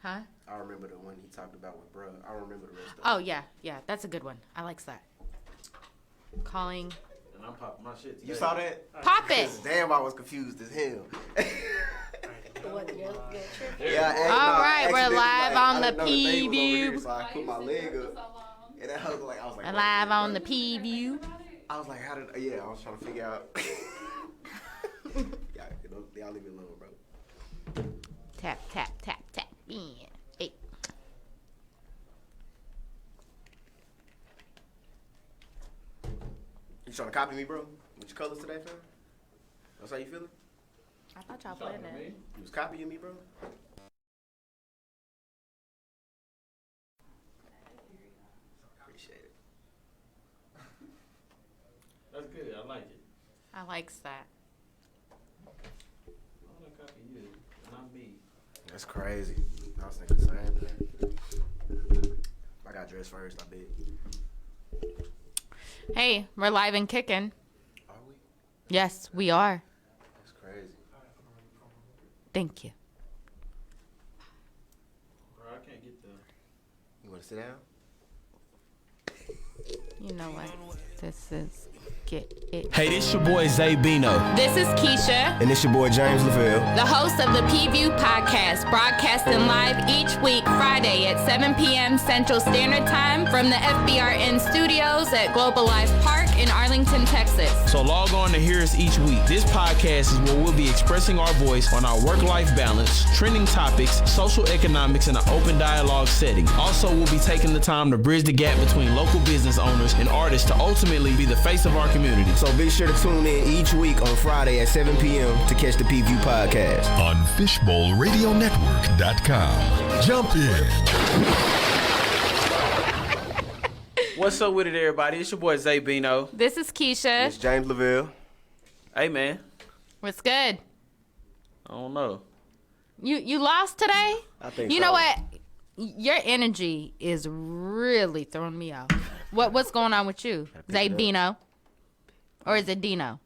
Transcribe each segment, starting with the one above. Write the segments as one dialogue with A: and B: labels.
A: Huh?
B: I remember the one he talked about with bruh. I don't remember the rest of it.
A: Oh, yeah. That's a good one. I like that. Calling.
C: And I'm popping my shit today.
B: You saw that?
A: Pop it.
B: Damn, I was confused as hell.
A: All right, we're live on the P-View.
B: So I put my leg up. And I was like,
A: Live on the P-View.
B: I was like, I was trying to figure out. Y'all leave me alone, bro.
A: Tap, tap, tap, tap. Yeah. Hey.
B: You trying to copy me, bro? With your colors today, fam? That's how you feeling?
A: I thought y'all playing it.
B: You was copying me, bro? Appreciate it.
C: That's good. I like it.
A: I likes that.
C: I want to copy you, not me.
B: That's crazy. I was thinking the same thing. I got dressed first, I bet.
A: Hey, we're live and kicking.
B: Are we?
A: Yes, we are.
B: That's crazy.
A: Thank you.
C: Bro, I can't get the...
B: You want to sit down?
A: You know what? This is Get It.
D: Hey, this your boy Zay Bino.
A: This is Keisha,
B: And this your boy James Lavelle.
A: the host of the P-View podcast, broadcasting live each week, Friday at 7 p.m. Central Standard Time from the FBRN studios at Global Life Park in Arlington, Texas.
D: So log on to hear us each week. This podcast is where we'll be expressing our voice on our work-life balance, trending topics, social economics in an open dialogue setting. Also, we'll be taking the time to bridge the gap between local business owners and artists to ultimately be the face of our community.
B: So be sure to tune in each week on Friday at 7 p.m. to catch the P-View podcast.
E: On FishbowlRadioNetwork.com. Jump in.
C: What's up with it, everybody? It's your boy Zay Bino.
A: This is Keisha.
B: It's James Lavelle.
C: Hey, man.
A: What's good?
C: I don't know.
A: You lost today?
B: I think
A: You
B: so.
A: know what? Your energy is really throwing me off. What's going on with you? Zay Bino? Or is it Dino?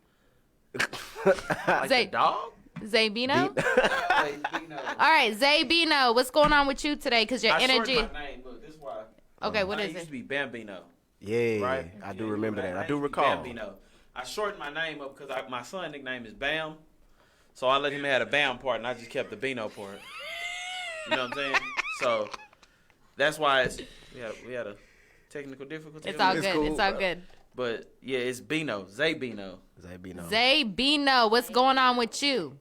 C: Like
A: Zay-
C: the dog?
A: Zay Bino?
C: Zay Bino.
A: All right, Zay Bino, what's going on with you today? Because your
C: I
A: energy.
C: shortened my name. Look, this is why.
A: Okay, what
C: I
A: is
C: used
A: it?
C: to be Bambino.
B: Yeah,
C: Right?
B: I do
C: Yeah,
B: remember that. I do
C: used to be
B: recall.
C: Bambino. I shortened my name up because my son nickname is Bam. So I let him have the Bam part, and I just kept the Bino part. You know what I'm saying? So that's why we had a technical difficulty.
A: It's all
B: It's
A: good.
B: cool,
A: It's all
B: bro.
A: good.
C: But yeah, it's Bino, Zay Bino.
B: Zay Bino.
A: Zay Bino, what's going on with you?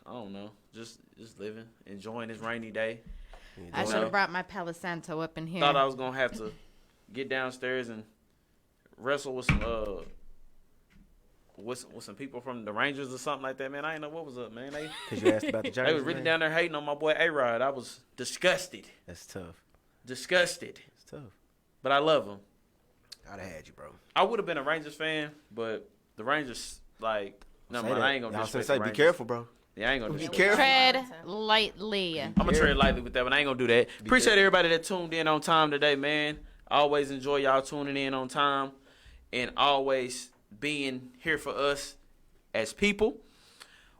C: I don't know, just living, enjoying this rainy day.
A: I
C: You
A: should
C: know.
A: have brought my Palo Santo up in here.
C: Thought I was gonna have to get downstairs and wrestle with some with some people from the Rangers or something like that. Man, I didn't know what was up, man.
B: Because you asked about the Giants.
C: They was really down there hating on my boy A-Rod. I was disgusted,
B: That's tough.
C: disgusted.
B: It's tough.
C: But I love him.
B: I'd have had you, bro.
C: I would have been a Rangers fan, but the Rangers, like, no, man, I ain't gonna
B: I was
C: disrespect
B: say,
C: the
B: be
C: Rangers.
B: careful, bro.
C: Yeah, I ain't gonna
B: Be
C: disrespect.
B: careful.
A: Tread lightly.
C: I'm gonna tread lightly with that, but I ain't gonna do that. Appreciate everybody that tuned in on time today, man. I always enjoy y'all tuning in on time and always being here for us as people.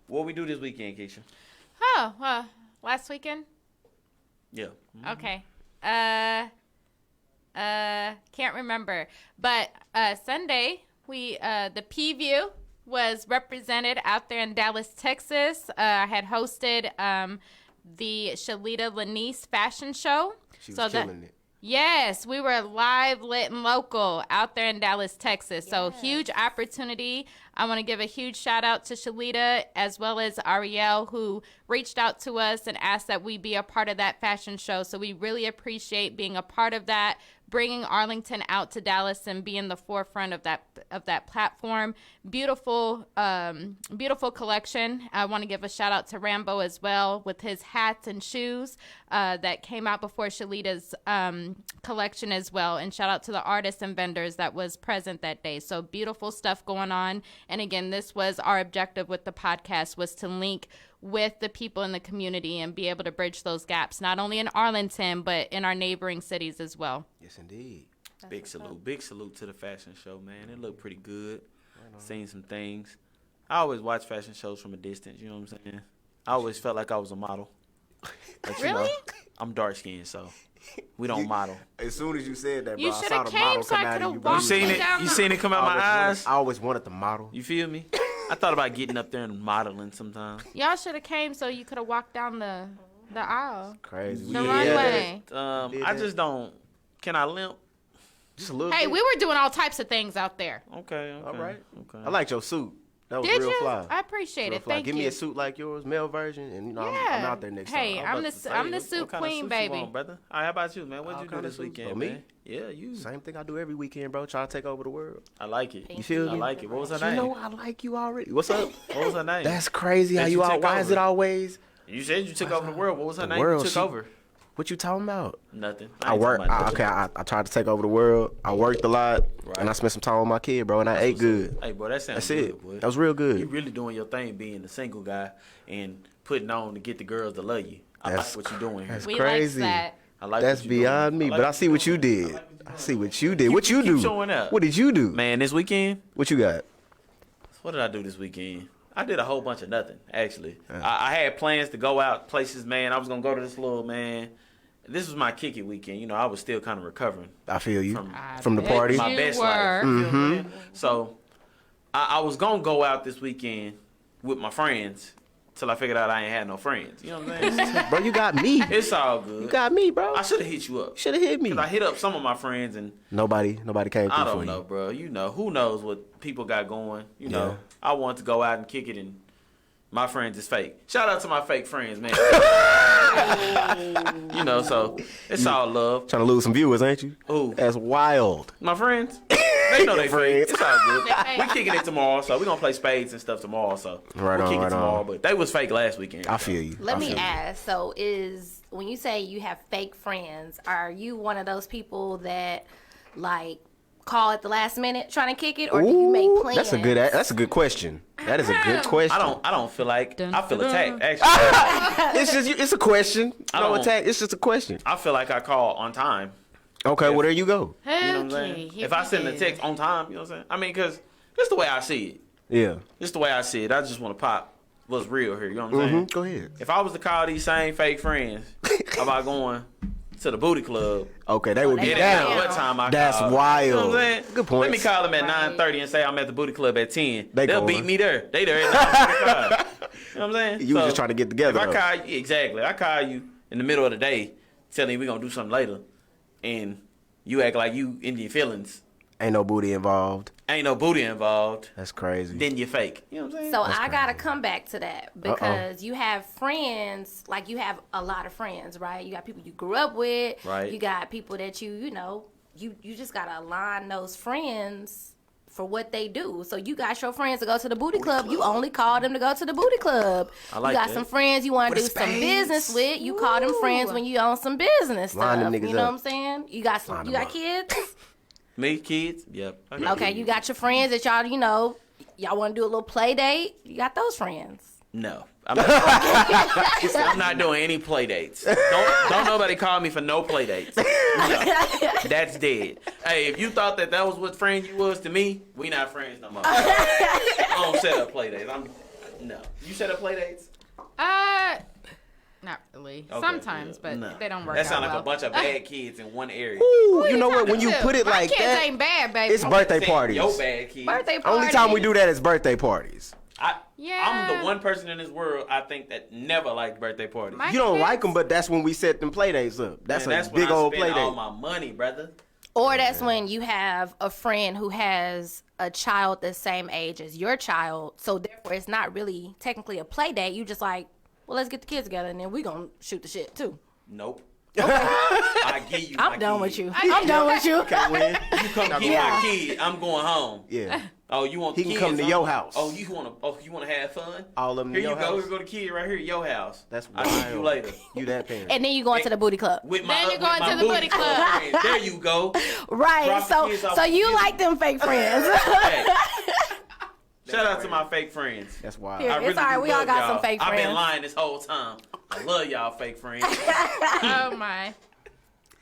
C: What we do this weekend, Keisha?
A: Oh, last weekend?
C: Yeah.
A: Okay. Can't remember. But Sunday, the P-View was represented out there in Dallas, Texas. I had hosted the Shalita Lanice fashion show.
B: She was killing it.
A: Yes, we were live, lit, and local out there in Dallas, Texas. So huge opportunity. I want to give a huge shout out to Shalita as well as Ariel, who reached out to us and asked that we be a part of that fashion show. So we really appreciate being a part of that, bringing Arlington out to Dallas and being the forefront of that platform. Beautiful, beautiful collection. I want to give a shout out to Rambo as well with his hats and shoes that came out before Shalita's collection as well. And shout out to the artists and vendors that was present that day. So beautiful stuff going on. And again, this was our objective with the podcast, was to link with the people in the community and be able to bridge those gaps, not only in Arlington, but in our neighboring cities as well.
B: Yes, indeed.
C: Big salute to the fashion show, man. It looked pretty good. Seen some things. I always watch fashion shows from a distance, you know what I'm saying? I always felt like I was a model. But, you
A: Really?
C: know, I'm dark skinned, so we don't model.
B: As soon as you said that, bro,
A: You
B: I
A: should
B: saw
A: have
B: the
A: came
B: model
A: so
B: come
A: I
B: out
A: could
B: of
A: have
B: you, bro.
C: You
A: walked
C: seen it?
A: down
C: You
A: the-
C: seen it come out my eyes?
B: I always wanted the model.
C: You feel me? I thought about getting up there and modeling sometime.
A: Y'all should have came so you could have walked down the aisle.
B: Crazy.
A: The runway.
C: I just don't. Can I limp?
B: Just a little
A: Hey,
B: bit.
A: we were doing all types of things out there.
C: Okay.
B: All right.
C: Okay.
B: I liked your suit. That was
A: Did
B: real
A: you?
B: fly.
A: I appreciate
B: Real
A: it.
B: fly.
A: Thank
B: Give
A: you.
B: me a suit like yours, male version, and I'm
A: Yeah.
B: out there next
A: Hey,
B: time.
A: I'm
C: about
A: the
C: to say,
A: I'm the
C: what
A: suit
C: kind of
A: queen,
C: suit you
A: baby.
C: want, brother? All right, how about you, man? What'd
B: All
C: you do
B: kind of
C: this
B: suits.
C: weekend,
B: Oh, me?
C: man? Yeah, you.
B: Same thing I do every weekend, bro. Try to take over the world.
C: I like it.
B: You feel
C: I
B: me?
C: like it. What was her
B: You
C: name?
B: know I like you already. What's up?
C: What was her name?
B: That's crazy. How
C: That
B: you
C: you
B: all?
C: took
B: Why is
C: over.
B: it always?
C: You said you took over the world. What was her
B: The
C: name?
B: world,
C: You took
B: she-
C: over.
B: What you talking about?
C: Nothing.
B: I
C: ain't
B: work.
C: talking about nothing.
B: I tried to take over the world. I worked a lot,
C: Right.
B: and I spent some time with my kid, bro. And I ate good.
C: Hey, bro, that sounds
B: That's
C: good,
B: it.
C: boy.
B: That was real
C: You
B: good.
C: really doing your thing, being the single guy and putting on to get the girls to love you. I
B: That's
C: like what you're doing here.
B: that's
A: We
B: crazy.
A: like that.
C: I like
B: That's
C: what you're
B: beyond
C: doing.
B: me.
C: I
B: But
C: like
B: I see what you did. I see what you did. What you
C: keep
B: do?
C: showing up.
B: What did you do?
C: Man, this weekend,
B: What you got?
C: what did I do this weekend? I did a whole bunch of nothing, actually. I had plans to go out places, man. I was going to go to this little, man. This was my kick it weekend. You know, I was still kind of recovering
B: I feel you.
A: I
B: From the
A: bet
B: party?
C: my
A: you
C: best
A: were.
C: life. You feel me, man? So I was going to go out this weekend with my friends till I figured out I ain't had no friends. You know what I'm saying?
B: Bro, you got me.
C: It's all good.
B: You got me, bro.
C: I should have hit you up.
B: Should have hit me.
C: 'Cause I hit up some of my friends and
B: Nobody came through
C: I
B: for
C: don't
B: you.
C: know, bro. You know, who knows what people got going. You know,
B: Yeah.
C: I want to go out and kick it, and my friends is fake. Shout out to my fake friends, man. You know, so it's all love.
B: Trying to lose some viewers, ain't you?
C: Ooh,
B: That's wild.
C: my friends, they know they fake.
B: friends.
C: It's all good.
A: They fake.
C: We kicking it tomorrow, so we gonna play spades and stuff tomorrow. So
B: Right
C: we'll
B: on,
C: kick
B: right
C: it tomorrow.
B: on.
C: But they was fake last weekend.
B: I feel you.
F: Let
B: I
F: me
B: feel you.
F: ask. So, when you say you have fake friends, are you one of those people that like call at the last minute trying to kick it, or do you make
B: Ooh,
F: plans?
B: that's a good question. That is a good question.
C: I don't feel like
A: Dun,
C: I feel
A: dun,
C: attacked.
A: dun.
C: Actually,
B: It's a question.
C: I
B: No
C: don't-
B: attack. It's just a question.
C: I feel like I call on time.
B: Okay, well there you go.
C: You know what I'm
A: Okay,
C: saying?
A: here
C: If I
A: we
C: send a
A: go.
C: text on time, you know what I'm saying? I mean, because that's the way I see it.
B: Yeah.
C: Just the way I see it. I just want to pop what's real here. You know what I'm saying?
B: Go ahead.
C: If I was to call these same fake friends about going to the booty club,
B: Okay, they would be
F: they
C: it
F: go
C: ain't
F: down.
C: matter what time I
B: That's
C: call.
B: wild.
C: You know what I'm saying?
B: Good point.
C: Let me call them at
F: Right.
C: 9:30 and say I'm at the booty club at 10.
B: They
C: They'll
B: going.
C: beat me there. They there at 9:45. You know what I'm saying?
B: You was just trying to get together,
C: If I
B: though.
C: call you, exactly. I call you in the middle of the day, telling you we're going to do something later, and you act like you in your feelings.
B: Ain't no booty involved.
C: Ain't no booty involved.
B: That's crazy.
C: Then you fake. You know what I'm saying?
F: So I gotta come back to that because you have friends, like you have a lot of friends, right? You got people you grew up with,
C: Right.
F: You got people that you know, you just gotta align those friends for what they do. So you got your friends to go to the booty club. You only call them to go to the booty club.
C: I like
F: you got
C: that.
F: some friends you want to do
B: With
F: some
B: spades.
F: business with. You call them friends when you own some business
B: Line
F: stuff.
B: them
F: You
B: niggas
F: know
B: up.
F: what I'm saying? You got
B: Line
F: you
B: them
F: got
B: up.
F: kids.
C: Me, kids? Yep. I got
F: Okay,
C: kids.
F: you got your friends that y'all, you know, y'all want to do a little play date. You got those friends.
C: No. I'm not, I'm not doing any play dates. Don't nobody call me for no play dates. No. That's dead. Hey, if you thought that was what friend you was to me, we not friends no more. I don't set up play dates. No. You set up play dates?
A: Not really.
C: Okay,
A: Sometimes,
C: yeah.
A: but
C: No.
A: they don't work
C: That
A: out
C: sound like
A: well.
C: a bunch of bad kids in one area.
B: Ooh, you know what? When you
A: Too.
B: put it
A: My
B: like
A: kids
B: that,
A: ain't bad, baby.
B: it's birthday
C: Saying
B: parties.
C: Yo bad kids.
F: Birthday party.
B: Only time we do that is birthday parties.
A: Yeah.
C: I'm the one person in this world I think that never liked birthday parties.
A: My
B: You don't
A: kids-
B: like them, but that's when we set them play dates up. That's
C: Man,
B: a
C: when
B: big
C: I
B: old
C: spend
B: play
C: all
B: date.
C: my money, brother.
F: Or that's when you have a friend who has a child the same age as your child. So therefore, it's not really technically a play date. You just like, well, let's get the kids together and then we gonna shoot the shit too.
C: Nope. I give you my
F: I'm done
C: kid.
F: with you. I'm done with you.
B: Okay, when?
C: You come get my kid, I'm going home.
B: Yeah.
C: Oh, you want
B: He can
C: kids,
B: come to
C: huh?
B: your house.
C: Oh, you want to have fun?
B: All of them
C: Here
B: to
C: you
B: your
C: go.
B: house.
C: Here go the kid right here at your house.
B: That's
C: I'll see you
B: wild.
C: later.
B: You that parent.
F: And then you going to the booty club.
C: With my,
A: Then you
C: with
A: going
C: my
A: to the booty club.
C: friends. There you go.
F: Right.
C: Drop the
F: So
C: kids off
F: so
C: at
F: you
C: the
F: like them fake friends.
C: Hey. Shout out to my fake friends.
B: That's wild.
F: Here.
C: I
F: It's
C: really
F: all right,
C: do
F: we all
C: love
F: got
C: y'all.
F: some fake
C: I've been
F: friends.
C: lying this whole time. I love y'all fake friends.
A: Oh my.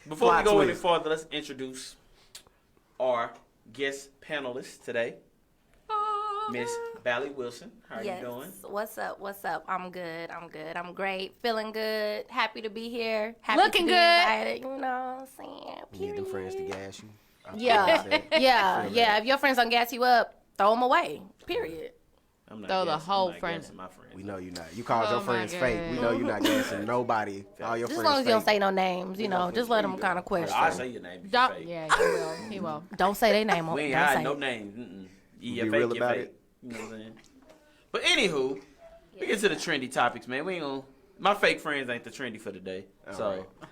C: Before
B: Plot
C: we go any
B: twist.
C: further, let's introduce our guest panelist today, Miss Bally Wilson. How are
F: Yes.
C: you doing?
F: What's up? What's up? I'm good. I'm great. Feeling good. Happy to be here. Happy
A: Looking
F: to be
A: good.
F: Invited, you know what I'm saying?
B: You need them friends to
F: Period.
B: gas you.
F: Yeah. If your friends don't gas you up, throw them away. Period.
C: I'm not
A: Throw the
C: gassing-
A: whole
C: I'm not
A: friend.
C: gassing my friends.
B: We know you not. You called
A: Oh
B: your
A: my
B: friends fake. We know you not gassing nobody. All your
F: Just as
B: friends
F: long as you don't
B: fake.
F: say no names, you know, just let them kind of question.
C: I say your name. if you
A: Don't.
C: fake.
A: Yeah, he will. He will.
F: Don't say their name.
C: We ain't
F: Don't
C: hiding
F: say
C: no
F: it.
C: names. Mm-mm. You
B: Be
C: fake,
B: real
C: you
B: about
C: fake.
B: it.
C: You know what I'm saying? But anywho, we get to the trendy topics, man. We ain't gonna. My fake friends ain't the trendy for the day, so
B: right.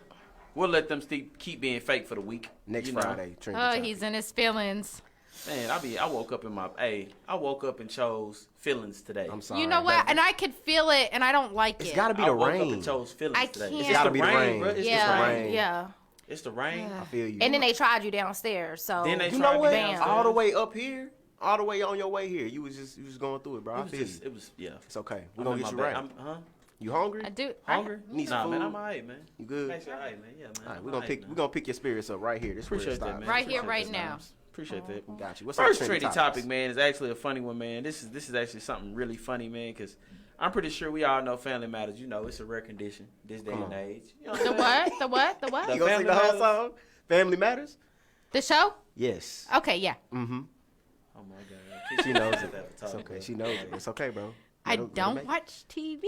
C: we'll let them keep being fake for the week.
B: Next
C: you know?
B: Friday. Trendy
A: Oh,
B: topic.
A: he's in his feelings.
C: Man, I woke up in my I woke up and chose feelings today.
B: I'm sorry.
A: You know what? And I could feel it, and I don't like
B: It's
A: it.
B: got to be
C: I
B: the
C: woke up
B: rain.
C: and chose feelings
A: I
C: today.
A: can't.
C: It's
A: It's
B: gotta
C: the
B: be the rain.
C: bro. It's
F: Yeah,
C: the
B: rain.
C: rain.
F: yeah.
C: It's the rain.
B: I feel you.
F: And then they tried you downstairs, so
C: Then they
B: you
C: tried
B: know
C: me
B: what?
C: downstairs.
B: All the way up here, all the way on your way here, you was just going through it, bro. I
C: It was
B: feel
C: just,
B: you.
C: it was yeah.
B: It's okay. We're
C: I'm
B: gonna
C: in
B: get you
C: my
B: right.
C: bed.
B: You hungry?
A: I do.
C: Hungry?
B: Need some
C: Nah, man,
B: food?
C: I'm alright, man.
B: You good?
C: Thanks, alright, man. Yeah, man.
B: All right,
C: I'm
B: we're gonna pick your spirits up right here. This is where it
C: Appreciate that,
B: stops.
C: man.
A: Right here,
C: Appreciate
A: right
C: that,
A: now.
C: man. Appreciate that.
B: Got you. What's
C: First
B: our
C: trendy
B: topics?
C: topic, man, is actually a funny one, man. This is actually something really funny, man, because I'm pretty sure we all know Family Matters. You know, it's a rare condition this day and age. You know
A: The what? The what? The what?
C: The
B: You gonna sing the whole
C: Family
B: song? Family Matters?
A: The show?
B: Yes.
A: Okay, yeah.
B: Mm-hmm.
C: Oh my God.
B: She knows it.
C: At the
B: It's
C: top,
B: okay.
C: bro.
B: She knows it. It's okay, bro.
A: I
B: Let her
A: don't
B: make it.
A: watch TV,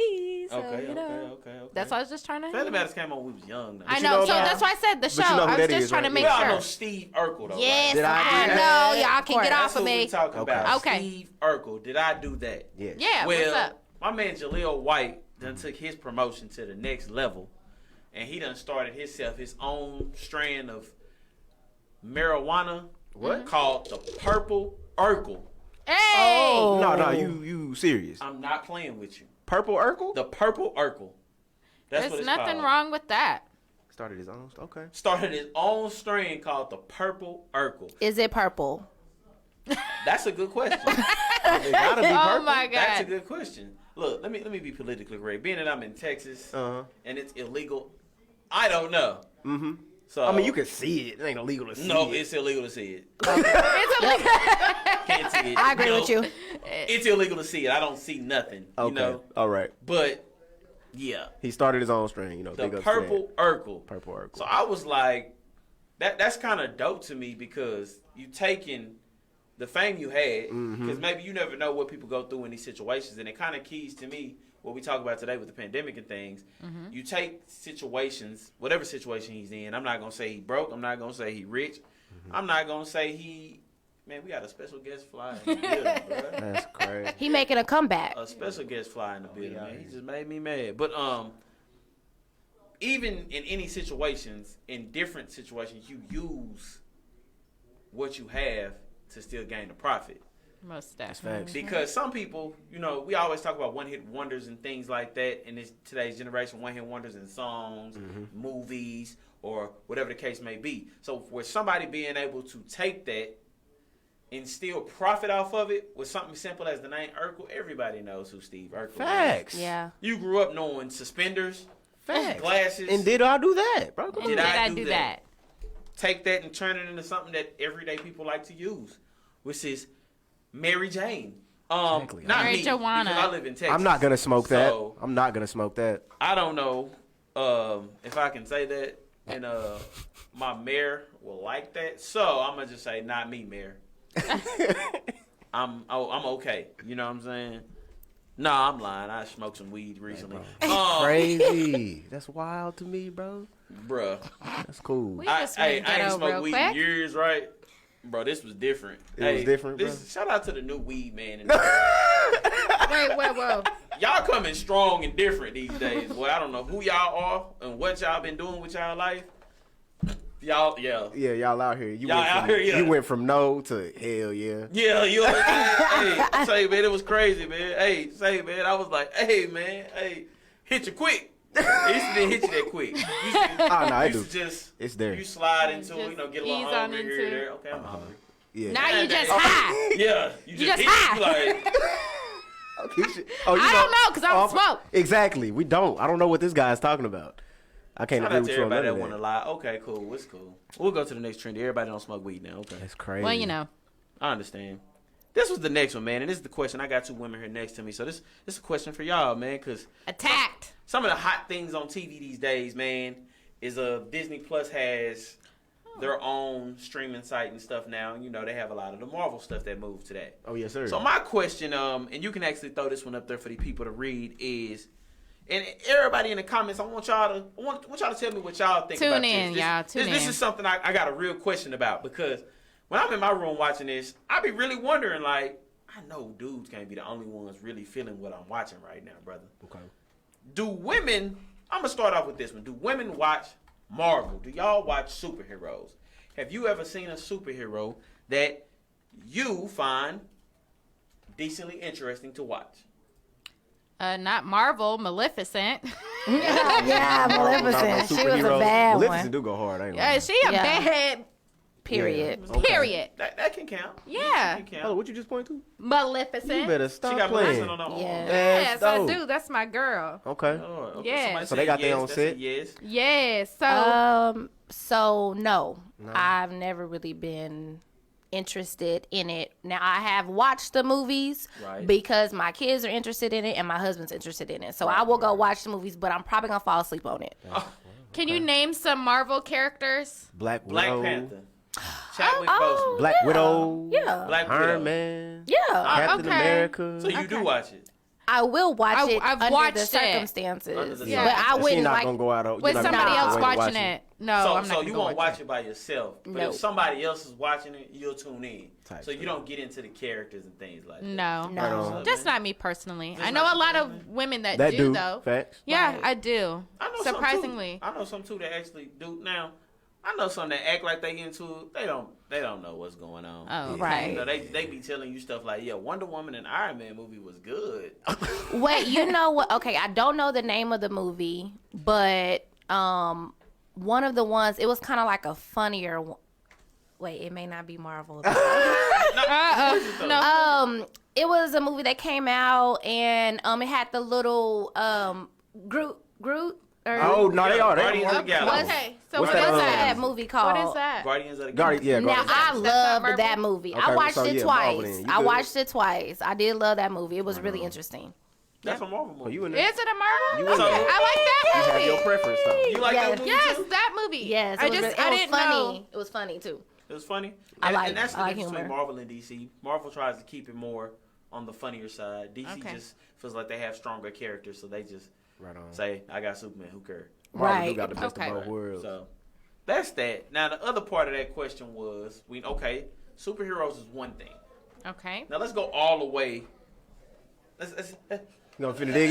A: so
C: Okay,
A: you know.
C: okay.
A: That's what I was just trying to.
C: Family Matters came on when we was young. Though.
A: I
B: you
A: know,
B: know
A: so
B: that-
A: that's why I said the show.
B: you know who
A: I was
B: that
A: just
B: is,
A: trying
B: right?
A: to make
C: We all know
A: sure.
C: Steve Urkel, though.
A: Yes,
B: Did I
A: of
B: do
A: course.
B: that?
A: No, y'all can get
C: That's
A: off of
C: what we
A: me.
C: talking about.
A: Okay.
C: Steve Urkel. Did I do that?
B: Yes.
A: Yeah,
C: Well,
A: what's up?
C: my man Jaleel White done took his promotion to the next level, and he done started his own strand of marijuana.
B: What?
C: Called the Purple Urkel.
A: Hey!
B: Oh. No, you serious?
C: I'm not playing with you.
B: Purple Urkel?
C: The Purple Urkel. That's what
A: There's
C: it's
A: nothing
C: called.
A: wrong with that.
B: Started his own. Okay.
C: Started his own strain called the Purple Urkel.
F: is it purple?
C: That's a good question.
B: It gotta be
A: Oh
B: purple.
A: my
C: That's a
A: god.
C: good question. Look, let me be politically correct. Being that I'm in Texas
B: Uh-huh.
C: and it's illegal, I don't know.
B: Mm-hmm.
C: So
B: I mean, you can see it. It ain't illegal to see
C: No,
B: it.
C: it's illegal to see it.
A: It's illegal.
C: Can't see it.
F: I agree
C: No,
F: with you.
C: It's illegal to see it. I don't see nothing.
B: Okay.
C: You know.
B: All right.
C: But yeah,
B: He started his own strain. You know.
C: the
B: big ups to
C: Purple Urkel.
B: that. Purple Urkel.
C: So I was like, that's kind of dope to me because you taking the fame you had, because maybe you never know what people go through in these situations, and it kind of keys to me what we talk about today with the pandemic and things. You take situations, whatever situation he's in. I'm not gonna say he broke. I'm not gonna say he rich. I'm not gonna say he. Man, we got a special guest fly in the building, bro.
B: That's crazy.
F: He making a comeback.
C: A special guest fly in the building, man. He just made me mad. But even in any situations, in different situations, you use what you have to still gain the profit.
A: Most
B: Facts.
A: definitely.
C: Because some people, you know, we always talk about one-hit wonders and things like that in this today's generation, one-hit wonders in songs, movies, or whatever the case may be. So for somebody being able to take that and still profit off of it with something simple as the name Urkel, everybody knows who Steve Urkel is.
B: Facts.
F: Yeah.
C: You grew up knowing suspenders,
B: Facts.
C: glasses.
B: And did I do that, bro? Come on.
C: Did
A: Did
C: I
A: I
C: do
A: do
C: that?
A: that?
C: Take that and turn it into something that everyday people like to use, which is Mary Jane.
B: Exactly.
C: Not
A: Mary
C: me,
A: Joanna.
C: because I live in Texas.
B: I'm not gonna smoke that.
C: So,
B: I'm not gonna smoke that.
C: I don't know if I can say that, and my mayor will like that. So I'm gonna just say, not me, mayor. I'm okay. You know what I'm saying? Nah, I'm lying. I smoked some weed recently.
B: Crazy. That's wild to me, bro.
C: Bruh.
B: That's cool.
A: We
C: I
A: just
C: ain't
A: went ghetto real
C: smoked weed in
A: quick.
C: years, right? Bro, this was different.
B: It was different, bro?
C: Shout out to the new weed man.
A: Wait, whoa.
C: Y'all coming strong and different these days. Boy, I don't know who y'all are and what y'all been doing with y'all life. Y'all, yeah.
B: Yeah, y'all out here. You
C: Y'all
B: went from,
C: out here, yeah.
B: You went from no to hell yeah.
C: Yeah, you hey, say, man, it was crazy, man. Hey, say, man, I was like, hey, man, hey, hit you quick. It used to didn't hit you that quick.
B: Oh, no, I
C: used
B: do.
C: to just,
B: It's there.
C: you slide into
A: Just
C: it, you know, get a little
A: ease on
C: hungry here
A: into
C: and
A: it.
C: there. Okay, I'm hungry.
B: Yeah.
A: Now you just
C: Oh.
A: high.
C: Yeah, you
A: just
C: hit
A: high.
C: it, like,
B: Oh, you
A: I don't know, 'cause I don't smoke.
B: Exactly. We don't. I don't know what this guy's talking about. I can't
C: shout
B: agree
C: out
B: with
C: to
B: you on
C: everybody
B: none
C: that
B: of
C: want to
B: that.
C: lie. Okay, cool, it's cool. We'll go to the next trendy. Everybody don't smoke weed now, okay.
B: That's crazy.
A: Well, you know.
C: I understand. this was the next one, man, and this is the question. I got two women here next to me, so this is a question for y'all, man, because
A: Attacked.
C: some of the hot things on TV these days, man, is Disney Plus has their own streaming site and stuff now. And, you know, they have a lot of the Marvel stuff that moved to that.
B: Oh, yes, sir.
C: So my question, and you can actually throw this one up there for the people to read, is, and everybody in the comments, I want y'all to tell me what y'all think about
A: Tune in, y'all. Tune in.
C: This is something I got a real question about, because when I'm in my room watching this, I be really wondering, like, I know dudes can't be the only ones really feeling what I'm watching right now, brother.
B: Okay.
C: Do women, I'm going to start off with this one. Do women watch Marvel? Do y'all watch superheroes? Have you ever seen a superhero that you find decently interesting to watch?
A: Not Marvel, Maleficent.
F: Yeah, Maleficent. She was a bad
B: Maleficent
F: one.
B: do go hard, ain't
A: Yeah,
B: it?
A: she a bad.
F: Period.
B: Yeah. Okay.
A: Period.
C: That can count.
A: Yeah.
C: That can count.
B: Oh, what you just point to?
A: Maleficent.
B: You better
C: She
B: stop
C: got
B: playing.
C: Maleficent on her arm.
F: Yeah.
A: Yes,
B: That's
A: I
B: dope.
A: do. That's my girl.
B: Okay.
C: Oh, okay.
A: Yeah.
C: Somebody
B: So they
C: said
B: got their
C: yes,
B: own
C: that's
B: set?
C: a yes.
A: Yes.
F: So no, I've never really been interested in it. Now I have watched the movies
C: Right.
F: because my kids are interested in it and my husband's interested in it. So I will go watch the movies, but I'm probably gonna fall asleep on it.
A: Can you name some Marvel characters?
B: Black
C: Black
B: Widow.
C: Panther. Chadwick
F: Oh,
C: Boseman.
B: Black Widow.
F: Yeah,
C: Black Widow.
B: Iron Man.
F: yeah.
B: Captain
A: Okay.
B: America.
C: So you do watch it.
F: I will watch it
A: I've
F: under
A: watched
F: the
A: it.
F: circumstances,
C: Under the
A: Yeah.
F: but I
B: She's
F: wouldn't
B: not
F: like.
B: gonna go out on,
A: With
B: you're not
A: somebody
B: gonna
A: else
B: wait to watch
A: watching it. No,
C: so
A: I'm not
C: so
A: gonna
C: you
A: go
C: won't
A: watch
C: watch it by yourself. But
F: No.
C: if somebody else is watching it, you'll tune in.
B: Type
C: So you
B: shit.
C: don't get into the characters and things like that.
A: No.
F: No.
B: Right on.
A: Just not me personally.
C: Just
A: I know
C: not
A: a lot
C: you
A: of women that,
B: That
A: do,
B: do.
A: though.
B: Facts.
A: Yeah,
F: Right.
A: I do.
C: I know
A: Surprisingly.
C: Some too. I know some too that actually do. Now, I know some that act like they into it. They don't know what's going on.
A: Oh,
F: Right.
C: You know, they be telling you stuff like, yeah, Wonder Woman and Iron Man movie was good.
F: Wait, you know what? Okay, I don't know the name of the movie, but one of the ones, it was kind of like a funnier one. Wait, it may not be Marvel.
A: No.
F: It was a movie that came out and it had the little Groot or
B: Oh no, they are. They
C: Guardians
B: are.
C: of the Galaxy.
A: Okay, so
B: What's
A: what
B: that,
A: is
F: that
A: that?
F: movie called?
A: What is that?
C: Guardians of the
B: Guardians,
C: Galaxy.
B: yeah,
F: Now
B: Guardians.
F: I
A: not
F: loved
A: Marvel?
F: that movie. I
B: Okay,
F: watched
B: so
F: it
B: yeah, Marvel
F: twice.
B: then. You
F: I
B: good.
F: watched it twice. I did love that movie. It was really interesting.
C: That's a Marvel
B: Oh,
C: movie.
B: you in there?
A: Is it a Marvel?
B: You in
A: Okay,
B: there.
A: I like that
B: You have
A: movie.
B: your preference though.
C: You like
F: Yes.
C: that movie
A: Yes,
C: too?
A: that movie.
F: Yes,
A: I
F: it
A: just
F: was,
A: I
F: it was
A: didn't
F: funny.
A: know.
F: It was funny too.
C: It was funny.
F: I
C: And,
F: like
C: and that's
F: it.
C: the
F: I like
C: difference between
F: humor.
C: Marvel and DC. Marvel tries to keep it more on the funnier side. DC
A: Okay.
C: just feels like they have stronger characters, so they just
B: Right on.
C: say, I got Superman, who cares?
B: Marvel do
F: Right.
B: got the best
A: Okay.
B: of both worlds.
C: So that's that. Now the other part of that question was, superheroes is one thing.
A: Okay.
C: Now let's go all the way. Let's
B: You gonna finna dig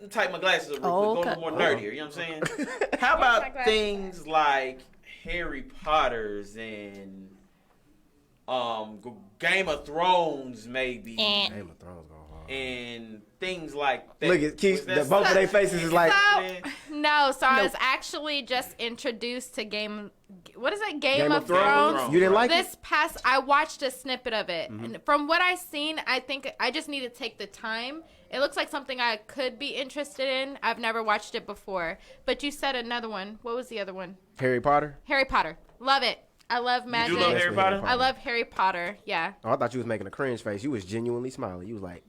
B: in?
C: tighten my glasses up real
F: Oh,
C: quick. Go a
F: okay.
C: little more nerdier. You know what I'm saying? How
A: my
C: about
A: glasses.
C: things like Harry Potter's and Game of Thrones, maybe,
F: And
B: Game of Thrones going hard.
C: and things like that.
B: Look at Keith.
C: Was that
B: Both of their faces is like
A: So, no, so I was actually just introduced to what is it? Game of Thrones.
B: You didn't like
A: This
B: it?
A: past, I watched a snippet of it. And from what I've seen, I think I just need to take the time. It looks like something I could be interested in. I've never watched it before. But you said another one. What was the other one?
B: Harry Potter.
A: Harry Potter. Love it. I love magic.
C: You love Harry
B: Definitely
C: Potter?
B: Harry
A: I love Harry Potter. Yeah.
B: Oh, I thought you was making a cringe face. You was genuinely smiling. You was like,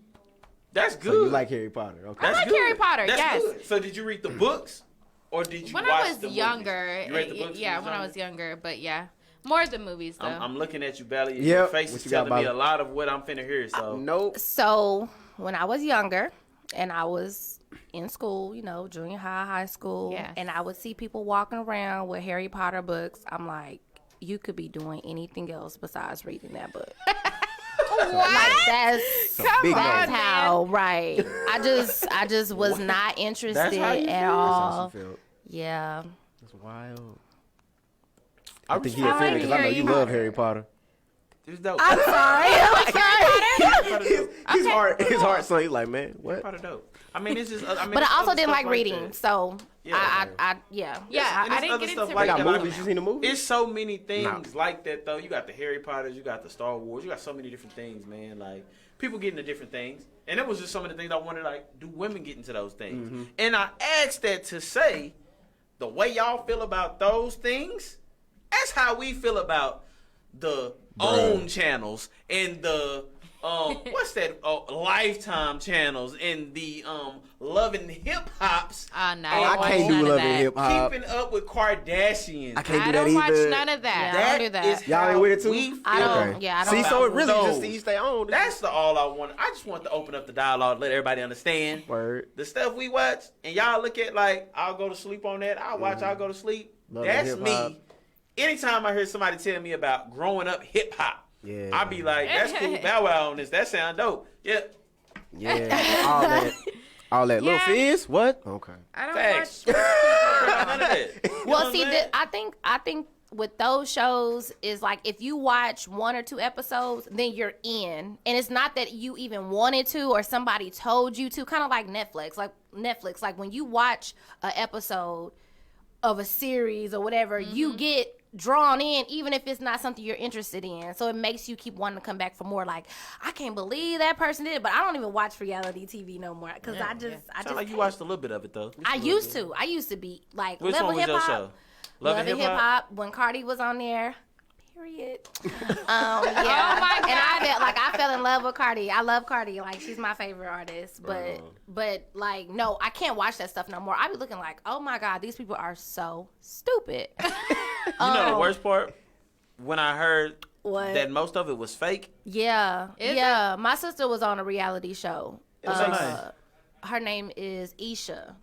C: That's good.
B: so you like Harry Potter? Okay.
A: I like Harry Potter,
C: That's
A: yes.
C: good. So did you read the books, or did you
A: When
C: watch
A: I was
C: the movies?
A: younger.
C: You read the books
A: yeah, when I was younger. But yeah. More the movies, though.
C: I'm looking at you, Bally.
B: Yep.
C: Your face
B: What
C: is
B: you got,
C: telling me
B: Bally?
C: a lot of what I'm finna hear. So
B: Nope.
F: so when I was younger and I was in school, junior high, high school,
A: Yes.
F: and I would see people walking around with Harry Potter books, I'm like, you could be doing anything else besides reading that book. Like that's
B: Big
F: that's
B: name.
F: how right. I just was not interested
C: That's how you
F: at
C: feel?
F: all.
B: That's how she felt.
F: Yeah.
B: That's wild. I think he
A: I
B: offended because I know
A: Harry
B: you love Harry Potter.
C: it's dope.
F: I'm sorry.
B: His heart so he's like, man, what?
C: Potter dope. I mean, it's just. I mean,
F: But
C: there's
F: I also
C: other
F: didn't
C: stuff
F: like reading,
C: that.
F: so
C: Yeah.
F: yeah.
A: Yeah,
C: And
A: I
C: it's
A: didn't
C: other
A: get
C: stuff
A: into
C: like
B: Got
A: reading.
C: that.
B: movies? You seen the movie?
C: It's so many things like that, though. You got the Harry Potters, you got the Star Wars, you got so many different things, man. Like, people get into different things. And it was just some of the things I wondered, like, do women get into those things? And I asked that to say, the way y'all feel about those things, that's how we feel about the OWN channels and the what's that? Lifetime channels and the Love and Hip Hops.
A: Oh no,
B: I can't do Love and Hip Hop.
C: Keeping up with Kardashians.
B: I can't do
A: I
B: that
A: don't watch
B: either.
A: none of that.
F: Yeah, I don't do that.
C: is
B: Y'all ain't
C: how
B: with it too?
C: we
F: I don't.
B: Okay.
F: Yeah, I don't.
B: See, so it really
C: Those.
B: just to each their own.
C: That's all I want. I just want to open up the dialogue, let everybody understand.
B: Word.
C: The stuff we watch, and y'all look at like, I'll go to sleep on that. I'll watch, I'll go to sleep.
B: Love
C: That's
B: and hip-hop.
C: me. Anytime I hear somebody tell me about growing up hip hop,
B: Yeah.
C: I be like, that's cool. Bow Wow on this. That sound dope. Yeah.
B: Yeah. All that. All that. Little
A: Yeah.
B: Fizz? What? Okay.
A: I don't
C: Facts.
A: watch.
C: None of that. You know
F: Well,
C: what
F: see,
C: I'm saying?
F: I think with those shows is like if you watch 1 or 2 episodes, then you're in, and it's not that you even wanted to or somebody told you to. Kind of like Netflix, like when you watch an episode of a series or whatever, you get drawn in, even if it's not something you're interested in. So it makes you keep wanting to come back for more. Like, I can't believe that person did, but I don't even watch reality TV no more because I just
C: Sound like you
F: can't.
C: watched a little bit of it though.
F: I used to be like
C: Which
F: level
C: one was
F: hip
C: your
F: hop.
C: show?
F: Love and Hip Hop when Cardi was on there. Period. Yeah.
A: Oh my God.
F: And I fell in love with Cardi. I love Cardi. Like, she's my favorite artist. But like, no, I can't watch that stuff no more. I be looking like, oh my God, these people are so stupid.
C: You know the worst part? When I heard
F: What?
C: that most of it was fake.
F: Yeah.
A: Is
F: yeah. My sister was on a reality show.
C: What's her name?
F: Her name is Isha.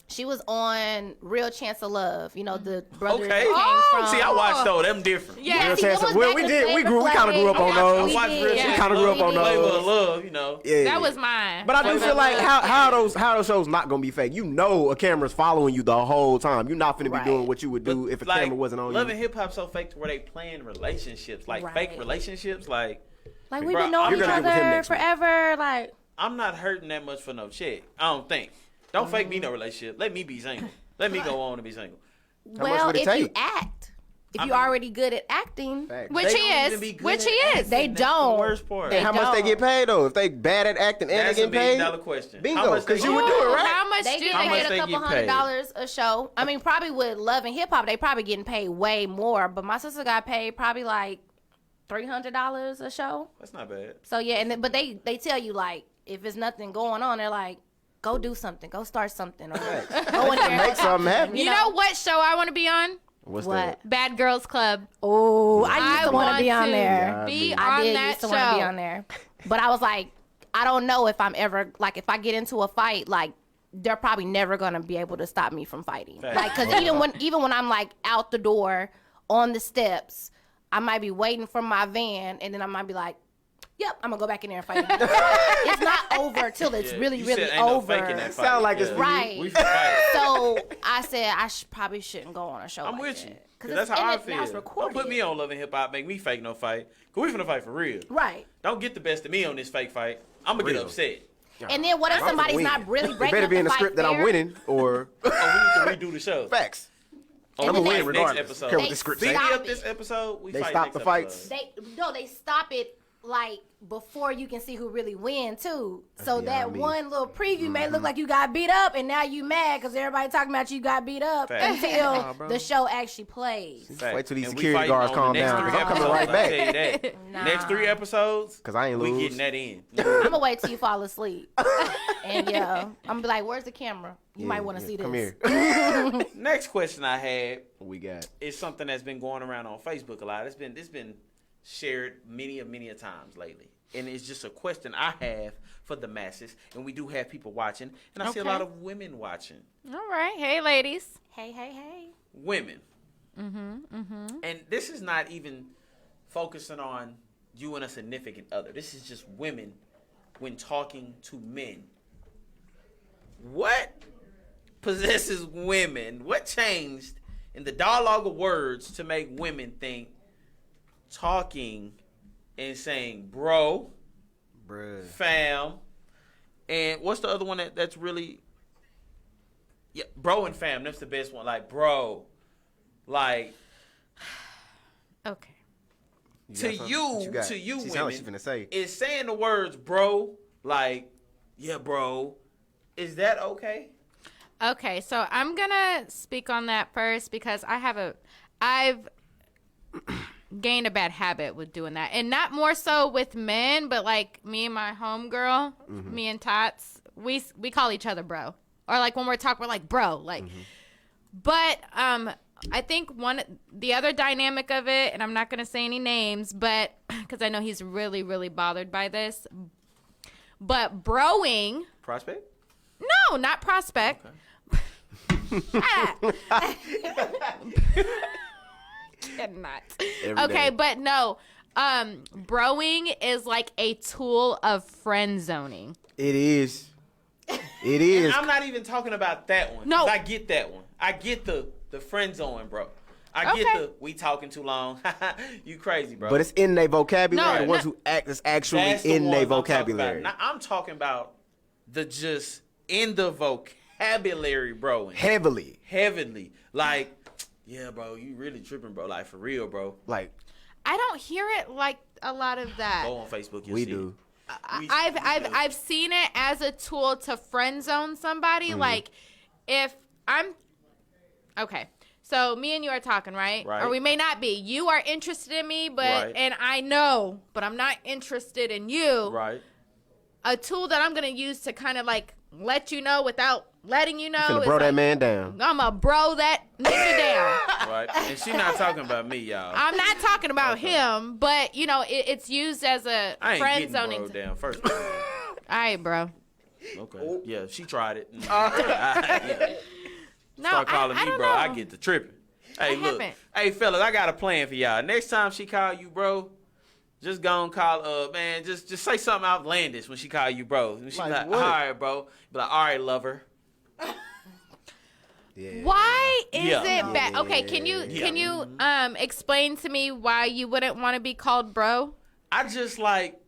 F: She was on Real Chance of Love. You know, the brothers
C: Okay.
F: that came from.
C: See, I watched though. Them different.
A: Yeah.
B: Real
F: see,
B: Chance
F: it
B: of-
F: was
B: well,
F: back
B: we
F: in
B: did. We
F: Flavor
B: grew. We kind of grew up on
F: Flav.
B: those.
F: We
C: I watched
F: did.
C: Real
A: Yeah.
C: Chance
B: Kinda grew up on
C: Love, Flavor
B: those.
C: of Love, you know.
B: Yeah.
A: That was mine.
B: But I do
C: Flavor
B: feel
C: of
B: like
C: Love.
B: how those shows not gonna be fake. You know, a camera's following you the whole time. You're not finna
F: Right.
B: be doing what you would do
C: But,
B: if a
C: like,
B: camera wasn't on
C: Love
B: you.
C: and Hip Hop so fake to where they playing relationships, like
F: Right.
C: fake relationships. Like
F: Like, we've
C: Bro,
F: been knowing
C: you're
F: each
B: gonna get with him
F: other
B: next week.
F: forever. Like,
C: I'm not hurting that much for no chick. I don't think. Don't fake me no relationship. Let me be single. Let me go on and be single.
B: How much
F: well,
B: would it
F: if you
B: take?
F: act, if
C: I
F: you're
C: mean-
F: already good at acting,
B: Facts.
A: Which
C: They
A: he
C: don't
A: is.
C: even be good
A: Which
C: at
A: he is.
C: acting.
F: They
C: That's
F: don't.
C: The worst part.
F: They
B: How much they
F: don't.
B: get paid though? If they bad at acting and
C: That's
B: they
C: a
B: get
C: $1
B: paid,
C: million question.
B: bingo.
C: How much they
B: Because you
C: get
B: would do it, right?
A: How much
F: they
A: do
F: get
A: they
C: How much
F: paid a
C: they
F: couple
C: get paid?
F: $100 a show. I mean, probably with Love and Hip Hop, they probably getting paid way more. But my sister got paid probably like $300 a show.
C: That's not bad.
F: So yeah, but they tell you like if it's nothing going on, they're like, go do something, go start something, or go in there.
B: Make something happen.
A: You know what show I want to be on?
B: What's
F: What?
B: that?
A: Bad Girls Club.
F: Oh, I used to want
A: want
F: to be on
A: to
F: there.
A: be
F: I
A: on
F: did
A: that
F: used to want to be
A: show.
F: on there, but I was like, I don't know if I'm ever like if I get into a fight, like they're probably never gonna be able to stop me from fighting.
C: Fact.
F: Like, cause even when I'm like out the door on the steps, I might be waiting for my van, and then I might be like, yep, I'm gonna go back in there and fight again. It's not over till it's
C: Yeah,
F: really,
C: you
F: really
C: said ain't no
F: over.
C: faking that fight.
B: Sound like it's
C: Yeah.
B: for you.
F: Right.
C: We fight.
F: So I said I probably shouldn't go on a show.
C: I'm
F: like
C: with
F: that.
C: you.
F: 'Cause
C: Cause that's
F: it's-
C: how I
F: and now it's
C: feel.
F: recorded.
C: Don't put me on Love and Hip Hop. Make me fake no fight. Cause we finna fight for real.
F: Right.
C: Don't get the best of me on this fake fight. I'm gonna get
B: Real.
C: upset.
F: And then what if
B: I'm
F: somebody's
B: finna
F: not
B: win.
F: really
B: It
F: breaking
B: better
F: up
B: be in
F: the
B: the
F: fight
B: script that I'm
F: fair?
B: winning, or
C: Oh, we need to redo the show.
B: facts.
F: And
B: I'm
F: then
B: gonna win
F: they-
B: regardless.
C: Next episode.
B: Care what
F: They
B: the script
C: Beat
B: say.
C: me
F: Stop
C: up this
F: it.
C: episode. We
B: They
C: fight
B: stop
C: next
B: the fights.
C: episode.
F: They stop it like before you can see who really win too. So
B: beyond
F: that
B: me.
F: one little preview may look like you got beat up, and now you mad because everybody talking about you got beat up
C: Facts.
F: until
B: bro.
F: the show actually plays.
C: Fact.
B: Wait till these
C: And we
B: security
C: fighting
B: guards
C: on
B: calm
C: the next
B: down,
C: 3
B: 'cause I'm coming
C: episodes,
B: right
C: I'll
B: back.
C: tell you that.
F: Nah.
C: Next 3 episodes,
B: 'Cause I ain't
C: we
B: lose.
C: getting that in.
F: I'm gonna wait till you fall asleep, and yeah, I'm gonna be like, "Where's the camera? You might want to see this."
B: Come here.
C: Next question I had
B: We got.
C: is something that's been going around on Facebook a lot. It's been shared many a times lately, and it's just a question I have for the masses. And we do have people watching, and I see a
A: Okay.
C: lot of women watching.
A: All right. Hey, ladies.
F: Hey, hey, hey.
C: Women. And this is not even focusing on you and a significant other. This is just women when talking to men. What possesses women? What changed in the dialogue of words to make women think talking and saying bro,
B: Bruh.
C: fam, and what's the other one that's really, yeah, bro and fam, that's the best one. Like bro, like
A: Okay.
C: to you
B: She
C: women,
B: sound like she finna say.
C: is saying the words bro, like, yeah, bro, is that okay?
A: Okay, so I'm gonna speak on that first because I've gained a bad habit with doing that, and not more so with men, but like me and my homegirl, me and Tots, we call each other bro, or like when we're talking, we're like bro, like. But I think the other dynamic of it, and I'm not gonna say any names, but because I know he's really, really bothered by this, but broing.
C: Prospect?
A: No, not prospect. Cannot. Okay, but no. Broing is like a tool of friend zoning.
B: It is. It is.
C: And I'm not even talking about that one.
A: No.
C: I get that one. I get the friend zone, bro. I get the we talking too long. You crazy, bro.
B: But it's in their vocabulary.
A: No,
B: the ones who act is actually
C: That's the
B: in their
C: ones I'm talking
B: vocabulary.
C: about. Now, I'm talking about the just in the vocabulary, bro.
B: Heavily.
C: Like, yeah, bro, you really tripping, bro. Like, for real, bro.
B: Like,
A: I don't hear it like a lot of that.
C: Go on Facebook. You'll
B: we
C: see
B: do.
C: it.
A: I've seen it as a tool to friend zone somebody. Like, if I'm okay, so me and you are talking, right? Or we may not be. You are interested in me, but and I know, but I'm not interested in you.
C: Right.
A: A tool that I'm gonna use to kind of like let you know without letting you know.
B: Finna
A: is
B: bro
A: like,
B: that man down.
A: I'm a bro that nigga down.
C: Right. And she not talking about me, y'all.
A: I'm not talking about him, but you know it's used as a
C: I ain't
A: friend
C: getting
A: zoning.
C: broed down first. Of all.
A: All right, bro.
C: Okay. Yeah, she tried it. Yeah.
A: No,
C: Start calling
A: I
C: me
A: don't
C: bro.
A: know.
C: I get the tripping. Hey, look.
A: haven't.
C: Hey, fellas, I got a plan for y'all. Next time she call you bro, just go and call, man, just say something outlandish when she call you bro. And she
B: Like
C: like,
B: what?
C: all right, bro. Be like, all right, lover.
B: Yeah.
A: Why is
C: Yeah.
A: it bad? Okay, can you explain to me why you wouldn't want to be called bro?
C: I just like,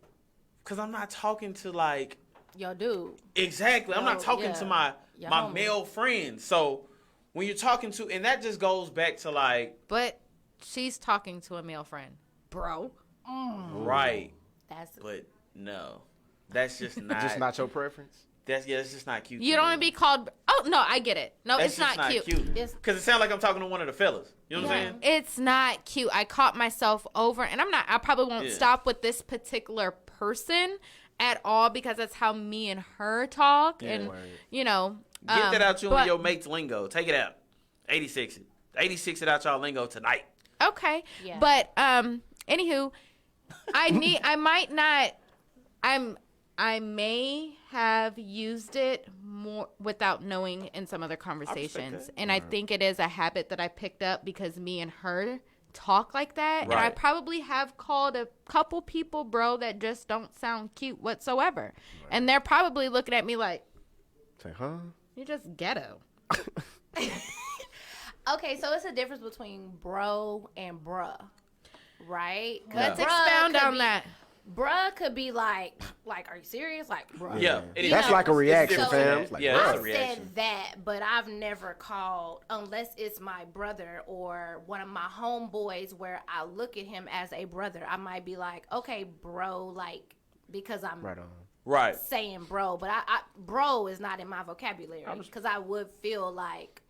C: because I'm not talking to like,
F: Yo, dude.
C: exactly. I'm not
F: Oh,
C: talking
F: yeah.
C: to my
F: Your
C: my
F: homie.
C: male friends. So when you're talking to, and that just goes back to like,
A: But she's talking to a male friend, bro.
C: right.
F: That's
C: But no, that's just not.
B: Just not your preference?
C: That's it's just not cute.
A: You
C: to
A: don't
C: me.
A: want to be called. Oh no, I get it. No,
C: That's
A: it's
C: just
A: not cute.
F: It's-
C: Because it sounds like I'm talking to one of the fellas. You know what I'm saying?
A: It's not cute. I caught myself over, and I probably won't
C: Yeah.
A: stop with this particular person at all because that's how me and her talk, and you know.
C: Get that out you
A: but-
C: and your mate's lingo. Take it out. 86 it. 86 it out y'all lingo tonight.
A: Okay.
F: Yeah.
A: But anywho, I may have used it more without knowing in some other conversations.
C: that.
A: And I think it is a habit that I picked up because me and her talk like that. And I
C: Right.
A: probably have called a couple people bro that just don't sound cute whatsoever. And they're probably looking at me like,
B: Say, huh?
A: you're just ghetto.
F: Okay, so it's a difference between bro and bruh, right? 'Cause
A: Let's
F: bruh
A: expound
F: could
A: on
F: be-
A: that.
F: Bruh could be like, are you serious? Like, bruh.
C: Yeah. It is.
B: That's
F: know,
B: like a reaction,
F: so-
B: fam. It's like,
C: Yeah,
B: bruh.
C: it's a
F: I've
C: reaction.
F: said that, but I've never called, unless it's my brother or one of my homeboys where I look at him as a brother. I might be like, okay, bro, like, because I'm
B: Right on.
C: Right.
F: saying bro, but I bro is not in my vocabulary because I would feel like,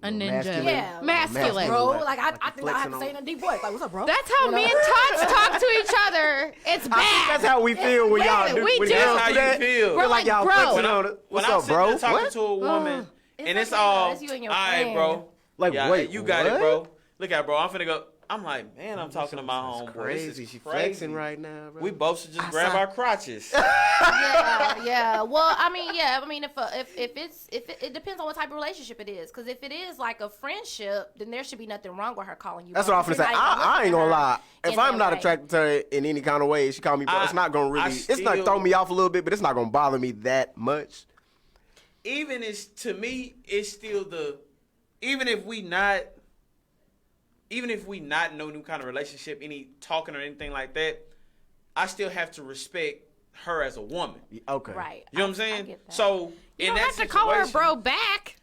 A: A ninja.
B: Masculine.
F: yeah,
A: Masculine.
F: bro,
B: Like-
F: like I
B: like
F: think I have to
B: flexing
F: say
B: on-
F: in a deep voice, like, what's up, bro?
A: That's how me and Tots talk to each other. It's bad.
B: That's how we feel when y'all do.
A: we
B: when
A: do.
B: girls
C: That's how
B: do
C: you
B: that.
C: feel.
A: We're
B: Feel like y'all
A: like, bro.
B: flexing on it.
C: When
B: What's
C: I'm
B: up,
C: sitting
B: bro?
C: there talking
B: What?
C: to a woman,
F: It's
C: and it's
F: okay,
C: all,
F: that's you and your
C: all right,
F: friend.
C: bro.
B: Like,
C: Yeah,
B: wait,
C: you got
B: what?
C: it, bro. Look at, bro. I'm finna go. I'm like, man, I'm talking to my homeboy.
B: Crazy.
C: This is
B: She
C: crazy.
B: flexing right now, bro.
C: We both should just grab our crotches.
F: yeah. Well, I mean, if it depends on what type of relationship it is. Because if it is like a friendship, then there should be nothing wrong with her calling you.
B: That's
F: bro,
B: what I'm finna
F: 'cause
B: say.
F: you're not even
B: I ain't
F: looking
B: gonna
F: at her
B: lie. If
F: in
B: I'm
F: that
B: not
F: way.
B: attracted to her in any kind of way, she call me bro. It's not gonna really. It's not
C: still-
B: throw me off a little bit, but it's not gonna bother me that much.
C: Even it's to me, it's still even if we not no new kind of relationship, any talking or anything like that, I still have to respect her as a woman.
B: Okay.
F: Right.
C: You know what I'm
F: I
C: saying?
F: get that.
C: So
A: You
C: in
A: don't
C: that
A: have to call her
C: situation-
A: bro back.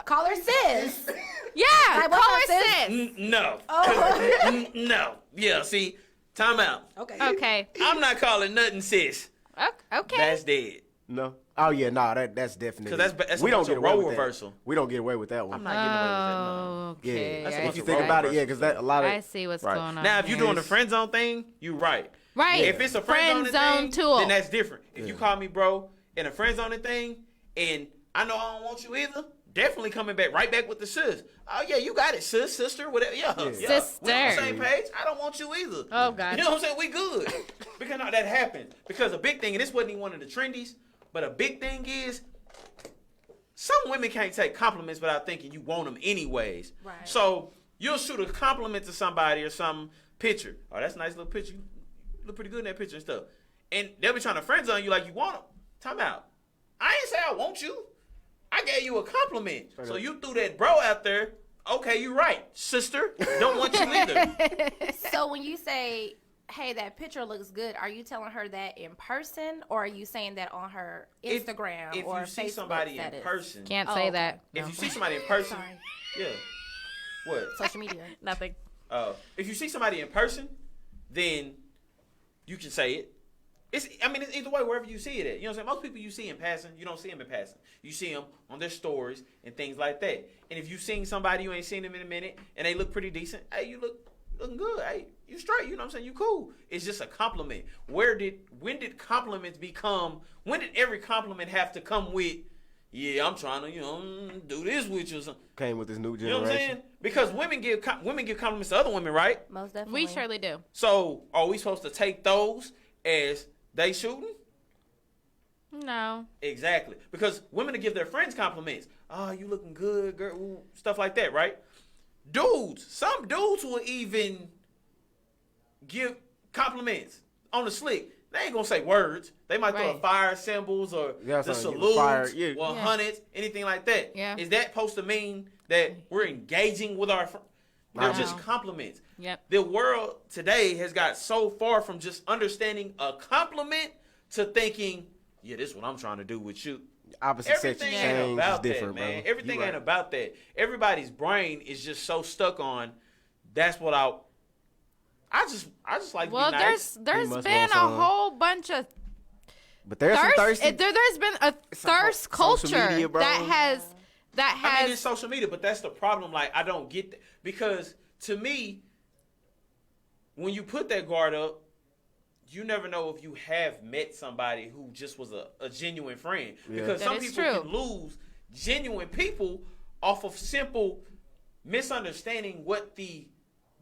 F: Call her sis.
A: Yeah,
F: Like,
A: call
F: what's
A: her
F: up, sis?
A: sis.
C: No. No. Yeah, see, time out.
F: Okay.
A: Okay.
C: I'm not calling nothing sis.
A: Okay.
C: That's dead.
B: No. Oh yeah, no, that's definitely.
C: Because that's
B: we
C: a
B: don't
C: bunch
B: get
C: of
B: away
C: role
B: with
C: reversal.
B: that. We don't get away with that one.
C: I'm not getting away with that. No.
A: Okay.
B: Yeah,
C: That's a
A: I
C: bunch
B: if you
C: of
B: think
C: role
B: about it, yeah,
C: reversal.
B: because that a lot of.
A: I see what's
C: Right.
A: going on.
C: Now, if you're
A: here.
C: doing the friend zone thing, you right.
A: Right.
C: If it's a friend
A: zone
C: thing,
A: tool,
C: then that's different. If you call me bro in a friend zone thing, and I know I don't want you either, definitely coming back right back with the sis. Oh yeah, you got it, sis, sister, whatever. Yeah. We on the
A: Sister.
C: same page. I don't want you either.
A: Oh, God.
C: You know what I'm saying? We good. Because no, that happens. Because a big thing, and this wasn't even one of the trendies, but a big thing is some women can't take compliments without thinking you want them anyways.
F: Right.
C: So you'll shoot a compliment to somebody or some picture. Oh, that's a nice little picture. You look pretty good in that picture and stuff. And they'll be trying to friend zone you like you want them. Time out. I ain't say I want you. I gave you a compliment. So you threw that bro out there. Okay, you right, sister. Don't want you either.
F: So when you say, hey, that picture looks good, are you telling her that in person, or are you saying that on her Instagram
C: if
F: or
C: you see
F: Facebook
C: somebody
F: status?
C: in person,
A: Can't
F: Oh,
A: say
F: okay.
A: that.
C: if
A: No.
C: you see somebody in person,
F: Sorry.
C: yeah. What?
F: Social media.
A: Nothing.
C: If you see somebody in person, then you can say it. It's either way, wherever you see it at. You know what I'm saying? Most people you see in passing, you don't see them in passing. You see them on their stories and things like that. And if you've seen somebody, you ain't seen them in a minute, and they look pretty decent, hey, you looking good. Hey, you straight. You know what I'm saying? You cool. It's just a compliment. When did compliments become, when did every compliment have to come with, yeah, I'm trying to, do this with you or something?
B: Came with this new
C: You know
B: generation.
C: what I'm saying? Because women give compliments to other women, right?
F: Most definitely.
A: We surely do.
C: So are we supposed to take those as they shooting?
A: No.
C: Exactly. Because women will give their friends compliments. Oh, you looking good, girl. Ooh, stuff like that, right? Some dudes will even give compliments on the slick. They ain't gonna say words. They might throw
A: Right.
C: fire symbols or
B: Yeah,
C: the
B: something,
C: salutes
B: fire, yeah.
C: or
A: Yeah.
C: hundreds, anything like that.
A: Yeah.
C: Is that supposed to mean that we're engaging with our friends? They're
A: No.
C: just compliments.
A: Yep.
C: The world today has got so far from just understanding a compliment to thinking, yeah, this is what I'm trying to do with you.
B: Opposite sex
C: Everything
B: exchange
C: ain't
B: is
C: about
B: different,
C: that, man.
B: bro.
C: Everything
B: You
C: ain't
B: right.
C: about that. Everybody's brain is just so stuck on. That's what I just like.
A: Well,
C: to be nice.
A: there's
B: must
A: been
B: want
A: a
B: some.
A: whole bunch of
B: But there's some
A: thirst.
B: thirsty.
A: There's been a thirst
B: social
A: culture
B: media, bro.
A: that has
C: I mean, it's social media, but that's the problem. Like, I don't get that because to me, when you put that guard up, you never know if you have met somebody who just was a genuine friend.
B: Yeah.
C: Because
A: That
C: some
A: is
C: people
A: true.
C: can lose genuine people off of simple misunderstanding what the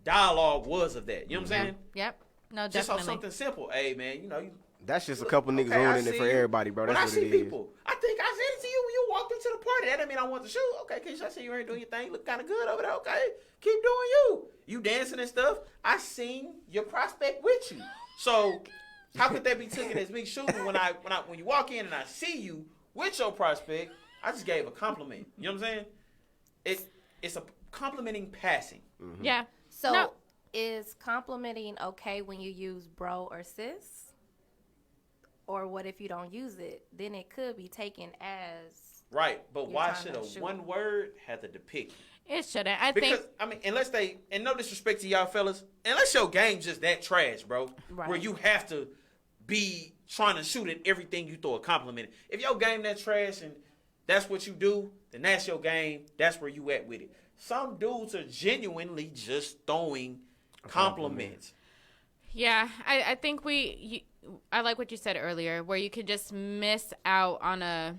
C: dialogue was of that. You know what I'm saying?
A: Yep. No,
C: Just off
A: definitely.
C: something simple. Hey, man,
B: That's just a couple niggas
C: okay, I
B: ruining it
C: see
B: for
C: you.
B: everybody, bro.
C: When
B: That's
C: I
B: what
C: see
B: it is.
C: people, I think I said it to you when you walked into the party. That doesn't mean I want to shoot. Okay, Keisha, I see you ain't doing your thing. You look kind of good over there. Okay, keep doing you. You dancing and stuff. I seen your prospect with you. So how could that be taken as me shooting when you walk in and I see you with your prospect? I just gave a compliment. You know what I'm saying? It's a complimenting passing.
A: Yeah.
F: So
A: No.
F: is complimenting okay when you use bro or sis? Or what if you don't use it? Then it could be taken as
C: Right, but
F: You're
C: why
F: trying
C: should
F: to
C: a
F: shoot.
C: one word have to depict?
A: It shouldn't. I
C: Because
A: think
C: and no disrespect to y'all fellas, unless your game's just that trash, bro,
F: Right.
C: where you have to be trying to shoot at everything you throw a compliment at. If your game that trash and that's what you do, then that's your game. That's where you at with it. Some dudes are genuinely just throwing compliments.
A: Yeah, I think I like what you said earlier, where you could just miss out on a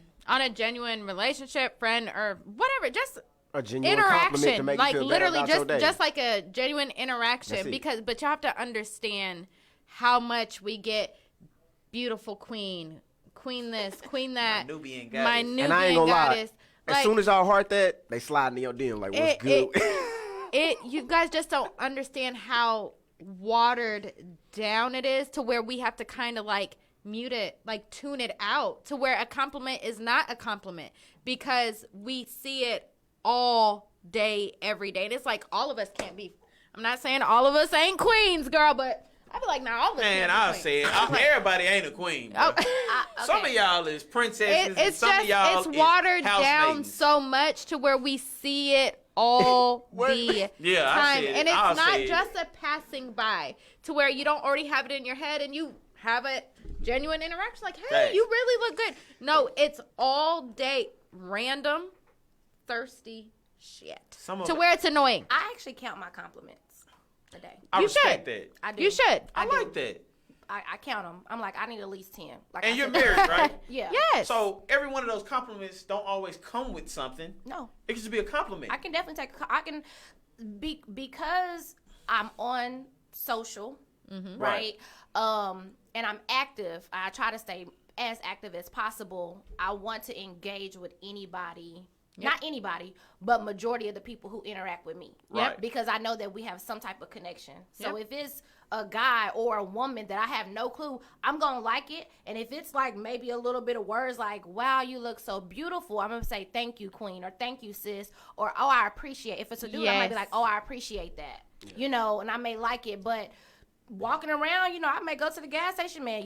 A: genuine relationship, friend, or whatever, just
B: A genuine compliment to
A: interaction,
B: make
A: like
B: you feel better
A: literally
B: about your day.
A: just like a genuine
B: That's
A: interaction.
B: it.
A: But you have to understand how much we get beautiful queen this, queen that,
C: My Nubian
A: my
C: goddess.
A: Nubian
B: And I ain't gonna lie.
A: goddess.
B: As
A: Like,
B: soon as y'all heart that, they slide in your DM like, what's good?
A: you guys just don't understand how watered down it is, to where we have to kind of like mute it, like tune it out, to where a compliment is not a compliment, because we see it all day, every day. And it's like all of us can't be. I'm not saying all of us ain't queens, girl, but I feel like not all of us.
C: Man,
A: can't be
C: I'll
A: queens.
C: say it. Everybody ain't a queen. Bro.
A: Oh.
C: Some of y'all is princesses, and
A: It's
C: some
A: just
C: of y'all
A: it's
C: is
A: watered
C: house
A: down
C: maidens.
A: so much to where we see it all the
C: Yeah, I
A: time,
C: see it.
A: and it's
C: I'll
A: not
C: say it.
A: just a passing by, to where you don't already have it in your head and you have it genuine interaction. Like, hey,
C: Facts.
A: you really look good. No, it's all day random, thirsty shit. To where it's annoying.
F: I actually count my compliments a day.
C: I
A: You
C: respect
A: should.
C: that.
F: I do.
A: You should.
C: I
F: do.
C: like that.
F: I count them. I'm like, I need at least 10. Like,
C: And
F: I
C: you're
F: said-
C: married, right?
F: Yeah.
A: Yes.
C: So every one of those compliments don't always come with something.
F: No.
C: It can just be a compliment.
F: I can definitely because I'm on social, right? And I'm active. I try to stay as active as possible. I want to engage with anybody, not anybody, but majority of the people who interact with me.
C: Right.
F: Because I know that we have some type of connection. So
A: Yep.
F: if it's a guy or a woman that I have no clue, I'm going to like it. And if it's like maybe a little bit of words like, wow, you look so beautiful, I'm going to say, thank you, queen, or thank you, sis, or, oh, I appreciate it. If it's a dude, I might be
A: Yes.
F: like, oh, I appreciate that, you know, and I may like it. But walking around, you know, I may go to the gas station, man,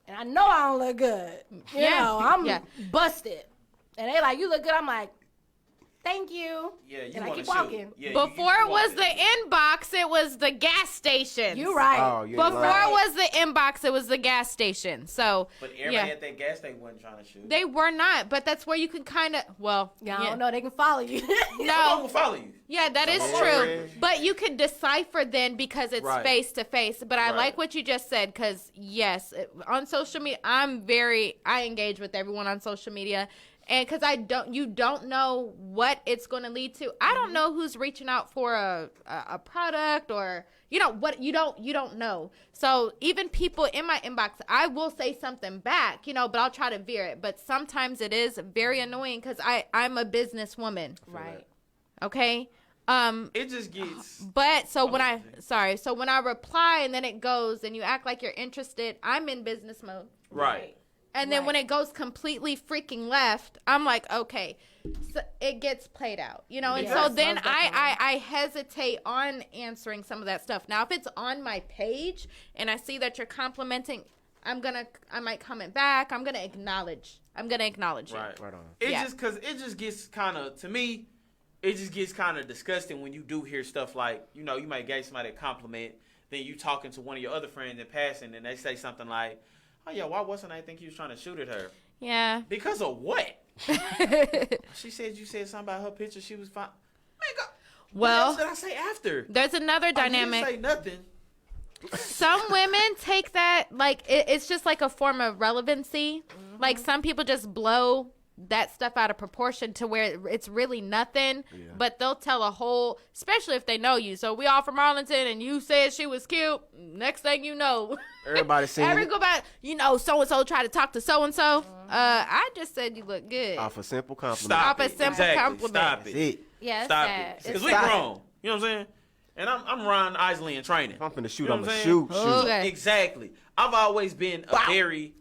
F: and I know I don't look good. You know, I'm busted. And they like, you look good. I'm like, thank you.
C: Yeah, you
F: and I
C: wanna
F: keep
C: shoot.
F: walking.
C: Yeah,
A: Before
C: you
A: it was
C: want
A: the inbox, it was the gas station.
F: You right.
B: Oh, you ain't
A: Before
B: lying.
A: it was the inbox, it was the gas station. So,
C: But everybody at that gas station wasn't trying to shoot.
A: they were not, but that's where you can kind of,
F: Yeah, I don't know. They can follow you.
C: I'm
A: No,
C: gonna follow you.
A: yeah, that is
B: Some
A: true.
B: friends.
A: But you could decipher then because it's
B: Right.
A: face to face. But I
C: Right.
A: like what you just said because, yes, on social media, I engage with everyone on social media. And because you don't know what it's going to lead to. I don't know who's reaching out for a product or, you know, what you don't know. So even people in my inbox, I will say something back, you know, but I'll try to veer it. But sometimes it is very annoying because I'm a businesswoman.
F: Right.
A: Okay.
C: It just gets.
A: But so when I reply and then it goes and you act like you're interested, I'm in business mode.
C: Right.
A: And then
F: Right.
A: when it goes completely freaking left, I'm like, okay, so it gets played out, you know? And
F: Yes,
A: so then
F: most definitely.
A: I hesitate on answering some of that stuff. Now, if it's on my page and I see that you're complimenting, I might comment back. I'm going to acknowledge you.
C: Right.
B: Right on.
C: It
A: Yeah.
C: just because it just gets kind of, to me, it just gets kind of disgusting when you do hear stuff like, you know, you might get somebody a compliment, then you talking to one of your other friends in passing, and they say something like, oh yeah, why wasn't I think you was trying to shoot at her?
A: Yeah.
C: Because of what? She said you said something about her picture. She was fine. Man,
A: Well,
C: what else did I say after?
A: There's another dynamic.
C: I didn't say nothing.
A: Some women take that like it's just like a form of relevancy. Like some people just blow that stuff out of proportion to where it's really nothing, but they'll tell a whole, especially if they know you. So we all from Arlington and you said she was cute. Next thing you know,
B: Everybody seen it
A: go back, you know, so-and-so tried to talk to so-and-so. I just said you look good.
B: off a simple compliment.
C: Stop
A: Off a
C: it.
A: simple
C: Exactly.
A: compliment.
C: Stop
B: That's
C: it.
B: it.
F: Yeah, it's
C: Stop
F: sad.
C: it.
F: It's
C: Because we
F: sad.
C: grown. You know what I'm saying? And I'm Ron Isley in training.
B: If I'm finna shoot,
C: You know
B: I'm
C: what I'm
B: gonna
C: saying?
B: shoot.
A: Okay.
C: Exactly. I've always been a very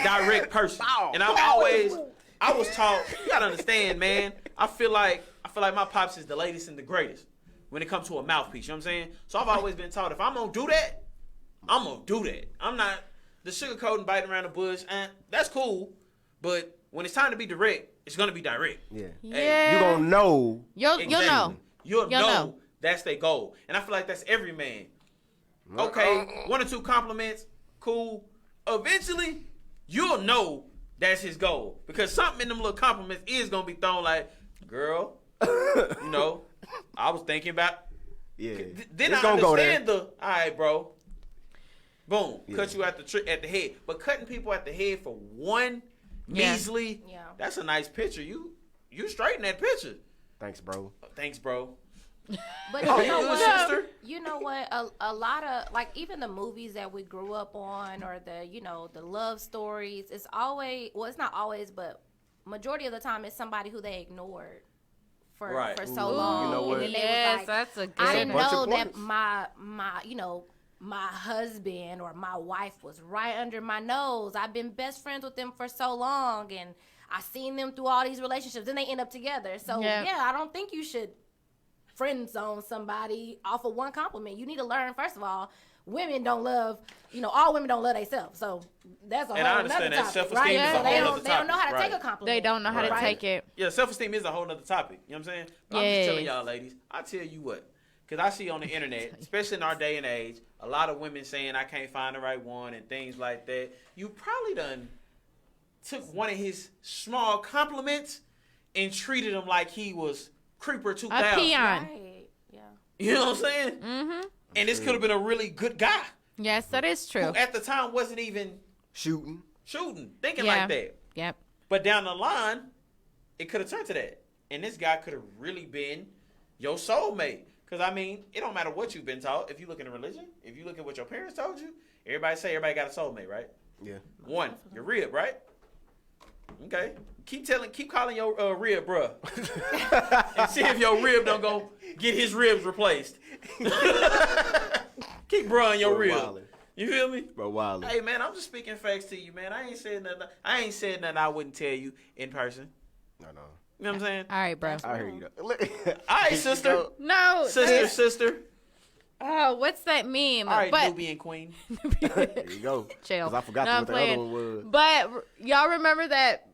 C: direct person, and I was taught. You gotta understand, man. I feel like my pops is the latest and the greatest when it comes to a mouthpiece. You know what I'm saying? So I've always been taught if I'm gonna do that, I'm gonna do that. I'm not the sugarcoating, biting around the bush. That's cool, but when it's time to be direct, it's gonna be direct.
B: Yeah.
A: Yeah.
B: You gonna know.
A: You'll know.
C: You'll
A: You'll
C: know
A: know.
C: that's their goal, and I feel like that's every man. Okay, one or two compliments, cool. Eventually, you'll know that's his goal because something in them little compliments is gonna be thrown like, "Girl, you know, I was thinking about."
B: Yeah.
C: Then
B: It's
C: I
B: gonna go there.
C: understand the, all right, bro. Boom,
B: Yeah.
C: cut you at the head, but cutting people at the head for one
A: Yeah.
C: measly,
F: Yeah.
C: that's a nice picture. You straighten that picture.
B: Thanks, bro.
C: Thanks, bro.
F: But
C: Oh,
F: you know
C: you
F: what?
C: sister?
F: You know what? A lot of like even the movies that we grew up on, or the love stories. It's always it's not always, but majority of the time it's somebody who they ignored for
C: Right.
F: so
B: Ooh,
F: long.
B: you know what?
F: And then they
A: Yes,
F: was like,
A: that's a good
F: I didn't
B: Bunch
F: know
B: of
F: that
B: points.
F: my husband or my wife was right under my nose. I've been best friends with them for so long, and I seen them through all these relationships. Then they end up together. So
A: Yeah.
F: I don't think you should friend zone somebody off of one compliment. You need to learn, first of all, women don't love, all women don't love themselves. So that's a
C: And I
F: whole
C: understand
F: nother
C: that.
F: topic,
C: Self-esteem
F: right?
A: is a
F: So
A: whole
F: they
C: nother
F: don't know how to
C: topic.
F: take a
C: Right.
F: compliment.
A: They don't know how to
C: Right.
A: take it.
C: Yeah, self-esteem is a whole nother topic. You know what I'm saying? But I'm
A: Yeah.
C: just telling y'all, ladies. I tell you what, because I see on the internet, especially in our day and age, a lot of women saying I can't find the right one and things like that. You probably done took one of his small compliments and treated him like he was Creeper 2000.
A: A peon.
F: Right. Yeah.
C: You know what I'm saying?
A: Mm-hmm.
C: And this could have been a really good guy
A: Yes, that is true.
C: who at the time wasn't even
B: Shooting.
C: thinking
A: Yeah.
C: like that.
A: Yep.
C: But down the line, it could have turned to that. And this guy could have really been your soulmate. Because, I mean, it don't matter what you've been taught. If you look in religion, if you look at what your parents told you, everybody got a soulmate, right?
B: Yeah.
C: One, your rib, right? Okay. Keep calling your rib, bruh. And see if your rib don't go get his ribs replaced. Keep bruh in your
B: Bro,
C: rib.
B: wildin'.
C: You feel me?
B: Bro, wild.
C: Hey, man, I'm just speaking facts to you, man. I ain't said nothing I wouldn't tell you in person.
B: No.
C: You know what I'm saying?
A: All right, bro.
B: I hear you though.
C: All right, sister.
A: No.
C: Sister.
A: Oh, what's that meme?
C: All right,
A: but
C: Nubian queen.
B: There you go.
A: chill.
B: 'Cause I forgot
A: No,
B: what
A: I'm
B: the
A: playing.
B: other one was.
A: But y'all remember that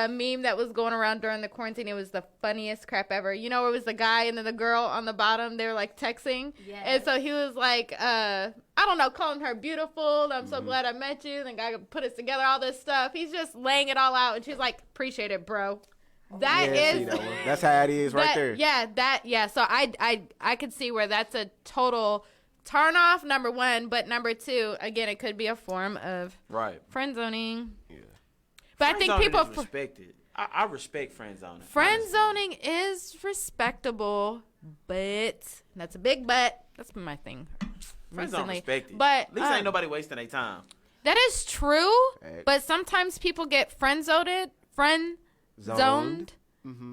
A: meme that was going around during the quarantine? It was the funniest crap ever. You know, where it was the guy and then the girl on the bottom. They were like texting.
F: Yes.
A: And so he was like, I don't know, calling her beautiful. I'm so glad I met you. And guy put us together, all this stuff. He's just laying it all out. And she's like, appreciate it, bro. That
B: Yeah,
A: is
B: see that one. That's how it is right
A: that-
B: there.
A: Yeah. So I could see where that's a total turn off, number one. But number two, again, it could be a form of
C: Right.
A: friend zoning.
B: Yeah.
A: But I think
C: Friend
A: people
C: zoning is respected. I respect friend zoning.
A: friend zoning is respectable, but that's a big but. That's been my thing
C: Friends don't
A: recently.
C: respect it.
A: But
C: At least ain't nobody wasting their time.
A: that is true.
B: Facts.
A: But sometimes people get friend zoned.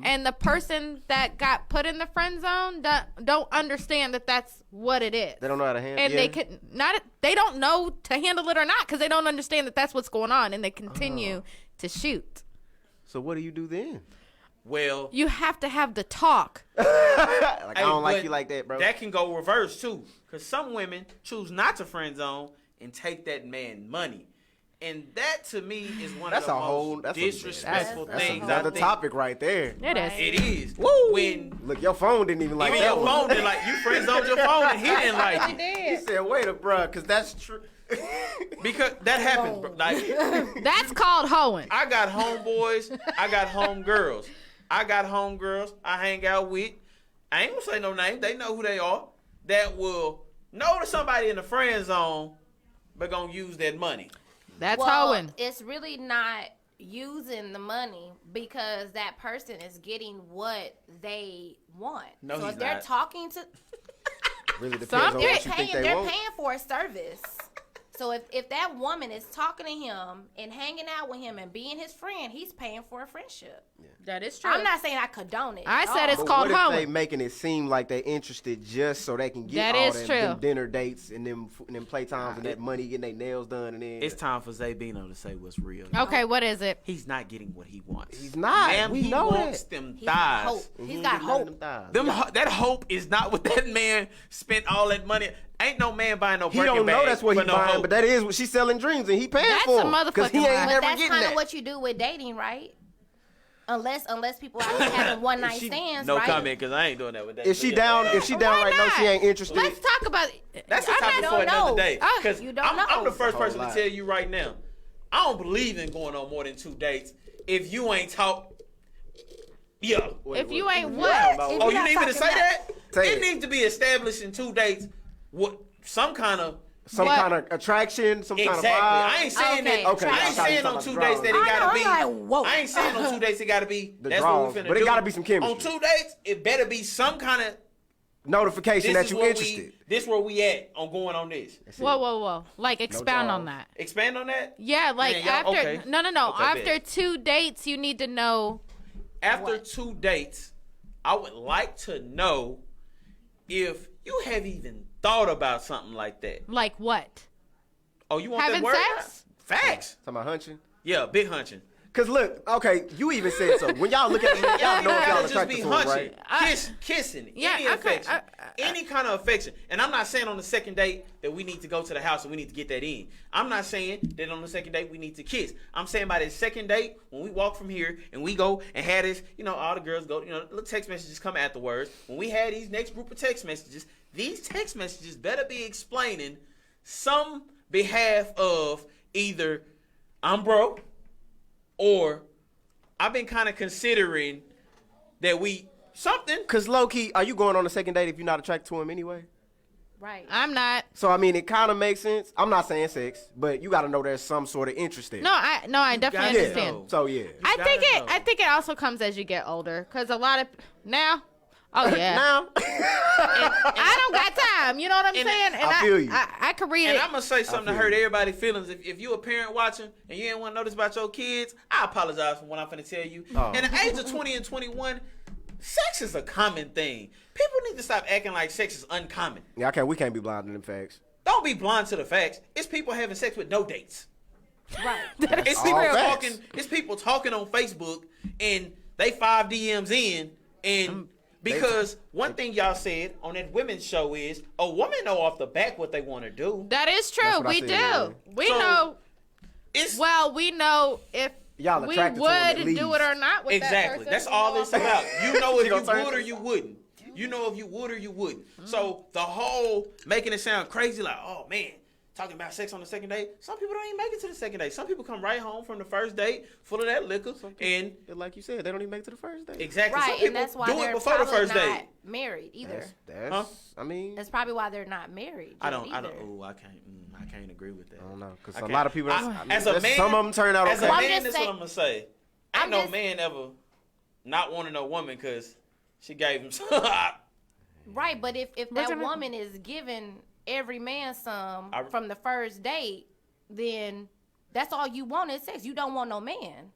A: And the person that got put in the friend zone don't understand that that's what it is.
B: They don't know how to handle it.
A: And they don't know to handle it or not because they don't understand that that's what's going on, and they continue to shoot.
B: So what do you do then?
C: Well,
A: You have to have the talk.
B: Like I don't like
C: but
B: you like that, bro.
C: That can go reverse too, because some women choose not to friend zone and take that man money, and that to me is one
B: That's
C: of the
B: a whole.
C: most
B: That's
C: disrespectful
B: that's
C: things. I
B: another
C: think.
B: topic right there.
A: It is.
C: It is.
B: Woo!
C: When
B: Look, your phone didn't even like
C: even
B: that
C: your
B: one.
C: phone did like you friend zoned your phone and he didn't like it
B: He said, "Wait a bruh, because that's true."
C: because that happens. Bro. Like
A: That's called hoeing.
C: I got homeboys, I got homegirls. I got homegirls I hang out with. I ain't gonna say no name. They know who they are. That will know to somebody in the friend zone, but gonna use that money.
A: That's
F: Well,
A: hoeing.
F: it's really not using the money because that person is getting what they want.
C: No,
F: so
C: he's
F: if they're
C: not.
F: talking to,
B: Really depends
A: Some-
B: on
F: they're
B: what you think
F: paying.
B: they
F: They're
B: want.
F: paying for a service. So if that woman is talking to him and hanging out with him and being his friend, he's paying for a friendship.
A: That is true.
F: I'm not saying I condone it.
A: I
F: at
A: said
F: all.
A: it's
B: But
A: called
B: what if
A: hoeing.
B: they making it seem like they interested just so they can get
A: That
B: all
A: is
B: them,
A: true.
B: them dinner dates and them playtimes and that money, getting their nails done, and then
C: It's time for Zabino to say what's real.
A: Okay, what is it?
C: He's not getting what he wants.
B: He's not.
C: Ma'am,
B: We
C: he
B: know
C: wants
B: that.
C: them
F: He's got
C: thighs.
F: hope.
B: And he
F: He's
B: ain't
F: got
B: getting none of
F: hope.
B: them thighs.
C: That hope is not what that man spent all that money. Ain't no man buying no
B: He
C: Birkin
B: don't know
C: bag
B: that's what
C: for
B: he
C: no
B: buying,
C: hope.
B: but that is what she's selling dreams, and he paying
A: That's
B: for
A: a
B: them because he
A: motherfucking
B: ain't
A: lie.
F: But
B: never
F: that's
B: getting
F: kind of
B: that.
F: what you do with dating, right? Unless people out here having one night stands,
C: No
F: right?
C: comment, because I ain't doing that with that.
B: If she down, if she
A: Why
B: down right now,
A: not?
B: she ain't interested.
A: Let's talk about it.
C: That's a
A: I'm
C: topic
A: not-
C: for
F: don't
C: another
F: know.
C: day.
A: Ah,
C: Because
F: you don't
C: I'm
F: know.
C: the first
B: Whole
C: person to
B: lot.
C: tell you right now, I don't believe in going on more than 2 dates if you ain't talk. Yeah.
A: If you ain't
F: If
A: what?
C: Oh,
F: you're
C: you
F: not
C: need me to
F: talking
C: say
F: about-
C: that?
B: Say
C: It
B: it.
C: needs to be established in 2 dates. What some kind of
B: Some
A: What?
B: kind of attraction, some
C: exactly.
B: kind of vibe.
C: I ain't saying
F: Okay,
C: that.
B: okay,
C: I
B: I
C: ain't
B: thought you
C: saying
B: was
C: on
B: talking
C: 2
B: about
C: dates that it
B: draws.
C: gotta
F: I know,
C: be.
F: I'm like, whoa.
C: I ain't saying on 2 dates it gotta be.
B: The
C: That's
B: draws,
C: what we finna
B: but it
C: do.
B: gotta be some chemistry.
C: On 2 dates, it better be some kind of.
B: Notification that you interested.
C: This where we at on going on this.
A: Whoa. Like, expound on
B: draws.
A: that.
C: Expand on that.
A: Yeah, like
C: Man, y'all-
A: after.
C: okay.
A: No.
C: Okay,
A: After
C: bet.
A: 2 dates, you need to know.
C: After 2 dates, I would like to know if you have even thought about something like that.
A: Like what?
C: Oh, you want
A: Having
C: that word?
A: sex?
C: Facts.
B: Talking about hunching.
C: Yeah, big hunching.
B: Cause look, okay, you even said so. When y'all look at me, y'all know if y'all
C: just
B: attracted
C: be
B: to him, right?
C: kissing,
A: Yeah,
C: any affection, any kind of affection. And I'm not saying on the second date that we need to go to the house and we need to get that in. I'm not saying that on the second date we need to kiss. I'm saying by the second date, when we walk from here and we go and have this, all the girls go, little text messages come afterwards. When we had these next group of text messages, these text messages better be explaining some behalf of either I'm broke or I've been kind of considering that something.
B: Cause low key, are you going on a second date if you're not attracted to him anyway?
F: Right.
A: I'm not.
B: So I mean, it kind of makes sense. I'm not saying sex, but you got to know there's some sort of interest there.
A: No, I definitely
C: gotta
A: understand.
C: know.
B: So yeah.
A: I think it also comes as you get older, because a lot of now. Oh yeah.
B: Now.
A: I don't got time. You know what I'm saying? And
B: I feel you.
A: I could read
C: And
A: it.
C: I'm gonna say something to hurt everybody's feelings. If you a parent watching and you ain't want to know this about your kids, I apologize for what I'm finna tell you.
B: Oh.
C: In the age of 20 and 21, sex is a common thing. People need to stop acting like sex is uncommon.
B: Yeah, we can't be blind to them facts.
C: Don't be blind to the facts. It's people having sex with no dates.
F: Right.
C: It's
B: all
C: people
B: facts.
C: talking. It's people talking on Facebook and they 5 DMs in and. Because one thing y'all said on that women's show is a woman know off the back what they want to do.
A: That is true.
B: That's what I
A: We
B: said,
A: do.
B: yeah.
A: We
C: So,
A: know.
C: It's
A: We know if
B: Y'all
A: we
B: attracted to him at
A: would
B: least.
A: do it or not with that
C: exactly.
A: person.
C: That's
A: We
C: all
A: know
C: it's
A: off the
C: about.
A: bat.
C: You know if
B: She
C: you
B: gonna turn
C: would or
B: to-
C: you wouldn't. You know if you would or you wouldn't. So the whole making it sound crazy, like, oh man, talking about sex on the second date. Some people don't even make it to the second date. Some people come right home from the first date full of that liquor, and
B: Like you said, they don't even make it to the first date.
C: exactly. Some
F: Right,
C: people
F: and that's why
C: do it
F: they're
C: before the
F: probably
C: first
F: not
C: date.
F: married either.
B: I mean,
F: That's probably why they're not married.
C: I don't.
F: either.
C: Oh, I can't agree with that.
B: I don't know, because
C: I
B: a
C: can't.
B: lot of people.
C: As a man,
B: some of them turn out
C: As
B: okay.
C: a
F: Well, I'm
C: man,
F: just
C: that's what
F: saying-
C: I'm gonna say. Ain't
F: I'm
C: no
F: just-
C: man ever not wanting no woman because she gave him some.
F: Right, but if that woman is giving every man some from the first date, then that's all you want is sex. You don't want no man,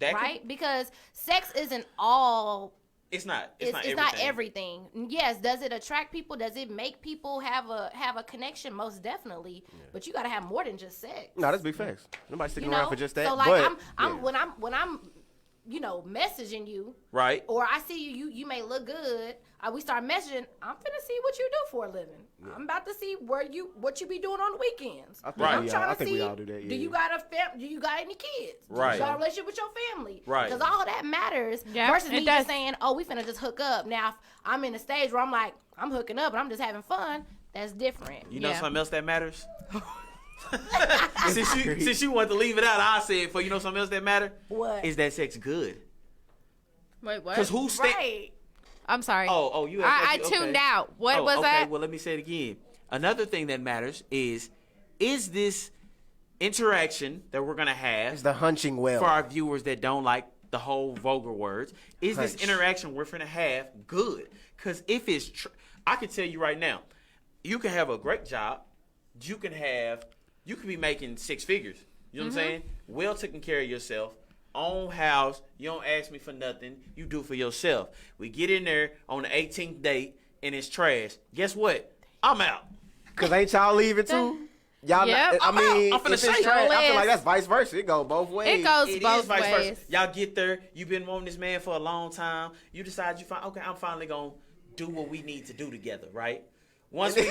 F: right? Because sex isn't all.
C: It's not.
F: It's
C: everything.
F: not everything. Yes, does it attract people? Does it make people have a connection? Most definitely. Yeah. But you gotta have more than just sex.
B: No, that's big facts. Nobody's sticking around for just that.
F: So like
B: but,
F: I'm when I'm messaging you,
C: right?
F: Or I see you may look good. We start messaging. I'm finna see what you do for a living. Yeah. I'm about to see what you be doing on the weekends.
B: I think,
C: Right.
B: I think we all do that. Yeah.
F: Do you got do you got any kids?
C: Right.
F: Do you got a relationship with your family?
C: Right.
F: Because all that matters.
A: Yeah,
F: versus
A: it
F: me
A: does.
F: just saying, oh, we finna just hook up. Now, if I'm in a stage where I'm like, I'm hooking up and I'm just having fun. That's different.
C: You know
A: Yeah.
C: something else that matters? since you want to leave it out, I say it for you know something else that matter?
F: What?
C: Is that sex good?
A: Wait, what?
C: Because who's
F: Right.
A: I'm sorry.
C: Oh, you.
A: I
C: okay.
A: tuned out. What was
C: okay.
A: that?
C: Well, let me say it again. Another thing that matters is this interaction that we're gonna have
B: It's the hunching well.
C: for our viewers that don't like the whole vulgar words? Is this
B: Hunch.
C: interaction we're finna have good? Because if it's, I can tell you right now, you can have a great job. You can be making 6 figures. You know what I'm saying? Well taken care of yourself. Own house. You don't ask me for nothing. You do for yourself. We get in there on the 18th date and it's trash. Guess what? I'm out.
B: Because ain't y'all leaving too? Y'all,
A: Yep.
B: I mean,
C: I'm finna
B: if
C: say
B: it's
C: it.
B: trash, I feel
A: Is.
B: like that's vice versa. It go both ways.
A: It goes
C: It
A: both
C: is vice
A: ways.
C: versa. Y'all get there. You've been wanting this man for a long time. You decide okay, I'm finally gonna do what we need to do together, right? Once we,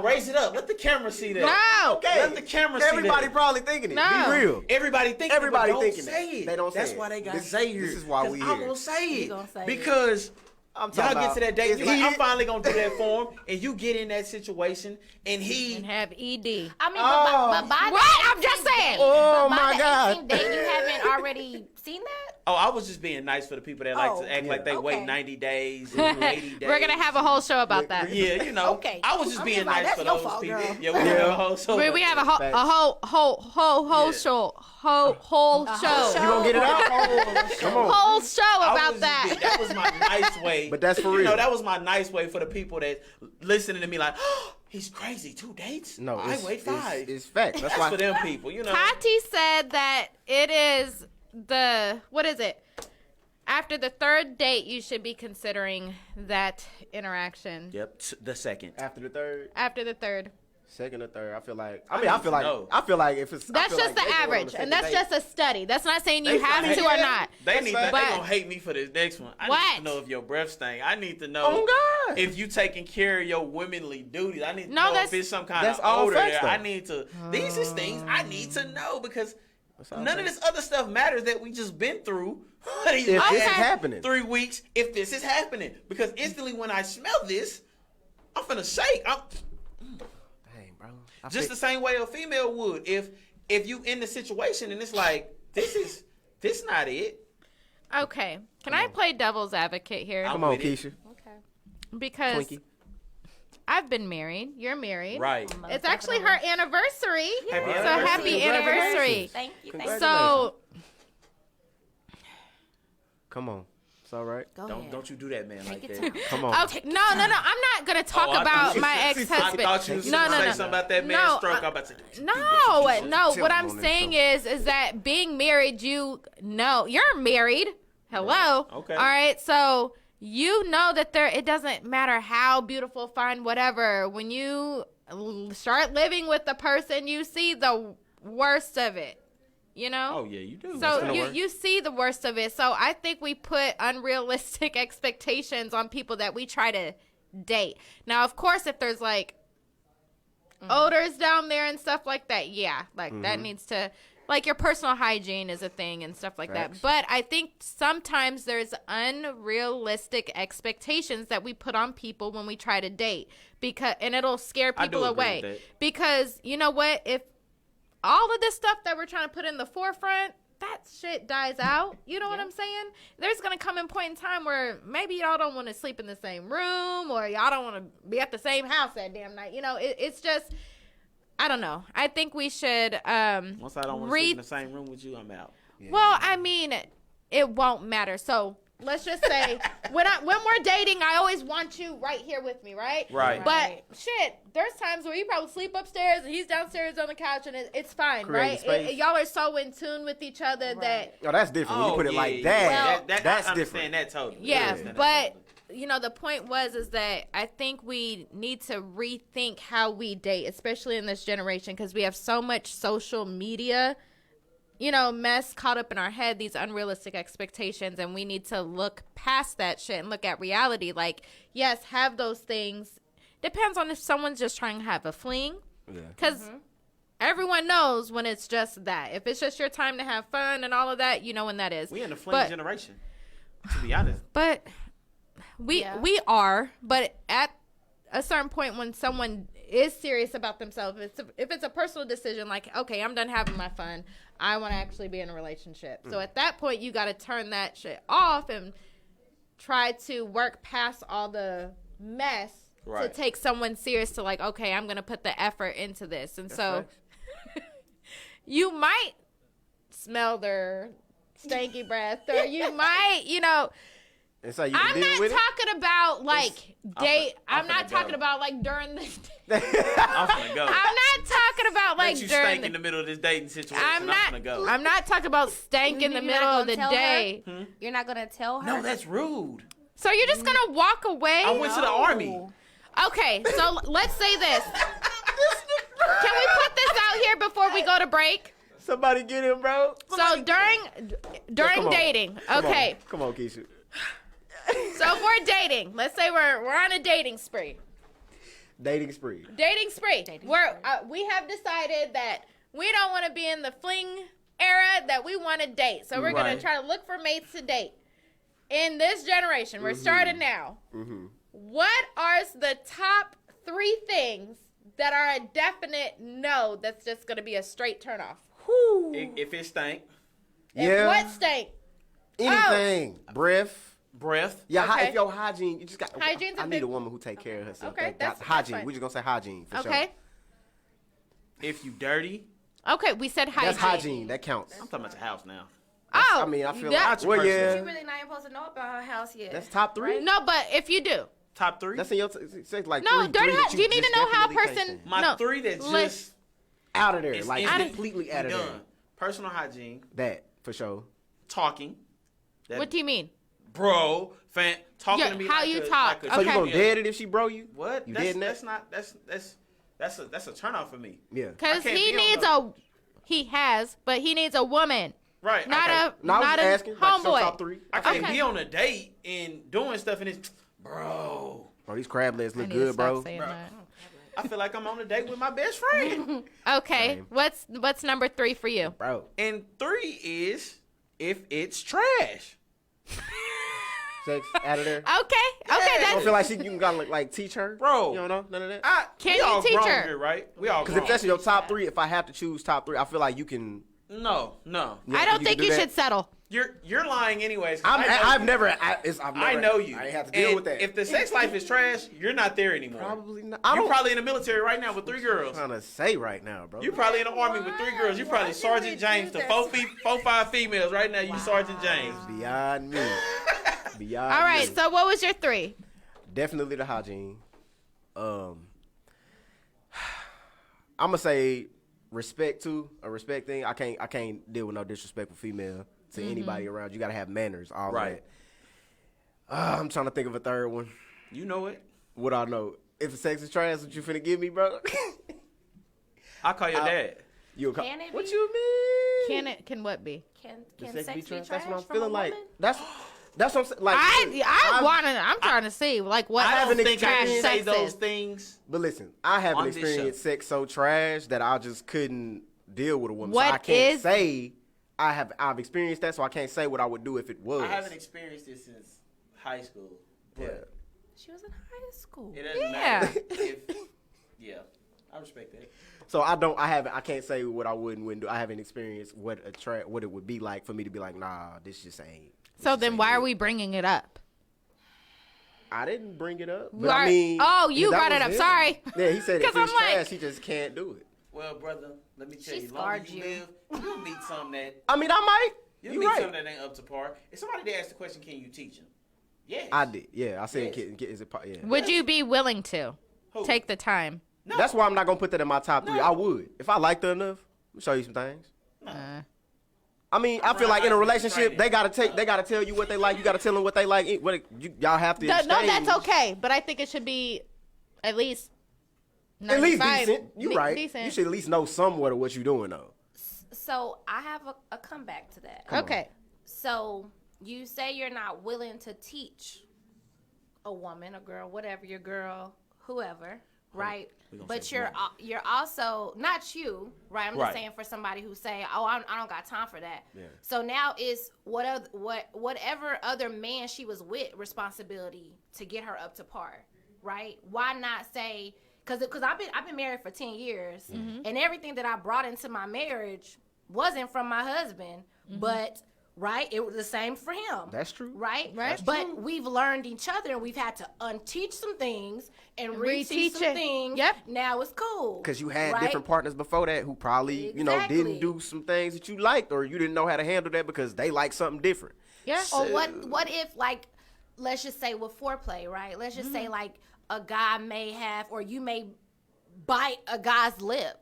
C: raise it up. Let the camera see that.
A: No.
B: Okay.
C: Let the camera see
B: Everybody
C: that.
B: probably thinking it.
A: No.
B: Be real.
C: Everybody thinking
B: Everybody
C: it, but
B: thinking
C: don't say
B: it.
C: it.
B: They don't say
C: That's
B: it.
C: why they got
B: This-
C: Zay here.
B: this is why we
C: 'Cause I'm
B: here.
C: gonna say
F: You
C: it
F: gonna say it.
C: because
B: I'm
C: y'all
B: talking
C: get to that date.
B: about,
C: You like,
B: is
C: I'm
B: he-
C: finally gonna do that for him, and you get in that situation, and he.
A: And have ED.
F: I mean,
B: Oh.
F: but by the
A: What? I'm
F: 18th
A: just saying.
F: date-
B: Oh,
F: but by
B: my
F: the
B: God.
F: 18th date, you haven't already seen that?
C: Oh, I was just being nice for the people that like
F: Oh,
C: to act like they
F: yeah.
C: wait
F: Okay.
C: 90 days, and 80 days.
A: We're gonna have a whole show about that.
C: Yeah, you know.
F: Okay.
C: I was just
F: I'm
C: being
F: just like,
C: nice
F: that's
C: for
F: your
C: those
F: fault,
C: people.
F: girl.
C: Yeah, we're gonna have a whole show.
A: We have a whole
B: Facts.
A: whole show.
B: You gonna get it out? Come on.
A: Whole show
C: I
A: about
C: was
A: that.
C: That was my nice way.
B: But that's for
C: You
B: real.
C: know, that was my nice way for the people that listening to me like, oh, he's crazy. 2 dates?
B: No,
C: I
B: it's,
C: wait 5.
B: It's facts. That's
C: That's
B: why.
C: for them people, you know.
A: Tati said that it is what is it? After the 3rd date, you should be considering that interaction.
C: Yep, the second.
B: After the 3rd.
A: After the 3rd.
B: Second or third, I feel like.
C: I
B: feel like if it's.
A: That's just the average, and that's just a study. That's not saying you have to or not.
C: They
A: But-
C: gonna hate me for this next one. I need to know if your breath stink. I need to know if you taking care of your womanly duties. I need to know if it's some kind of odor there. I need to. These is things I need to know because none of this other stuff matters that we just been through.
B: If this is happening,
C: 3 weeks. If this is happening, because instantly when I smell this, I'm finna shake. Just the same way a female would if you in the situation and it's like this not it.
A: Okay, can I play devil's advocate here?
B: Come on, Keisha.
F: Okay.
A: Because
B: Twinkie.
A: I've been married. You're married.
C: Right.
A: It's actually her anniversary.
C: Happy
A: So
C: anniversary.
A: happy anniversary.
F: Thank you.
A: So
B: Come on. It's all right.
C: Don't you do that, man, like that.
B: Come on.
A: okay, no. I'm not gonna talk about my ex-husband.
C: I thought you was
A: No.
C: say something about that man's stroke. I'm about to say,
A: No. What I'm
B: on this
A: saying
B: show.
A: is that being married, you're married. Hello.
C: Okay.
A: All right. So you know that it doesn't matter how beautiful, fine, whatever. When you start living with the person, you see the worst of it. You know?
C: oh yeah, you do.
A: So you see the worst of it. So I think we put unrealistic expectations on people that we try to date. Now, of course, if there's like odors down there and stuff like that, yeah, like that needs to, like your personal hygiene is a thing and stuff like
B: Facts.
A: that. But I think sometimes there's unrealistic expectations that we put on people when we try to date and it'll scare
C: I do
A: people
C: agree
A: away
C: with that.
A: because you know what? If all of this stuff that we're trying to put in the forefront, that shit dies out. You know what I'm saying? There's going to come a point in time where maybe y'all don't want to sleep in the same room or y'all don't want to be at the same house that damn night. You know, it's just, I don't know. I think we should
C: Once I don't want to sleep in the same room with you, I'm out.
A: well, I mean, it won't matter. So let's just say when we're dating, I always want you right here with me, right?
C: Right.
A: But shit, there's times where you probably sleep upstairs and he's downstairs on the couch and it's fine,
B: Creating
A: right?
B: space.
A: Y'all are so in tune with each other that
B: Oh, that's different. When you put it like that, that's
C: I
B: different.
C: understand that totally. I
A: yeah.
C: understand that
A: But
C: totally.
A: you know, the point is that I think we need to rethink how we date, especially in this generation, because we have so much social media, mess caught up in our head, these unrealistic expectations, and we need to look past that shit and look at reality. Like, yes, have those things. Depends on if someone's just trying to have a fling, because everyone knows when it's just that. If it's just your time to have fun and all of that, you know when that is.
C: We in the fling generation, to be honest.
A: But we are. But at a certain point, when someone is serious about themselves, if it's a personal decision, like, okay, I'm done having my fun, I want to actually be in a relationship. So at that point, you got to turn that shit off and try to work past all the mess to take someone serious to, like, okay, I'm going to put the effort into this. And so you might smell their stanky breath, or you might,
B: And so you
A: I'm
B: deal
A: not
B: with
A: talking about like date. I'm not
C: finna
A: talking
C: go.
A: about like during the.
C: I'm gonna go.
A: I'm not talking about like
C: Let you
A: during.
C: stank in the middle of this dating situation. I'm gonna go.
A: I'm not talking about stank in the
F: You're
A: middle
F: not
A: of the
F: gonna tell
A: day.
F: her? You're not gonna tell her?
C: No, that's rude.
A: So you're just gonna walk away?
C: I went to the army.
A: Okay, so let's say this. Can we put this out here before we go to break?
B: Somebody get him, bro.
A: So during
B: come on.
A: dating,
B: Come
A: okay.
B: on. Come on, Keisha.
A: So if we're dating, let's say we're on a dating spree.
B: Dating spree.
A: We have decided that we don't want to be in the fling era, that we want to date. So we're going to try to look for mates to date. In this generation, we're starting now. What are the top 3 things that are a definite no that's just going to be a straight turn off?
C: If it stank,
A: What stank?
B: Anything. Breath. Yeah,
A: Okay.
B: if your hygiene, you just got.
A: Hygiene's a
B: I need
A: big-
B: a woman who take care of herself.
A: Okay, that's
B: hygiene.
A: fine.
B: We're just gonna say hygiene for sure.
A: Okay.
C: if you dirty,
A: Okay, we said hygiene.
B: That's hygiene. That counts.
C: I'm talking about your house now.
A: Oh,
B: I mean, I feel
A: that-
B: like. Well, yeah.
F: You're really not even supposed to know about her house yet.
B: That's top 3.
A: No, but if you do.
C: Top 3.
B: That's in your. Say like
A: No,
B: three,
A: dirty
B: three
A: hygiene.
B: that
A: You need to know how a
B: definitely can't
A: person.
B: say.
C: My
A: no.
C: 3 that
A: Let's-
C: just
B: Out of there,
C: it's
B: like
C: instantly
B: completely out of there.
C: done. Personal hygiene,
B: That for sure.
C: talking.
A: What do you mean?
C: Bro, talking
A: Yeah,
C: to me
A: how
C: like
A: you
C: a-
A: talk.
C: like a-
B: So you
A: Okay.
B: gonna dead it if she bro you?
C: What?
B: You
C: that's,
B: dead in that?
C: that's That's a turnoff for me.
B: Yeah.
A: Because
C: can't
A: he
C: be on
A: needs but he needs a woman.
C: Right.
A: Not
C: okay.
A: a
B: No, I was
A: not a
B: asking, like, so
A: homeboy.
B: top 3.
C: I can't
A: Okay.
C: be on a date and doing stuff and it's, bro.
B: Bro, these crab legs
A: I
B: look
A: need to
B: good,
A: stop
B: bro.
A: saying
C: Bro.
A: that.
C: I feel like I'm on a date with my best friend.
A: Okay,
B: Same.
A: what's number 3 for you?
B: Bro,
C: And 3 is if it's trash.
B: sex out of there.
A: Okay,
B: I don't
A: that's
B: feel like you can gotta like teach her,
C: Bro.
B: You don't know none of that.
A: Can
C: we
A: you
C: all
A: teach
C: grown
A: her?
C: Here, right? We all
B: Because
C: grown.
B: if that's your top 3, if I have to choose top 3, I feel like you can.
C: No.
A: I don't think
B: can do
A: you
B: that.
A: should settle.
C: You're lying anyways. 'cause
B: I've
C: know
B: never.
C: you. I know you.
B: I ain't have to deal
C: And
B: with that.
C: If the sex life is trash, you're not there anymore.
B: Probably not.
C: You're probably in the military right now with 3 girls.
B: trying to say right now, bro.
C: You probably in the army with 3 girls. You probably Sergeant James to 4-5 females right now. You Sergeant James.
B: Beyond me. Beyond.
A: All right,
B: me.
A: so what was your 3?
B: Definitely the hygiene. I'm gonna say respect too. A respect thing. I can't deal with no disrespectful female to anybody around. You gotta have manners. All
C: Right.
B: that. I'm trying to think of a third one.
C: You know it.
B: What I know? If sex is trash, what you finna give me, bro?
C: I'll call your dad.
B: You
F: Can it
B: what
F: be?
B: you mean?
A: Can what be?
F: Can
B: The
F: sex be trash?
B: That's what I'm
F: from
B: feeling
F: a
B: like.
F: woman?
B: That's what I'm saying. Like
A: I'm trying to see like what
C: I don't think I
A: trash
C: can say
A: sex
C: those
A: is.
C: things.
B: But listen, I haven't
C: On this
B: experienced
C: show.
B: sex so trash that I just couldn't deal with a woman.
A: What
B: so I can't
A: is-
B: say I've experienced that, so I can't say what I would do if it was.
C: I haven't experienced this since high school.
B: Yeah.
C: But
F: She was in high school.
C: it doesn't
A: Yeah.
C: matter if. Yeah, I respect that.
B: So I can't say what I would and wouldn't do. I haven't experienced what it would be like for me to be like, nah, this just ain't.
A: So then why are we bringing it up?
B: I didn't bring it up. But
A: Why-
B: I mean,
A: Oh, you
B: that
A: brought it
B: was
A: up.
B: him.
A: Sorry.
B: Yeah, he said if
A: 'Cause I'm
B: it's
A: like-
B: trash, he just can't do it.
C: Well, brother, let me tell
F: She
C: you, as long as
F: scarred
C: you
F: you.
C: live, you'll meet something that
B: I mean, I might.
C: you'll
B: You
C: meet
B: right.
C: something that ain't up to par. If somebody did ask the question, can you teach them? Yes.
B: I did. Yeah, I said,
C: Yes.
B: is it? Yeah.
A: Would you be willing to
C: Who?
A: take the time?
C: No.
B: That's why I'm not gonna put that in my top 3.
C: No.
B: I would if I liked her enough. Let me show you some things.
C: No.
B: I mean, I feel like in a
C: right.
B: relationship, they gotta tell you what they like. You gotta tell them what they like. Y'all have to.
A: No,
B: exchange.
A: that's okay, but I think it should be at least
B: At least
A: 95
B: decent. You right.
A: Decent.
B: You should at least know somewhat of what you're doing though.
F: So I have a comeback to that.
A: Okay.
F: So you say you're not willing to teach a woman, a girl, whatever your girl, whoever, right? But you're also not you, right? I'm just
C: Right.
F: saying for somebody who say, "Oh, I don't got time for that."
B: Yeah.
F: So now is whatever other man she was with responsibility to get her up to par, right? Why not say? Because I've been married for 10 years, and everything that I brought into my marriage wasn't from my husband, but right, it was the same for him.
B: That's true.
F: Right?
A: Right.
F: But we've learned each other, and we've had to unteach some things and reteach
A: Reteach
F: some
A: it.
F: things.
A: Yep.
F: Now it's cool.
B: Because you had
F: right?
B: different partners before that who probably,
F: Exactly.
B: didn't do some things that you liked, or you didn't know how to handle that because they like something different.
A: Yeah.
F: Or what if, like, let's just say with foreplay, right? Let's just say, like, a guy may have, or you may bite a guy's lip.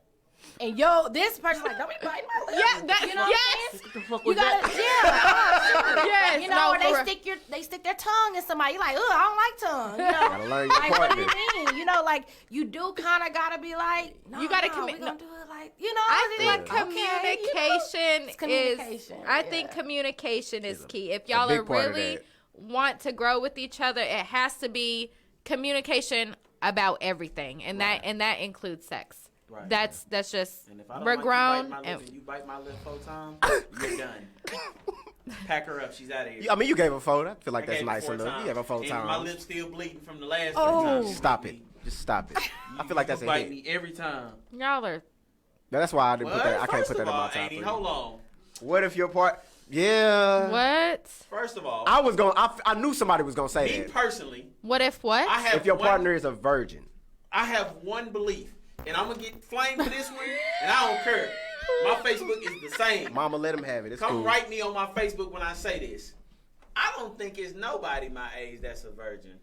F: And this person's like, don't be biting my lip.
A: Yeah, that-
F: you know
A: yes.
F: what I'm saying? You gotta, yeah.
A: Yes.
F: You know,
A: no,
F: or
A: for real.
F: they stick their tongue in somebody. You're like, I don't like tongue. You know,
B: Gotta learn your
F: like, what do
B: partner.
F: you mean? You know, like, you do kind of gotta be like, no,
A: You gotta
F: no,
A: commit-
F: we gonna
A: no.
F: do it like, you know.
A: I
F: it's
A: think
F: like, okay, you know,
A: communication
F: it's communication,
A: is. I think
F: yeah.
A: communication is key. If y'all
B: big
A: are
B: part of
A: really
B: that.
A: want to grow with each other, it has to be communication about everything, and that includes sex.
C: Right.
A: That's just
C: And if I don't
A: we're
C: like
A: grown.
C: you bite my
A: And,
C: lips and you bite my lip 4 times, you're done. Pack her up. She's out of here.
B: I mean, you gave a 4. I feel like
C: I
B: that's
C: gave her
B: nice
C: 4
B: enough.
C: times.
B: You gave her 4
C: And
B: times.
C: my lips still bleeding from the last 3
A: Oh.
C: times.
B: Stop it. Just stop it. I feel like that's a
C: bite
B: hit.
C: me every time.
A: y'all are.
B: That's why I didn't put that. I can't
C: First
B: put that
C: of
B: in my
C: all,
B: top
C: Annie,
B: 3.
C: hold on.
B: What if your part? Yeah.
A: What?
C: First of all,
B: I was going. I knew somebody was gonna say
C: me
B: that.
C: personally,
A: What if what?
C: I have
B: If your
C: one,
B: partner is a virgin.
C: I have one belief, and I'm gonna get flamed for this one, and I don't care. My Facebook is the same.
B: Mama, let him have it. It's
C: Come
B: cool.
C: write me on my Facebook when I say this. I don't think it's nobody my age that's a virgin.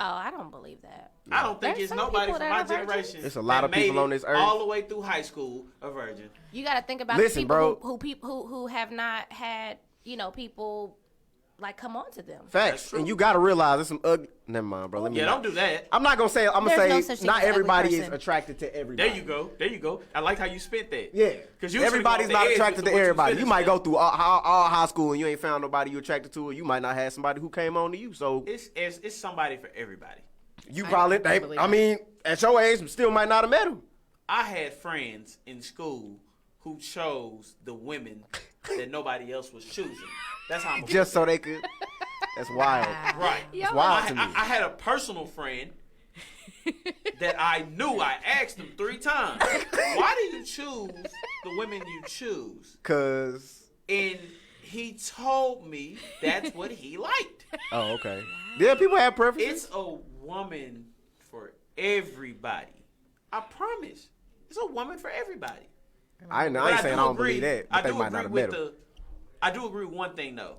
F: Oh, I don't believe that.
C: I don't think
F: There's
C: it's
F: some
C: nobody
F: people
C: from
F: that
C: my
F: are virgins.
C: generation.
B: It's a lot
C: that
B: of people
C: made
B: on
C: it
B: this earth.
C: all the way through high school a virgin.
F: You got to think about
B: Listen,
F: the people
B: bro.
F: who have not had, people like come on to them.
B: Facts. And you got to realize there's some ugly. Never mind, bro. Let me.
C: Yeah, don't do that.
B: I'm not gonna say. I'm
F: There's
B: gonna
F: no
B: say
F: such thing
B: not
F: as an ugly
B: everybody is
F: person.
B: attracted to everybody.
C: There you go. I like how you spent that.
B: Yeah.
C: Because you
B: everybody's not attracted to everybody. You might
C: go.
B: go through all high school and you ain't found nobody you attracted to, or you might not have somebody who came on to you. So
C: It's somebody for everybody.
B: you probably. I mean, at your age, still might not have met him.
C: I had friends in school who chose the women that nobody else was choosing. That's how I'm
B: Just so they could. That's wild.
C: right.
B: It's wild to me.
C: I had a personal friend that I knew. I asked him 3 times, "Why do you choose the women you choose?"
B: Cause.
C: And he told me that's what he liked.
B: Oh, okay. Yeah, people have preferences.
C: It's a woman for everybody. I promise. It's a woman for everybody.
B: I ain't saying I don't believe that, but they might not have met him.
C: I do agree with one thing though.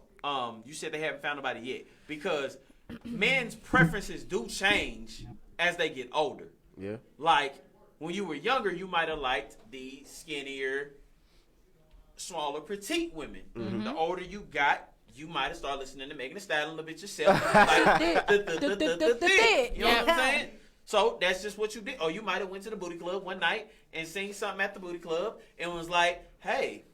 C: You said they haven't found nobody yet because men's preferences do change as they get older.
B: Yeah.
C: Like when you were younger, you might have liked the skinnier, smaller, petite women.
B: Mm-hmm.
C: The older you got, you might have started listening to Megan Thee Stallion a little bit yourself. Like, the you know what I'm saying? So that's just what you did. Or you might have went to the booty club one night and seen something at the booty club and was like, hey,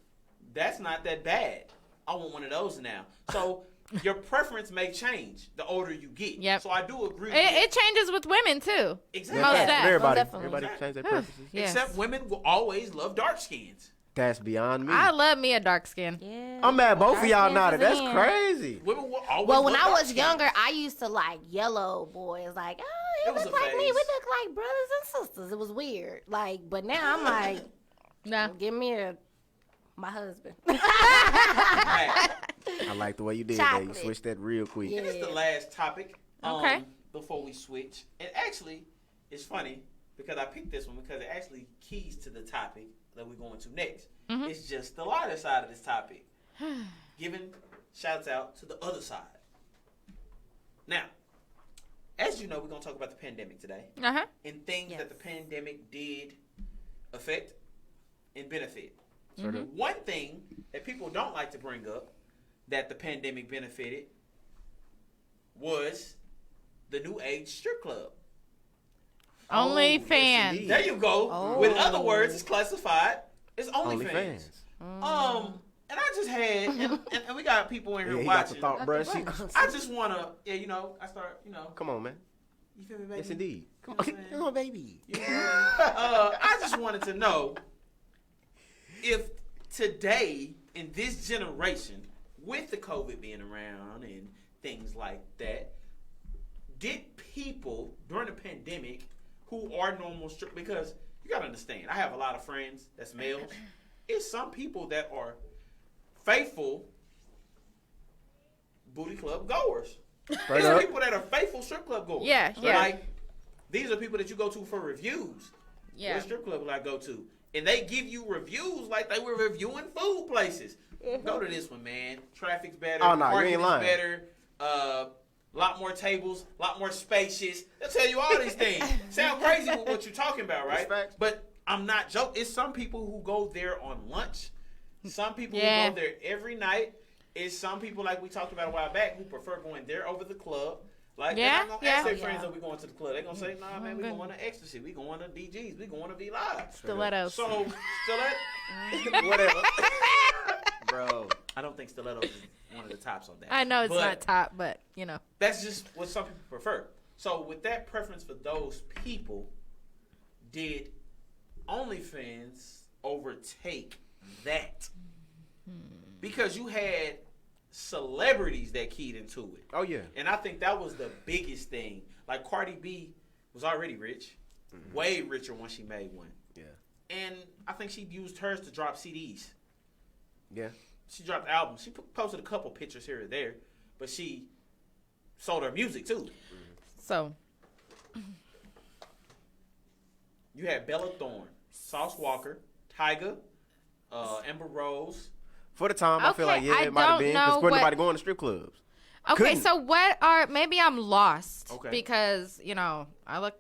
C: that's not that bad. I want one of those now. So your preference may change the older you get.
A: Yep.
C: So I do agree with
A: It changes with women too.
C: Exactly.
A: Most of that.
B: Everybody
F: Definitely.
B: change their preferences.
A: Yes.
C: Except women will always love dark skins.
B: That's beyond me.
A: I love me a dark skin.
F: Yeah.
B: I'm mad both of y'all
F: Dark
B: nodded. That's
F: skin.
B: crazy.
C: Women will always
F: Well, when
C: love
F: I
C: dark
F: was
C: skins.
F: younger, I used to like yellow boys. Like, oh,
C: It
F: you
C: was
F: look
C: a
F: like me.
C: phase.
F: We look like brothers and sisters. It was weird. Like, but now I'm like,
A: No.
F: give me my husband.
C: Right.
B: I like the way you did that. You
F: Chocolate.
B: switched that real quick.
F: Yeah.
C: And it's the last topic.
A: Okay.
C: Before we switch, and actually, it's funny because I picked this one because it actually keys to the topic that we're going to next.
A: Mm-hmm.
C: It's just the lighter side of this topic, giving shouts out to the other side. Now, as you know, we're gonna talk about the pandemic today
A: Uh-huh.
C: and things that the pandemic did affect and benefit. One thing that people don't like to bring up that the pandemic benefited was the new age strip club.
A: OnlyFans.
B: indeed.
C: There you go.
F: Oh.
C: With other words, it's classified. It's OnlyFans.
B: OnlyFans.
C: And I just had, and we got people in
B: Yeah,
C: here
B: he got the
C: watching.
B: thought brush.
C: I just wanna, I start,
B: Come on, man.
C: you feel me, baby?
B: Yes, indeed. Come
C: You know what I'm
B: on,
C: saying?
B: come on, baby.
C: I just wanted to know if today, in this generation, with the COVID being around and things like that, did people during the pandemic who are normal strip, because you gotta understand, I have a lot of friends that's males. It's some people that are faithful booty club goers.
B: Straight
C: It's
B: up.
C: people that are faithful strip club goers.
A: Yeah, yeah.
C: Like, these are people that you go to for reviews.
A: Yeah.
C: What strip club will I go to? And they give you reviews like they were reviewing food places. Go to this one, man. Traffic's better.
B: Oh, no, you
C: parking
B: ain't
C: is
B: lying.
C: better. Lot more tables, lot more spacious. They'll tell you all these things. Sound crazy with what you're talking about, right?
B: Respect.
C: But I'm not joking. It's some people who go there on lunch. Some people
A: Yeah.
C: who go there every night. It's some people, like we talked about a while back, who prefer going there over the club. Like,
A: Yeah,
C: they're not gonna
A: yeah.
C: ask their
F: Oh,
C: friends
F: yeah.
C: that we going to the club. They're gonna say, nah, man, we
A: good.
C: going to Ecstasy. We going to DG's. We going to V Live.
A: Stilettos.
C: So, Stiletto,
B: Whatever.
C: bro. I don't think Stilettos is one of the tops on that.
A: I know it's
C: But
A: not top, but you know.
C: that's just what some people prefer. So, with that preference for those people, did OnlyFans overtake that? Because you had celebrities that keyed into it.
B: Oh, yeah.
C: And I think that was the biggest thing. Like, Cardi B was already rich, way richer when she made one.
B: Yeah.
C: And I think she used hers to drop CDs.
B: Yeah.
C: She dropped albums. She posted a couple pictures here or there, but she sold her music too.
A: So
C: You had Bella Thorne, Sauce Walker, Tyga, Amber Rose.
B: For the time, I feel like,
A: Okay,
B: yeah,
A: I
B: it might have
A: don't
B: been.
A: know
B: Because wasn't
A: what-
B: nobody going to strip clubs.
A: okay,
B: Couldn't.
A: so what are maybe I'm lost
C: Okay.
A: because I look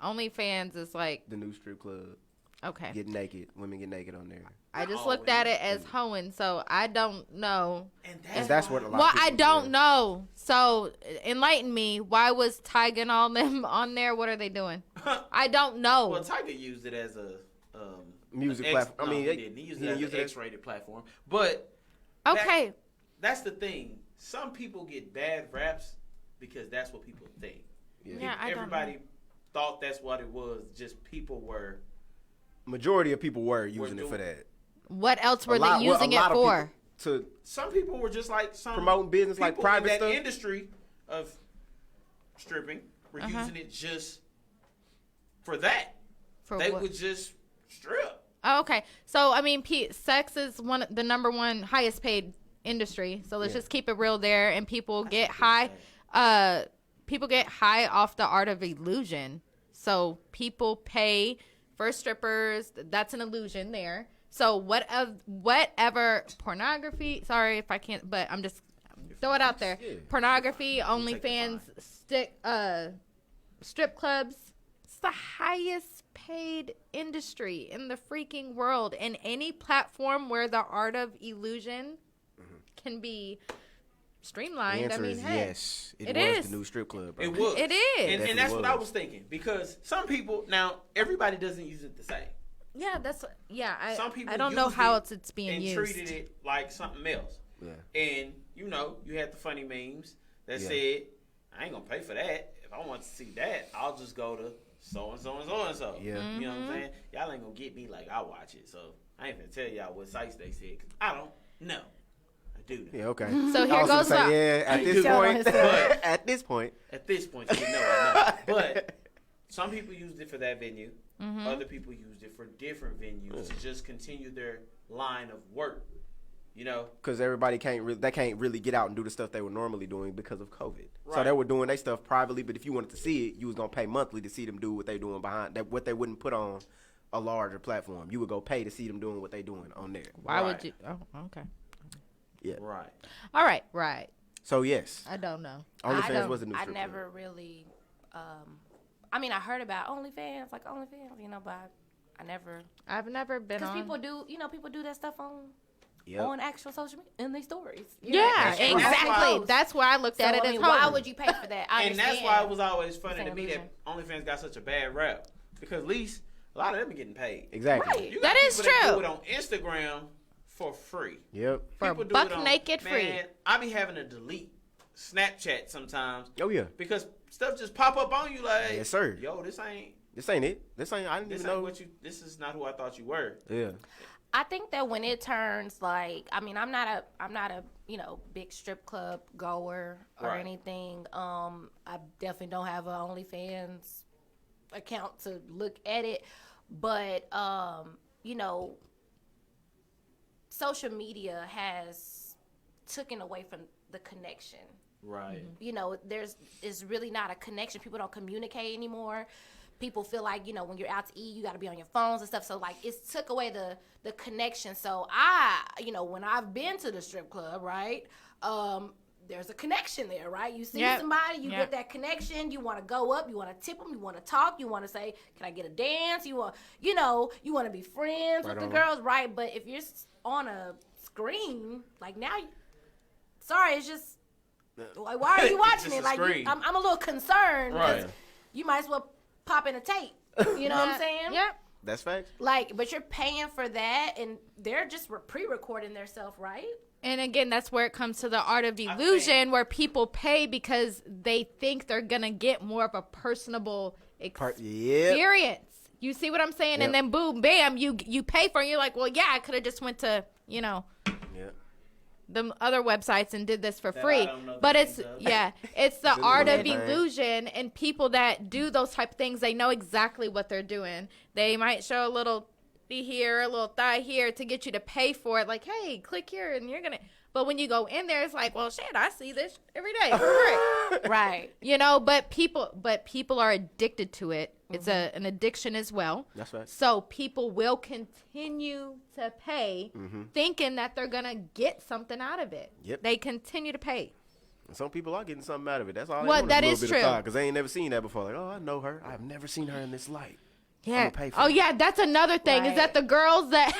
A: OnlyFans is like
B: The new strip club.
A: Okay.
B: Get naked. Women get naked on there.
A: I just looked at it as hoeing, so I don't know.
C: And
B: That's what a lot
A: Well,
B: of people
A: I don't
B: do.
A: know. So enlighten me. Why was Tyga and all them on there? What are they doing? I don't know.
C: Well, Tiger used it as a
B: Music
C: an
B: platform. I mean,
C: he didn't. He used it as an X-rated platform. But
A: Okay.
C: that's the thing. Some people get bad raps because that's what people think.
A: Yeah, I don't
C: Everybody
A: know.
C: thought that's what it was. Just people were.
B: Majority of people were using it
C: doing-
B: for that.
A: What else were
B: A lot-
A: they
B: well, a
A: using
B: lot
A: it
B: of
A: for?
B: people to
C: Some people were just like some
B: promoting business, like
C: people
B: private
C: in that
B: stuff.
C: industry of stripping were
A: Uh-huh.
C: using it just for that.
A: For
C: They
A: what?
C: would just strip.
A: Oh, okay. So I mean, sex is the number one highest paid industry. So let's just keep it real there, and people get high. People get high off the art of illusion. So people pay for strippers. That's an illusion there. So whatever pornography. Sorry if I can't, but I'm just throw it out there. Pornography, OnlyFans, strip clubs. It's the highest paid industry in the freaking world, and any platform where the art of illusion can be
B: the
A: streamlined.
B: answer
A: I mean,
B: is
A: hey,
B: yes. It
A: it
B: was
A: is.
B: the new strip club. Bro.
C: It was.
A: It is.
C: And that's
B: Definitely
C: what I
B: was.
C: was thinking. Because some people, now, everybody doesn't use it the same.
A: Yeah,
C: Some people
A: I don't know
C: used
A: how
C: it
A: else it's being
C: and
A: used.
C: treated it like something else.
B: Yeah.
C: And, you know, you had the funny memes that
B: Yeah.
C: said, I ain't going to pay for that. If I want to see that, I'll just go to so-and-so and so-and-so.
B: Yeah.
A: Mm-hmm.
C: You know what I'm saying? Y'all ain't going to get me like I watch it. So I ain't going to tell y'all what sites they said because I don't know. I do know.
B: Yeah, okay.
A: So here
B: I was gonna
A: goes
B: say,
A: the-
B: yeah, at this
F: Tell
B: point,
F: myself.
B: at this point,
C: At this point, you know I know. But some people used it for that venue.
A: Mm-hmm.
C: Other people used it for different venues to just continue their line of work. You know?
B: because everybody can't really get out and do the stuff they were normally doing because of COVID. So
C: Right.
B: they were doing their stuff privately, but if you wanted to see it, you was gonna pay monthly to see them do what they doing behind that. What they wouldn't put on a larger platform, you would go pay to see them doing what they doing on there.
A: Why would
C: Right.
A: you? Oh, okay.
B: Yeah.
C: Right.
A: All right. Right.
B: So yes,
A: I don't know.
B: OnlyFans was a new
F: I
B: strip club.
F: never really. I mean, I heard about OnlyFans, but
A: I've never been
F: because
A: on.
F: people do that stuff on
B: Yep.
F: actual social media in their stories.
A: Yeah,
C: That's true.
A: exactly. That's why I looked
F: So,
A: at it
F: I
A: as
F: mean, why
A: hoeing.
F: would you pay for that? I
C: And that's
F: understand.
C: why it was always funny
F: It's
C: to
F: an
C: me
F: illusion.
C: that OnlyFans got such a bad rap. Because at least a lot of them are getting paid.
B: Exactly.
F: Right.
C: You got
A: That is
C: people that
A: true.
C: do it on Instagram for free.
B: Yep.
A: For
C: People do
A: buck
C: it on-
A: naked
C: man,
A: free.
C: I be having to delete Snapchat sometimes
B: Oh yeah.
C: because stuff just pop up on you like,
B: Yes, sir.
C: yo, this ain't
B: This ain't it. This ain't. I didn't
C: this
B: even
C: ain't
B: know.
C: what you. This is not who I thought you were.
B: Yeah.
F: I think that when it turns like, I mean, I'm not a big strip club goer or
C: Right.
F: anything. I definitely don't have an OnlyFans account to look at it, but social media has taken away from the connection.
C: Right.
F: It's really not a connection. People don't communicate anymore. People feel like, when you're out to eat, you got to be on your phones and stuff. So, like, it's took away the connection. So, when I've been to the strip club, right, there's a connection there, right? You see
A: Yep.
F: somebody, you
A: Yep.
F: get that connection. You want to go up. You want to tip them. You want to talk. You want to say, can I get a dance? You want to be friends with the
B: on.
F: girls, right? But if you're on a screen, like now, sorry, it's just, like, why are you
C: It's
F: watching
C: just
F: it?
C: a
F: Like,
C: screen.
F: I'm a little concerned. 'cause
C: Right.
F: You might as well pop in a tape. You know what I'm saying?
A: Yep.
B: That's facts.
F: Like, but you're paying for that, and they're just pre-recording themselves, right?
A: And again, that's where it comes to the art of illusion, where people pay because they think they're gonna get more of a personable
B: Yep.
A: experience. You see what I'm saying?
B: Yep.
A: And then boom, bam, you pay for it. And you're like, well, yeah, I could have just went to
B: Yeah.
A: the other websites and did this for
C: That
A: free.
C: I don't know
A: But
C: the
A: it's
C: names of.
A: it's the art of
B: Thing.
A: illusion, and people that do those type of things, they know exactly what they're doing. They might show a little titty here, a little thigh here to get you to pay for it. Like, hey, click here, and you're gonna. But when you go in there, it's like, well, shit, I see this every day for free.
F: Right.
A: But people are addicted to it. It's an addiction as well.
B: That's right.
A: So people will continue to pay, thinking that they're gonna get something out of it.
B: Yep.
A: They continue to pay.
B: Some people are getting something out of it. That's all.
A: Well, that is true.
B: Because they ain't never seen that before. Like, oh, I know her. I've never seen her in this light.
A: Yeah.
B: I'ma pay for
A: Oh
B: it.
A: yeah, that's another thing. Is
F: Right.
A: that the girls that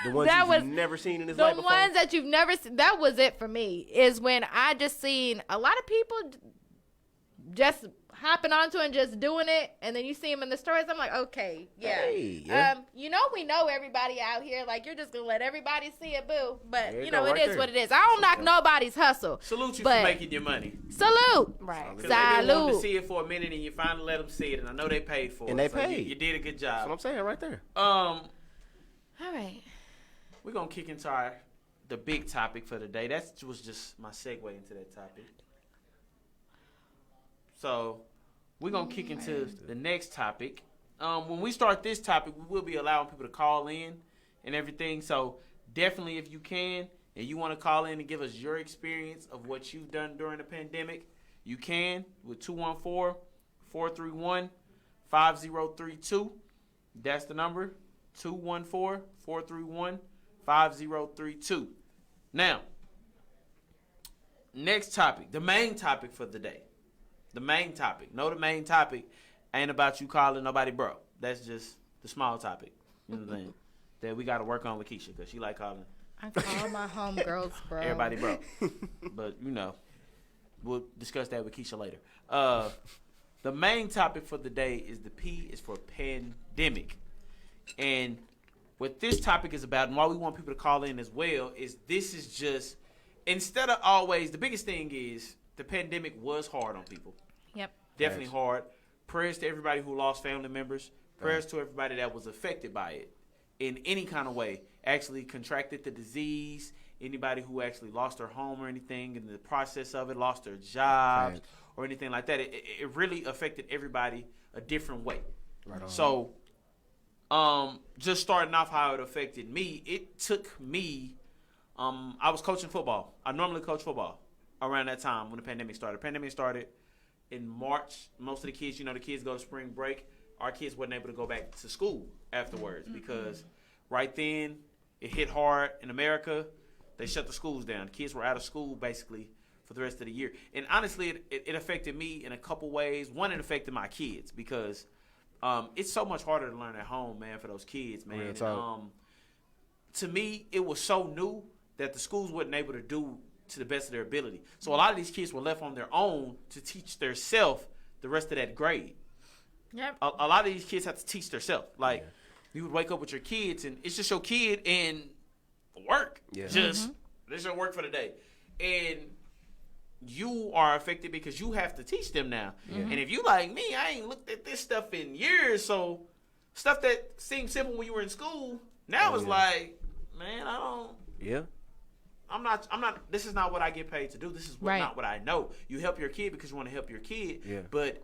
B: The ones
A: that was
B: you've never seen in his
A: the
B: life before.
A: ones that you've never seen. That was it for me. Is when I just seen a lot of people just hopping onto it and just doing it, and then you see them in the stories. I'm like, okay, yeah.
B: Hey, yeah.
A: We know everybody out here. Like, you're just gonna let everybody see it, boo. But
B: There you
A: you know,
B: go,
A: it
B: right
A: is
B: there.
A: what it is. I don't knock nobody's hustle.
C: Salute you
A: But-
C: for making your money.
A: Salute.
F: Right.
C: Because they've been wanting to
A: Salute.
C: see it for a minute, and you finally let them see it, and I know they paid for
B: And
C: it.
B: they
C: so
B: paid.
C: You did a good
B: That's what
C: job.
B: I'm saying right there.
A: All right.
C: We're gonna kick into the big topic for the day. That was just my segue into that topic. So we're gonna kick into the next topic. When we start this topic, we will be allowing people to call in and everything. So definitely, if you can and you want to call in and give us your experience of what you've done during the pandemic, you can with 214-431-5032. That's the number, 214-431-5032. Now, next topic, the main topic for the day. The main topic. No, the main topic ain't about you calling nobody bro. That's just the small topic. You know what I'm saying? That we got to work on with Keisha because she like calling
A: I call my homegirls, bro.
C: everybody bro. But, you know, we'll discuss that with Keisha later. The main topic for the day is the P is for pandemic. And what this topic is about, and why we want people to call in as well, is this is just, instead of always, the biggest thing is the pandemic was hard on people.
A: Yep.
C: Definitely hard. Prayers to everybody who lost family members. Prayers to everybody that was affected by it in any kind of way. Actually contracted the disease. Anybody who actually lost their home or anything in the process of it, lost their jobs
B: Right.
C: or anything like that. It really affected everybody a different way.
B: Right on.
C: So, just starting off how it affected me, it took me, I was coaching football. I normally coach football around that time when the pandemic started. The pandemic started in March. Most of the kids, the kids go to spring break. Our kids wasn't able to go back to school afterwards because right then it hit hard in America. They shut the schools down. Kids were out of school basically for the rest of the year. And honestly, it affected me in a couple ways. One, it affected my kids because it's so much harder to learn at home, man, for those kids, man.
B: Real talk.
C: And, to me, it was so new that the schools wasn't able to do to the best of their ability. So a lot of these kids were left on their own to teach theirself the rest of that grade.
A: Yep.
C: A lot of these kids have to teach theirself. Like, you would wake up with your kids, and it's just your kid and work.
B: Yeah.
C: Just, this your work for the day. And you are affected because you have to teach them now. And if you like me, I ain't looked at this stuff in years. So stuff that seemed simple when you were in school, now it's like, man,
B: Yeah.
C: I'm not, this is not what I get paid to do. This is
A: Right.
C: not what I know. You help your kid because you want to help your kid.
B: Yeah.
C: But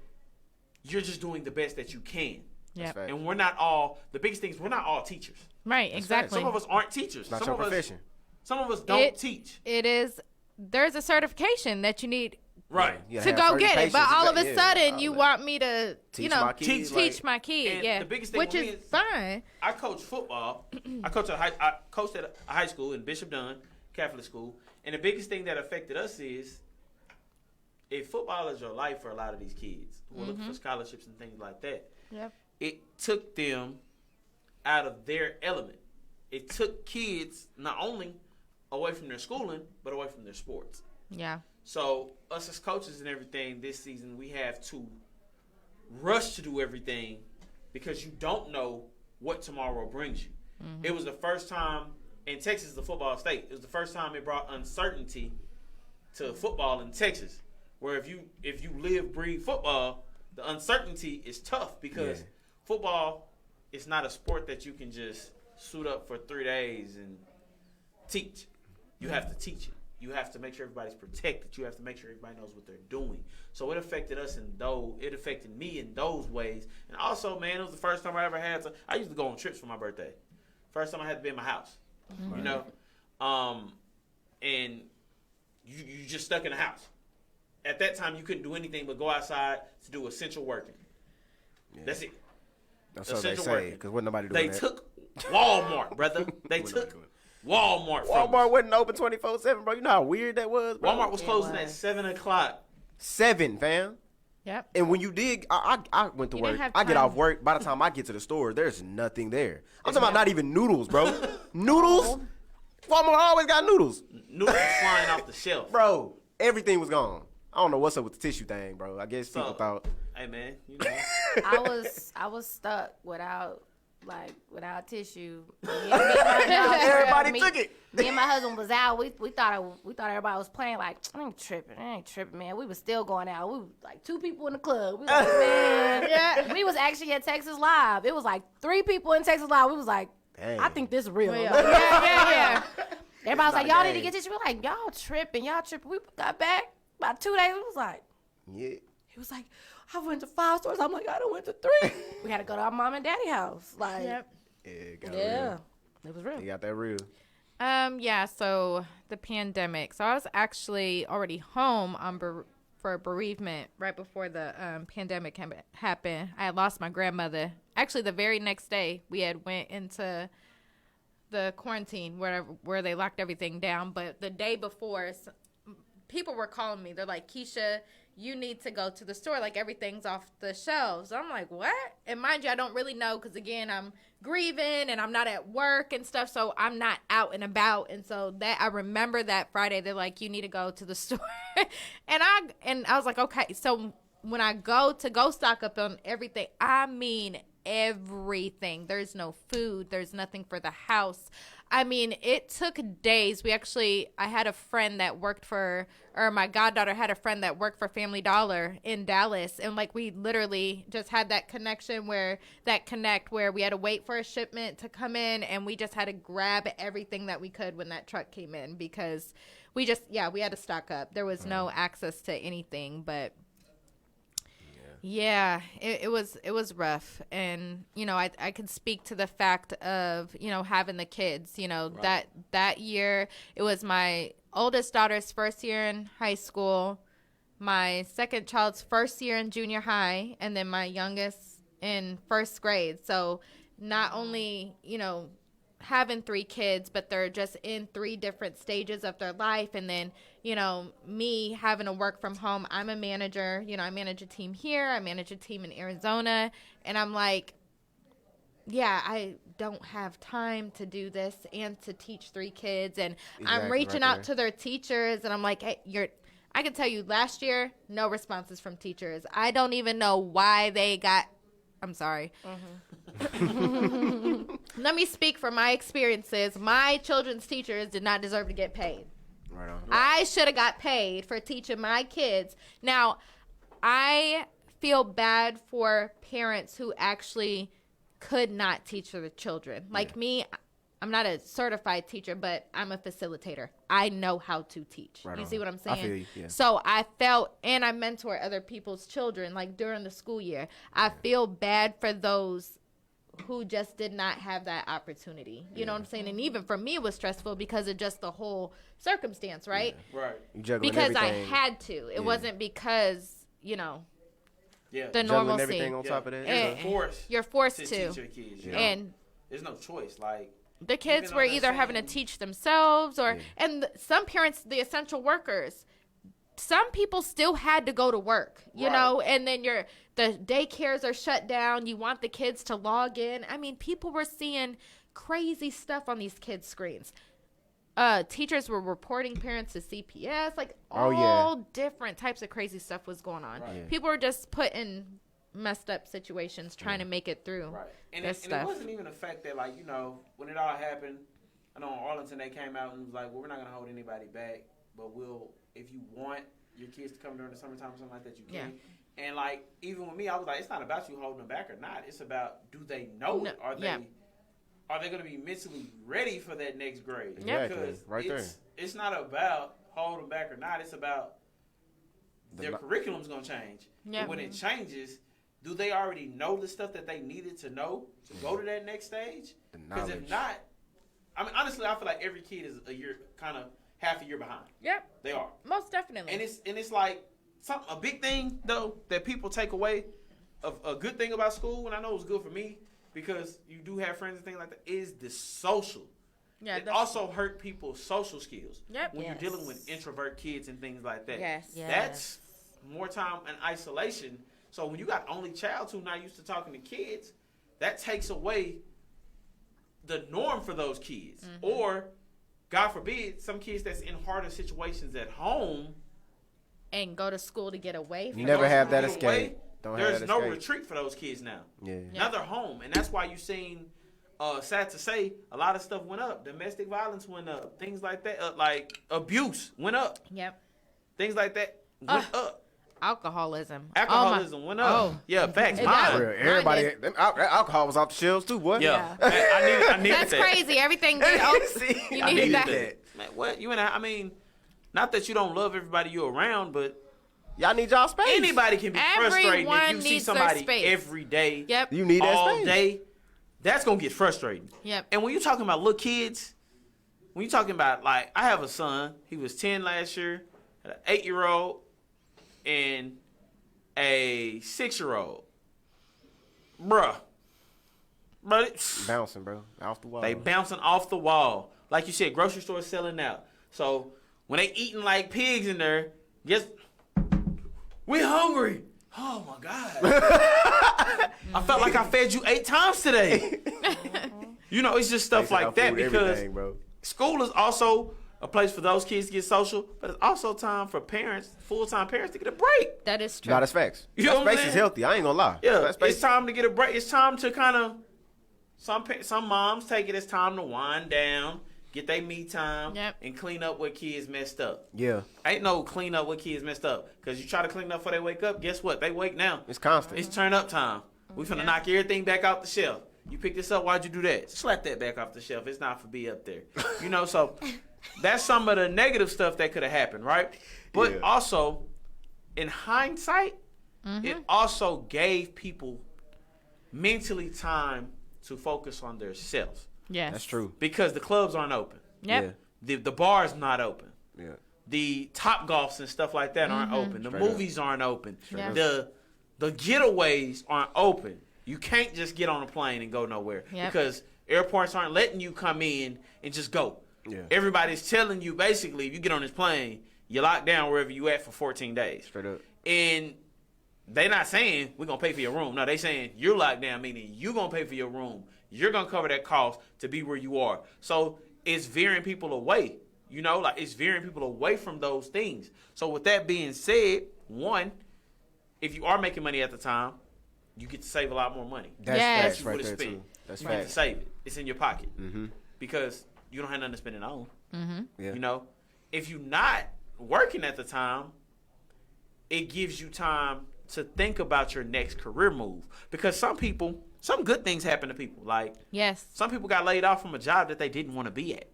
C: you're just doing the best that you can.
A: Yep.
B: fact.
C: And we're not all, the biggest thing is we're not all teachers.
A: Right. Exactly.
C: Some of us aren't teachers.
B: Not
C: some
B: your
C: of
B: profession.
C: Some of us don't teach.
A: It is. There's a certification that you need
C: Right.
B: You
A: to
B: gotta have
A: go get it,
B: certifications.
A: but all of a
B: Yeah,
A: sudden
B: all
A: you
B: that.
A: want me to,
B: Teach
A: my
B: my kids,
A: teach
B: like-
A: my kid,
C: And
A: yeah,
C: the biggest thing
A: which
C: with me
A: is
C: is-
A: fine.
C: I coach football. I coached at a high school in Bishop Dunn Catholic school, and the biggest thing that affected us is if football is your life for a lot of these kids who are looking for scholarships and things like that.
A: Yep.
C: It took them out of their element. It took kids not only away from their schooling but away from their sports.
A: Yeah.
C: So us as coaches and everything this season, we have to rush to do everything because you don't know what tomorrow brings you. It was the first time in Texas, the football state. It was the first time it brought uncertainty to football in Texas, where if you live, breathe football, the uncertainty is tough because football is not a sport that you can just suit up for 3 days and teach. You have to teach it. You have to make sure everybody's protected. You have to make sure everybody knows what they're doing. So it affected us it affected me in those ways. And also, man, it was the first time I ever had to. I used to go on trips for my birthday. First time I had to be in my house. You know, and you just stuck in the house. At that time, you couldn't do anything but go outside to do essential working. Yeah. That's it.
B: That's what they
C: Essential
B: say,
C: working.
B: because wasn't nobody doing
C: They
B: that.
C: took Walmart, brother. They took Walmart from
B: Walmart
C: us.
B: wasn't open 24/7, bro. You know how weird that was, bro?
C: Walmart was closing at
F: was.
C: 7 o'clock.
B: 7, fam.
A: Yep.
B: And when you did, I went to
A: You
B: work.
A: didn't have
B: I get
A: time.
B: off work. By the time I get to the store, there's nothing there. I'm talking about not even noodles, bro. Noodles? Walmart always got noodles.
C: Noodles flying off the shelf.
B: Bro, everything was gone. I don't know what's up with the tissue thing, bro. I guess people thought.
C: Hey, man, you know.
F: I was stuck without tissue.
B: Everybody took it.
F: Me and my husband was out. We thought everybody was playing like I ain't tripping, man. We was still going out. We was like 2 people in the club. We was like, man,
A: Yeah.
F: we was actually at Texas Live. It was like 3 people in Texas Live. We was like,
B: Dang.
F: I think this is real.
A: Yeah.
F: Everybody was like,
B: not a
F: y'all need to
B: game.
F: get tissue. We're like, y'all tripping. We got back about 2 days. We was like,
B: Yeah.
F: he was like, I went to 5 stores. I'm like, I done went to 3. We had to go to our mom and daddy house. Like,
A: Yep.
B: Yeah, it got
F: yeah,
B: real.
F: it was real.
B: It got that real.
A: Yeah, so the pandemic. So I was actually already home for bereavement right before the pandemic happened. I had lost my grandmother. Actually, the very next day, we had went into the quarantine where they locked everything down. But the day before, people were calling me. They're like, Keisha, you need to go to the store. Like, everything's off the shelves. I'm like, what? And mind you, I don't really know because, again, I'm grieving and I'm not at work and stuff, so I'm not out and about. And so that I remember that Friday, they're like, you need to go to the store. and I was like, okay. So when I go stock up on everything, I mean everything. There's no food. There's nothing for the house. I mean, it took days. I had a friend that worked my goddaughter had a friend that worked for Family Dollar in Dallas. And like, we literally just had that connection where we had to wait for a shipment to come in and we just had to grab everything that we could when that truck came in because we had to stock up. There was no access to anything, but yeah, it was rough. And, I could speak to the fact of, having the kids, right. that year, it was my oldest daughter's first year in high school, my second child's first year in junior high, and then my youngest in first grade. So not only, having 3 kids, but they're just in 3 different stages of their life. And then, me having to work from home, I'm a manager, I manage a team here, I manage a team in Arizona. And I'm like, yeah, I don't have time to do this and to teach 3 kids. And I'm reaching out to their teachers and I'm like, hey, I can tell you last year, no responses from teachers. I don't even know why they got, I'm sorry. Let me speak from my experiences. My children's teachers did not deserve to get paid.
B: Right on.
A: I should have got paid for teaching my kids. Now, I feel bad for parents who actually could not teach their children. Like me, I'm not a certified teacher, but I'm a facilitator. I know how to teach.
B: Right
A: you
B: on.
A: see what I'm saying?
B: I feel you, yeah.
A: So I felt, and I mentor other people's children, like during the school year. I feel bad for those who just did not have that opportunity. You know what I'm saying? And even for me, it was stressful because of just the whole circumstance, right?
C: Yeah. Right.
B: You juggling
A: Because
B: everything.
A: I had to. It wasn't because,
C: Yeah.
A: the
B: Juggling
A: normalcy.
B: everything on top of that.
C: You're forced to
A: Teach
C: your kids.
A: And
C: there's no choice. Like,
A: the kids
C: even
A: were
C: on that
A: either having to
C: same-
A: teach themselves or, and some parents, the essential workers, some people still had to go to work, you know, and then the daycares are shut down. You want the kids to log in. I mean, people were seeing crazy stuff on these kids' screens. Teachers were reporting parents to CPS, like all different types of crazy stuff was going on.
C: Right.
B: Yeah.
A: People were just put in messed up situations trying to make it through.
C: Right. And
A: this
C: it
A: stuff.
C: wasn't even the fact that, like, when it all happened, I know in Arlington they came out and was like, well, we're not going to hold anybody back, but if you want your kids to come during the summertime or something like that, you can.
A: Yeah.
C: And, like, even with me, I was like, it's not about you holding them back or not. It's about, do they know it? Are they going to be mentally ready for that next grade?
B: Exactly.
C: Because it's not about holding them back or not. It's about their curriculum's going to change.
A: Yeah.
C: And when it changes, do they already know the stuff that they needed to know to go to that next stage? Because if not, I mean, honestly, I feel like every kid is a year, kind of half a year behind.
A: Yep.
C: They are.
A: Most definitely.
C: And it's like a big thing though that people take away of a good thing about school, and I know it was good for me because you do have friends and things like that, is the social.
A: Yeah,
C: it also hurt people's social skills.
A: Yep.
C: When you're dealing with introvert kids and things like that.
A: Yes.
C: That's more time in isolation. So when you got only child who's not used to talking to kids, that takes away the norm for those kids. Or, God forbid, some kids that's in harder situations at home
A: And go to school to get away from
B: You never
A: it.
B: have that
C: get
B: escape.
C: away,
B: Don't
C: there's
B: have that
C: no
B: escape.
C: retreat for those kids now.
B: Yeah.
C: Now they're home, and that's why you seen. Sad to say, a lot of stuff went up. Domestic violence went up. Things like that, like abuse went up.
A: Yep.
C: Things like that went up.
A: Alcoholism.
C: Alcoholism went up.
A: Oh.
C: Yeah, facts.
A: Is
C: Mine.
A: that-
B: Real. Everybody, alcohol was off the shelves too, boy.
C: Yeah. I needed
A: That's
C: that.
A: crazy. Everything get open.
B: See,
A: You
B: I
A: needed
B: needed
A: that.
C: Man, what you and I mean, not that you don't love everybody you're around, but
B: Y'all need y'all space.
C: anybody can be frustrated if
A: Everyone
C: you see
A: needs their
C: somebody
A: space.
C: every day,
A: Yep.
B: You need that
C: all
B: space.
C: day. That's gonna get frustrating.
A: Yep.
C: And when you're talking about little kids, when you're talking about, like, I have a son. He was 10 last year, an 8-year-old, and a 6-year-old. Bruh.
B: Bouncing, bro, off the wall.
C: They bouncing off the wall. Like you said, grocery stores selling out. So when they eating like pigs in there, we hungry. Oh my God. I felt like I fed you 8 times today. You know, it's just stuff like that because
B: bro.
C: school is also a place for those kids to get social, but it's also time for parents, full-time parents, to get a break.
A: That is true.
B: Nah, that's facts.
C: You know
B: That
C: what I'm
B: space is
C: saying?
B: healthy. I ain't gonna lie.
C: Yeah,
B: That space.
C: it's time to get a break. It's time to kind of, some moms take it as time to wind down, get their me time,
A: Yep.
C: and clean up what kids messed up.
B: Yeah,
C: Ain't no clean up what kids messed up. Because you try to clean up before they wake up, guess what? They wake now.
B: it's constant.
C: It's turn up time. We finna knock everything back off the shelf. You pick this up, why'd you do that? Slap that back off the shelf. It's not for be up there. You know, so that's some of the negative stuff that could have happened, right? But
B: Yeah.
C: also, in hindsight, it also gave people mentally time to focus on themselves.
A: Yes.
B: That's true.
C: Because the clubs aren't open.
A: Yep.
C: The bar's not open.
B: Yeah.
C: The Top Golfs and stuff like that aren't open. The
B: Straight
C: movies aren't open.
A: Yeah.
C: The getaways aren't open. You can't just get on a plane and go nowhere
A: Yep.
C: because airports aren't letting you come in and just go.
B: Yeah.
C: Everybody's telling you basically if you get on this plane, you're locked down wherever you at for 14 days.
B: Straight up.
C: And they not saying we're going to pay for your room. No, they saying you're locked down, meaning you're going to pay for your room. You're going to cover that cost to be where you are. So it's veering people away. You know, like it's veering people away from those things. So with that being said, one, if you are making money at the time, you get to save a lot more money.
B: That's
A: Yes.
B: facts
C: You
B: right
C: would've
B: there
C: spent.
B: too. That's
C: You get to
B: facts.
C: save it. It's in your pocket.
B: Mm-hmm.
C: Because you don't have nothing to spend it on.
B: Yeah.
C: You know, if you're not working at the time, it gives you time to think about your next career move. Because some good things happen to people. Like
A: Yes.
C: some people got laid off from a job that they didn't want to be at.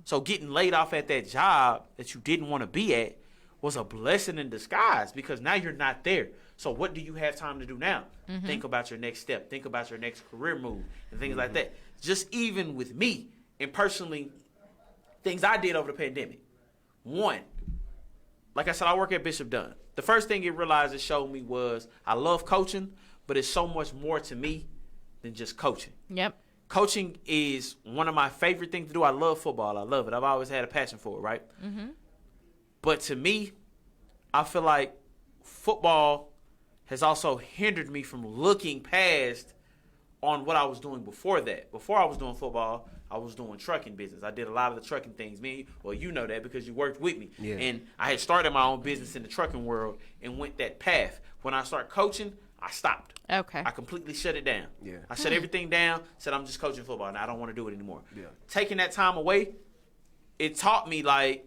C: So getting laid off at that job that you didn't want to be at was a blessing in disguise because now you're not there. So what do you have time to do now? Think about your next step. Think about your next career move and things like that. Just even with me and personally, things I did over the pandemic. One, like I said, I work at Bishop Dunn. The first thing it showed me was I love coaching, but it's so much more to me than just coaching.
A: Yep.
C: Coaching is one of my favorite things to do. I love football. I love it. I've always had a passion for it, right? But to me, I feel like football has also hindered me from looking past on what I was doing before that. Before I was doing football, I was doing trucking business. I did a lot of the trucking things. Well, you know that because you worked with me.
B: Yeah.
C: And I had started my own business in the trucking world and went that path. When I started coaching, I stopped.
A: Okay.
C: I completely shut it down.
B: Yeah.
C: I shut everything down, said I'm just coaching football now. I don't want to do it anymore.
B: Yeah.
C: Taking that time away, it taught me like,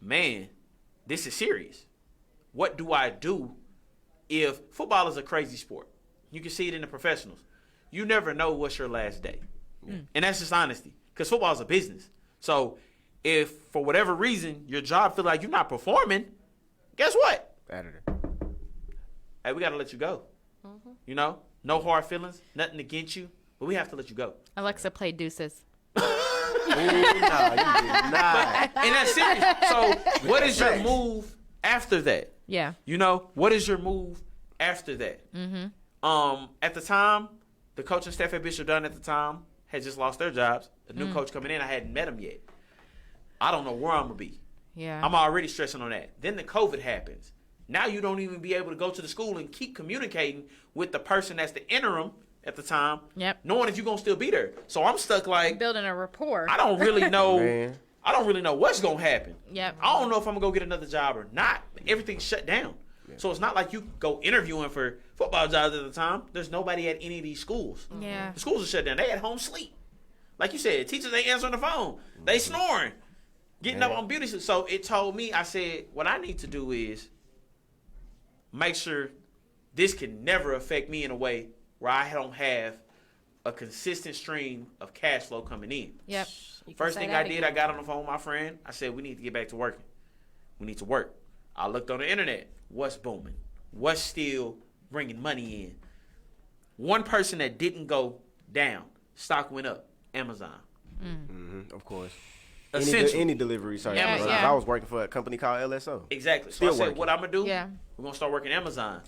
C: man, this is serious. What do I do if football is a crazy sport? You can see it in the professionals. You never know what's your last day. And that's just honesty because football is a business. So if for whatever reason your job feel like you're not performing, guess what?
B: Editor.
C: Hey, we got to let you go. You know, no hard feelings, nothing against you, but we have to let you go.
A: Alexa, play deuces.
B: Ooh, nah, you did not.
C: And that's serious. So what is your move after that?
A: Yeah.
C: You know, what is your move after that? At the time, the coaching staff at Bishop Dunn at the time had just lost their jobs. A new coach coming in, I hadn't met him yet. I don't know where I'm going to be.
A: Yeah.
C: I'm already stressing on that. Then the COVID happens. Now you don't even be able to go to the school and keep communicating with the person that's the interim at the time.
A: Yep.
C: Knowing if you're gonna still be there. So I'm stuck like
A: Building a rapport.
C: I don't really know.
B: Man.
C: I don't really know what's gonna happen.
A: Yep.
C: I don't know if I'm gonna go get another job or not. Everything's shut down. Yeah. So it's not like you go interviewing for football jobs at the time. There's nobody at any of these schools.
A: Yeah.
C: The schools are shut down. They at home sleep. Like you said, teachers ain't answering the phone. They snoring. Getting up on beauty. So it told me, I said, what I need to do is make sure this can never affect me in a way where I don't have a consistent stream of cash flow coming in.
A: Yep.
C: First thing I did, I got on the phone with my friend. I said, we need to get back to working. We need to work. I looked on the internet. What's booming? What's still bringing money in? One person that didn't go down, stock went up. Amazon.
B: Of course.
C: Essential.
B: Any delivery service.
C: Amazon.
B: I was working for a company called LSO.
C: Exactly. So
B: Still
C: I said,
B: working.
C: what I'm going to do,
A: Yeah.
C: we're going to start working Amazon.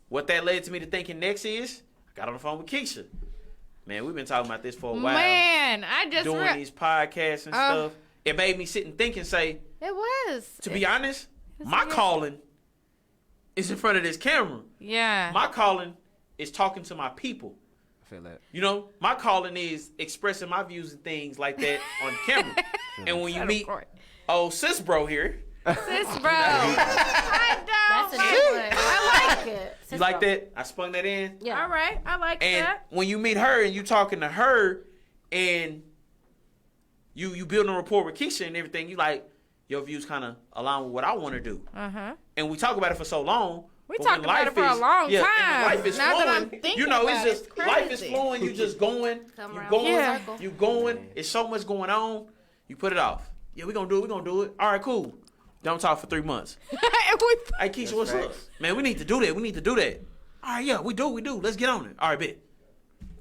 C: What that led to me to thinking next is, I got on the phone with Keisha. Man, we've been talking about this for a while.
A: Man, I just
C: doing these podcasts and stuff. It made me sit and think and say,
A: It was.
C: to be honest, my calling is in front of this camera.
A: Yeah.
C: My calling is talking to my people.
B: I feel that.
C: You know, my calling is expressing my views and things like that on camera. And when you meet sis bro here,
A: Sis, bro. I
F: That's a
A: don't.
F: new one. I like it.
C: you like that? I spun that in.
F: Yeah.
A: All right. I like
C: And
A: that.
C: when you meet her and you talking to her and you building a rapport with Keisha and everything, you like, your views kind of align with what I want to do. And we talk about it for so long.
A: We
C: but
A: talked
C: when
A: about
C: life
A: it for a
C: is-
A: long
C: yeah,
A: time.
C: And when life is
A: Now that
C: flowing,
A: I'm thinking
C: you know,
A: about
C: it's
A: it,
C: just
A: it's
C: life is
A: crazy.
C: flowing. You just going,
F: Come
C: you
F: around
C: going,
F: full
A: Yeah.
F: circle.
C: you going. It's so much going on. You put it off. Yeah, we gonna do it. We gonna do it. All right, cool. Don't talk for 3 months. Hey, Keisha, what's up? Man, we need to do that. We need to do that. All right, yeah, we do. Let's get on it. All right, bet.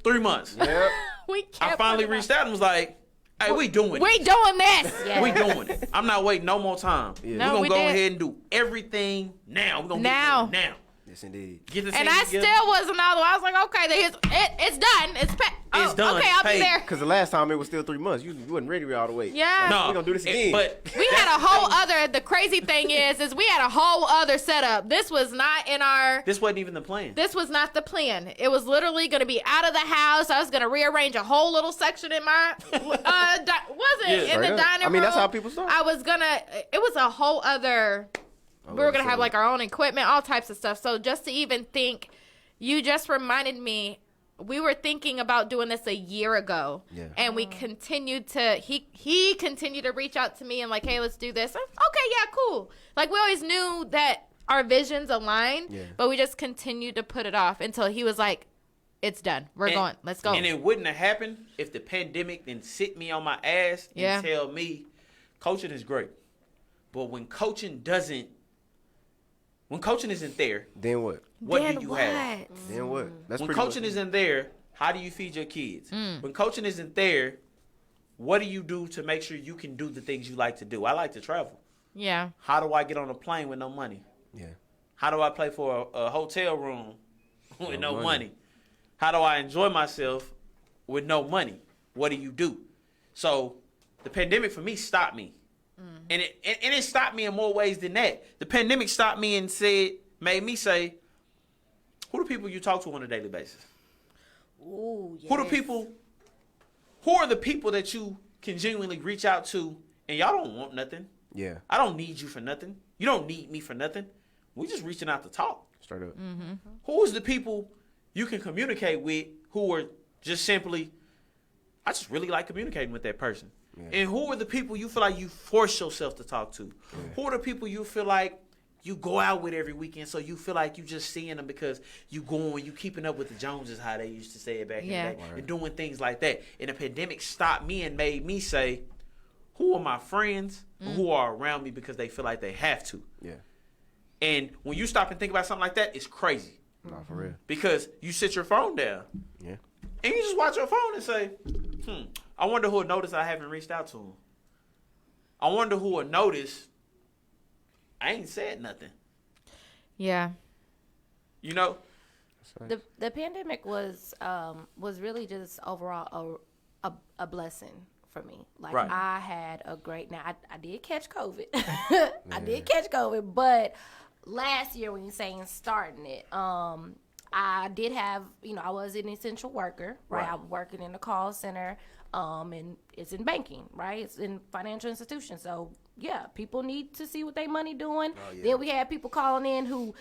C: 3 months.
B: Yep.
A: We
C: I
A: kept
C: finally
A: it
C: reached out and was like, hey, we doing it.
A: We doing this.
F: Yeah.
C: We doing it. I'm not waiting no more time.
B: Yeah.
A: No,
C: We're
A: we
C: going to go
A: did.
C: ahead and do everything now. We're going to
A: Now.
C: get it now.
B: Yes, indeed.
C: Get the
A: And
C: team
A: I
C: together.
A: still wasn't all the way. I was like, okay, it's done.
C: It's done.
A: Okay, I'll be
C: Hey.
A: there.
B: Because the last time it was still 3 months. You wasn't ready all the way.
A: Yeah.
C: No.
B: We're going to do this again.
C: But
A: We had a whole other. The crazy thing is we had a whole other setup. This was not in our.
C: this wasn't even the plan.
A: This was not the plan. It was literally going to be out of the house. I was going to rearrange a whole little section in my, was it?
C: Yeah.
A: In the
B: Straight up.
A: dining room.
B: I mean, that's how people start.
A: I was going to, it was a whole other, we were going to have like our own equipment, all types of stuff. So just to even think, you just reminded me, we were thinking about doing this a year ago.
B: Yeah.
A: And we continued to, he continued to reach out to me and like, hey, let's do this. Okay, yeah, cool. Like we always knew that our visions aligned,
B: Yeah.
A: but we just continued to put it off until he was like, it's done. We're going. Let's go.
C: And it wouldn't have happened if the pandemic didn't sit me on my ass and
A: Yeah.
C: tell me coaching is great. But when coaching isn't there,
B: Then what?
C: what
A: Then
C: do you
A: what?
C: have?
B: Then what? That's
C: When
B: pretty
C: coaching
B: much-
C: isn't there, how do you feed your kids?
A: Mm.
C: When coaching isn't there, what do you do to make sure you can do the things you like to do? I like to travel.
A: Yeah.
C: How do I get on a plane with no money?
B: Yeah.
C: How do I pay for a hotel room with no
B: No
C: money?
B: money.
C: How do I enjoy myself with no money? What do you do? So the pandemic for me stopped me. And it stopped me in more ways than that. The pandemic stopped me and made me say, who are the people you talk to on a daily basis?
F: Ooh, yes.
C: Who are the people that you can genuinely reach out to and y'all don't want nothing?
B: Yeah.
C: I don't need you for nothing. You don't need me for nothing. We just reaching out to talk.
B: Straight up.
C: Who is the people you can communicate with who are just simply, I just really like communicating with that person.
B: Yeah.
C: And who are the people you feel like you force yourself to talk to? Who are the people you feel like you go out with every weekend, so you feel like you just seeing them because you keeping up with the Joneses, how they used to say it back
A: Yeah.
C: in the day, and doing things like that. And the pandemic stopped me and made me say, who are my friends who are around me because they feel like they have to?
B: Yeah.
C: And when you stop and think about something like that, it's crazy.
B: Not for real.
C: Because you sit your phone down
B: Yeah.
C: and you just watch your phone and say, I wonder who will notice I haven't reached out to him. I wonder who will notice I ain't said nothing.
A: Yeah.
C: You know?
F: The pandemic was really just overall a blessing for me. Like
C: Right.
F: I had a great. Now I did catch COVID. I did catch COVID, but last year when you're saying starting it, I did have, I was an essential worker, right? I was working in the call center, and it's in banking, right? It's in financial institutions. So, yeah, people need to see what their money doing. Oh, yeah. Then we had people calling in who,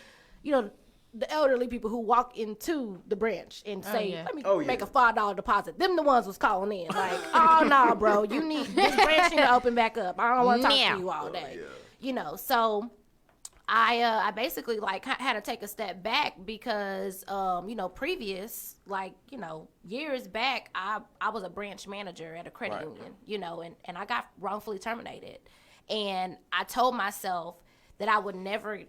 F: the elderly people who walk into the branch and say, let me make a $5 deposit. Them the ones was calling in. Like, oh, no, bro, this branch need to open back up. I don't want to talk to you all day. So I basically had to take a step back because previous years back I was a branch manager at a credit union, and I got wrongfully terminated, and I told myself that I would never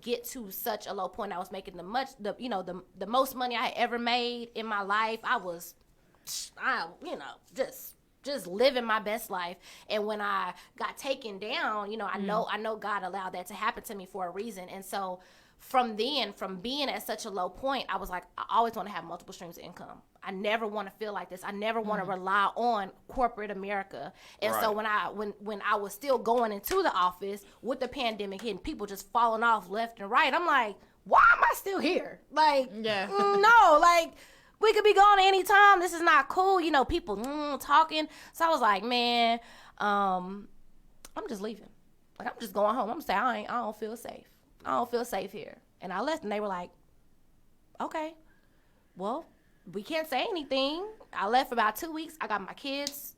F: get to such a low point. I was making the most money I had ever made in my life. I was just living my best life. And when I got taken down, I know God allowed that to happen to me for a reason. And so from being at such a low point, I was like, I always want to have multiple streams of income. I never want to feel like this. I never want to rely on corporate America. And so when I was still going into the office with the pandemic hitting, people just falling off left and right, I'm like, why am I still here? We could be gone at any time. This is not cool. People talking. So I was like, man, I'm just leaving. I'm just going home. I'm saying I don't feel safe. I don't feel safe here. And I left, and they were like, okay, well, we can't say anything. I left for about 2 weeks. I got my kids,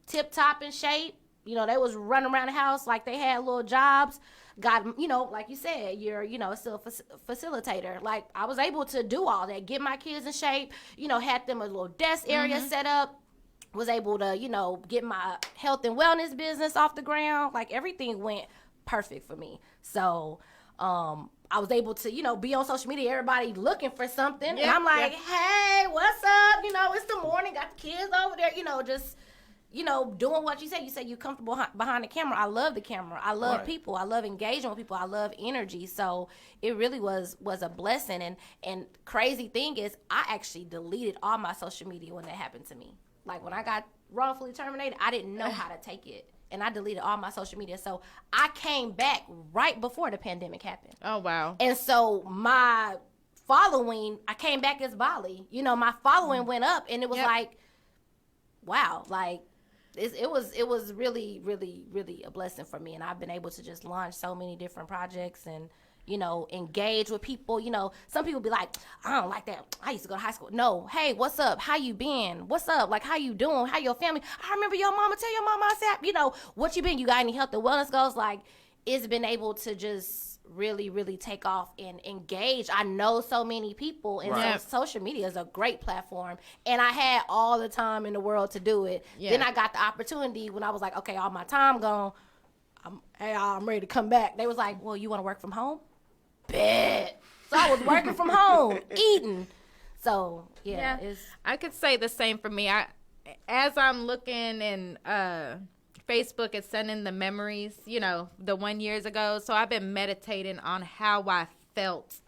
F: tip-top in shape. They was running around the house like they had little jobs. Got, like you said, you're, still a facilitator. Like, I was able to do all that, get my kids in shape, had them a little desk area set up, was able to, get my health and wellness business off the ground. Like, everything went perfect for me. So, I was able to, be on social media, everybody looking for something. Yeah, and I'm like, hey, what's up? It's the morning, got the kids over there, just doing what you said. You said you're comfortable behind the camera. I love the camera. I love people. I love engaging with people. I love energy. So it really was a blessing. And crazy thing is, I actually deleted all my social media when that happened to me. Like, when I got wrongfully terminated, I didn't know how to take it. And I deleted all my social media. So I came back right before the pandemic happened.
A: Oh, wow.
F: And so my following, I came back as Bali. My following went up, and it was like, wow, like, it was really, really, really a blessing for me. And I've been able to just launch so many different projects and, engage with people. Some people be like, I don't like that. I used to go to high school. No, hey, what's up? How you been? What's up? Like, how you doing? How your family? I remember your mama. Tell your mama I said, what you been? You got any health and wellness goals? Like, it's been able to just really, really take off and engage. I know so many people, and so social media is a great platform, and I had all the time in the world to do it. Then I got the opportunity when I was like, okay, all my time gone, I'm ready to come back. They was like, well, you want to work from home? Bet. So I was working from home, eating. So
A: I could say the same for me. As I'm looking and Facebook is sending the memories, the 1 year ago. So I've been meditating on how I felt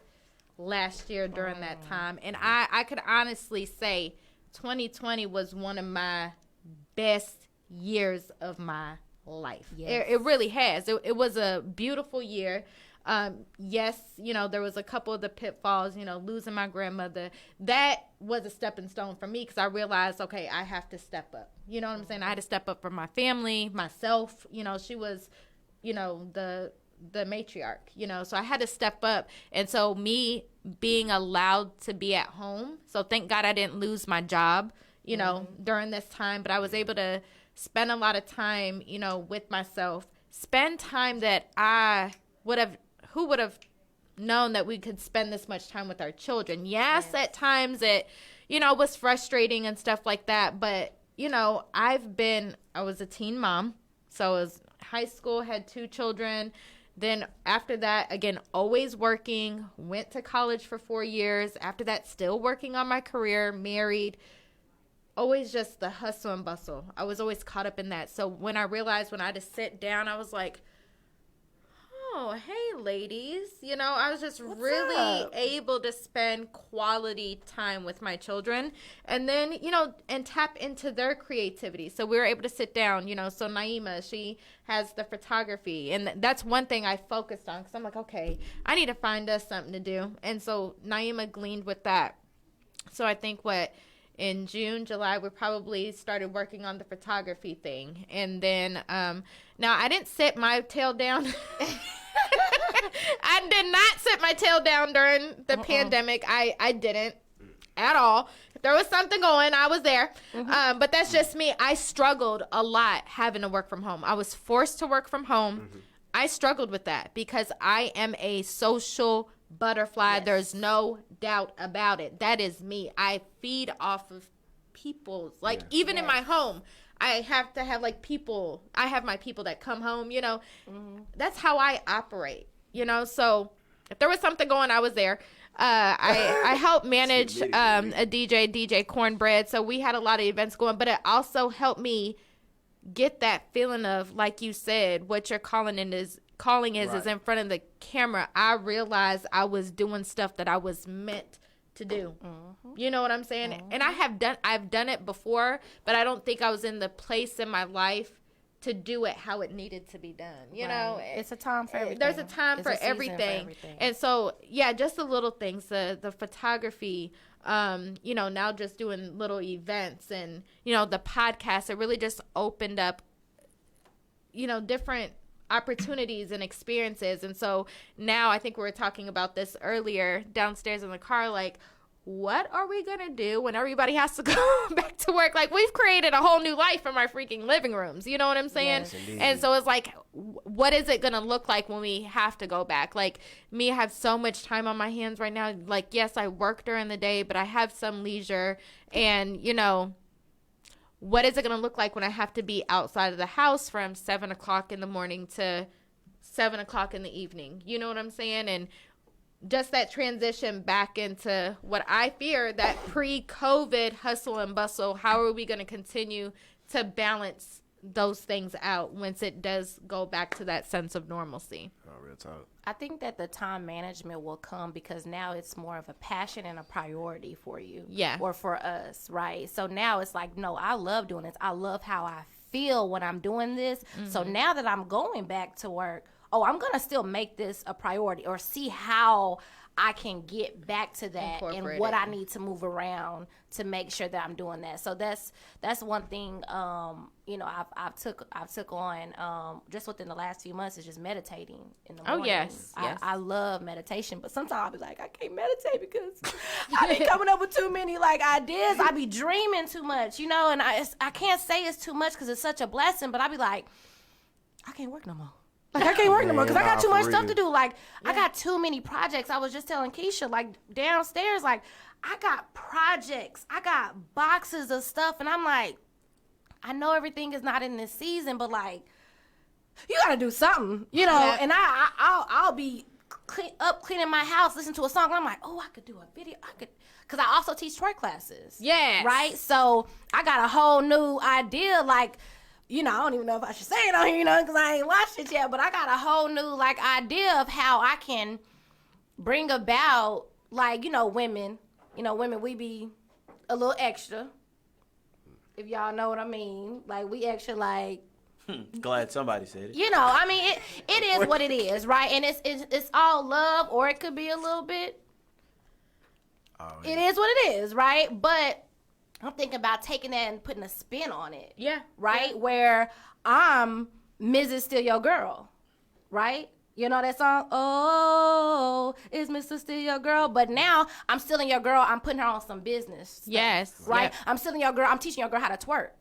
A: last year during that time. And I could honestly say 2020 was one of my best years of my life. Yes. It really has. It was a beautiful year. Yes, there was a couple of the pitfalls, losing my grandmother. That was a stepping stone for me because I realized, okay, I have to step up. You know what I'm saying? I had to step up for my family, myself. She was, the matriarch, so I had to step up. And so me being allowed to be at home. So thank God I didn't lose my job, during this time. But I was able to spend a lot of time, with myself, spend time that who would have known that we could spend this much time with our children. Yes. At times it, was frustrating and stuff like that. But, I was a teen mom. So I was high school, had 2 children. Then after that, again, always working, went to college for 4 years. After that, still working on my career, married. Always just the hustle and bustle. I was always caught up in that. So when I realized when I had to sit down, I was like, Oh, hey, ladies. You know, I was just
F: What's
A: really
F: up?
A: able to spend quality time with my children and then, you know, and tap into their creativity. So we were able to sit down, you know. So Naima, she has the photography. And that's one thing I focused on because I'm like, okay, I need to find us something to do. And so Naima gleaned with that. So I think in June, July, we probably started working on the photography thing. And then, now I didn't sit my tail down. I did not sit my tail down during the pandemic. I didn't at all. If there was something going, I was there. But that's just me. I struggled a lot having to work from home. I was forced to work from home. I struggled with that because I am a social butterfly.
F: Yes.
A: There's no doubt about it. That is me. I feed off of people. Like even in my home, I have to have like people. I have my people that come home, you know. That's how I operate, you know. So if there was something going, I was there. I helped manage a DJ Cornbread. So we had a lot of events going, but it also helped me get that feeling of, like you said, what your calling is in front of the camera. I realized I was doing stuff that I was meant to do. You know what I'm saying? And I've done it before, but I don't think I was in the place in my life to do it how it needed to be done. You know,
F: it's a time for everything.
A: There's a time
F: It's
A: for
F: a season
A: everything. And so, yeah, just the little things, the photography, you know, now just doing little events and, you know, the podcast, it really just opened up, you know, different opportunities and experiences. And so now I think we were talking about this earlier downstairs in the car, like, what are we going to do when everybody has to go back to work? Like, we've created a whole new life in our freaking living rooms. You know what I'm saying?
B: Yes,
A: and so it's like, what is it going to look like when we have to go back? Like, me, I have so much time on my hands right now. Like, yes, I work during the day, but I have some leisure. And, you know, what is it going to look like when I have to be outside of the house from 7 o'clock in the morning to 7 o'clock in the evening? You know what I'm saying? And just that transition back into what I fear, that pre-COVID hustle and bustle, how are we going to continue to balance those things out once it does go back to that sense of normalcy?
B: Oh, real talk.
F: I think that the time management will come because now it's more of a passion and a priority for you.
A: Yeah.
F: Or for us, right? So now it's like, no, I love doing this. I love how I feel when I'm doing this. So now that I'm going back to work, I'm going to still make this a priority or see how I can get back to that and what I need to move around to make sure that I'm doing that. So that's one thing, you know, I've took on just within the last few months is just meditating in the morning.
A: Yes.
F: I love meditation, but sometimes I'll be like, I can't meditate because I be coming up with too many like ideas. I be dreaming too much, you know, and I can't say it's too much because it's such a blessing, but I be like, I can't work no more. Like, I can't work no more because I got too much stuff to do. Like, I got too many projects. I was just telling Keisha, like, downstairs, like, I got projects. I got boxes of stuff. And I'm like, I know everything is not in this season, but, like, you got to do something, you know. Yeah. And I'll be cleaning my house, listen to a song. And I'm like, oh, I could do a video. Because I also teach twerk classes.
A: Yeah.
F: Right? So I got a whole new idea, like, you know, I don't even know if I should say it on here, you know, because I ain't watched it yet. But I got a whole new, like, idea of how I can bring about, like, you know, women, we be a little extra, if y'all know what I mean. Like, we extra, like.
C: Glad somebody said it.
F: You know, I mean, it is what it is, right? And it's all love, or it could be a little bit. Oh, yeah. It is what it is, right? But I'm thinking about taking that and putting a spin on it.
A: Yeah.
F: Right?
A: Yeah.
F: Where I'm Mrs. Still Your Girl. Right? You know that song? Oh, is Mr. Still Your Girl? But now I'm stealing your girl. I'm putting her on some business stuff,
A: yes.
F: Right?
A: Yep.
F: I'm stealing your girl. I'm teaching your girl how to twerk.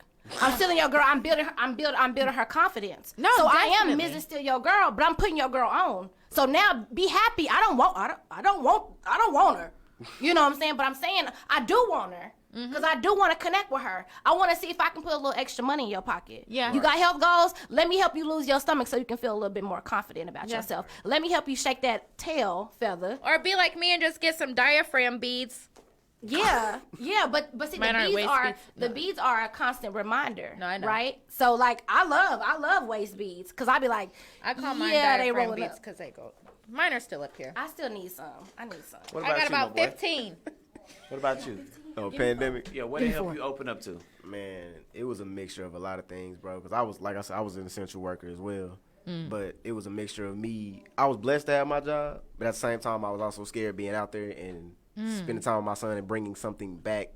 F: I'm stealing your girl. I'm building her confidence.
A: No,
F: so
A: definitely.
F: I am Mrs. Still Your Girl, but I'm putting your girl on. So now be happy. I don't want her. You know what I'm saying? But I'm saying I do want her. Because I do want to connect with her. I want to see if I can put a little extra money in your pocket.
A: Yeah.
F: You got health goals? Let me help you lose your stomach so you can feel a little bit more confident about yourself. Let me help you shake that tail feather.
A: Or be like me and just get some diaphragm beads.
F: Yeah, but see,
A: Mine aren't waist beads.
F: the beads are a constant reminder.
A: No, I know.
F: Right? So like, I love waist beads because I be like,
A: I call mine
F: yeah, they
A: diaphragm
F: rolling
A: beads
F: up.
A: because they go. Mine are still up here.
F: I still need some. I need some.
C: What
A: I got
C: you,
A: about
C: my boy?
A: 15.
C: What about you?
B: Oh, pandemic.
C: Yeah, what the hell you open up to?
B: Man, it was a mixture of a lot of things, bro. Because I was, like I said, I was an essential worker as well. But it was a mixture of me. I was blessed to have my job, but at the same time, I was also scared being out there and spending time with my son and bringing something back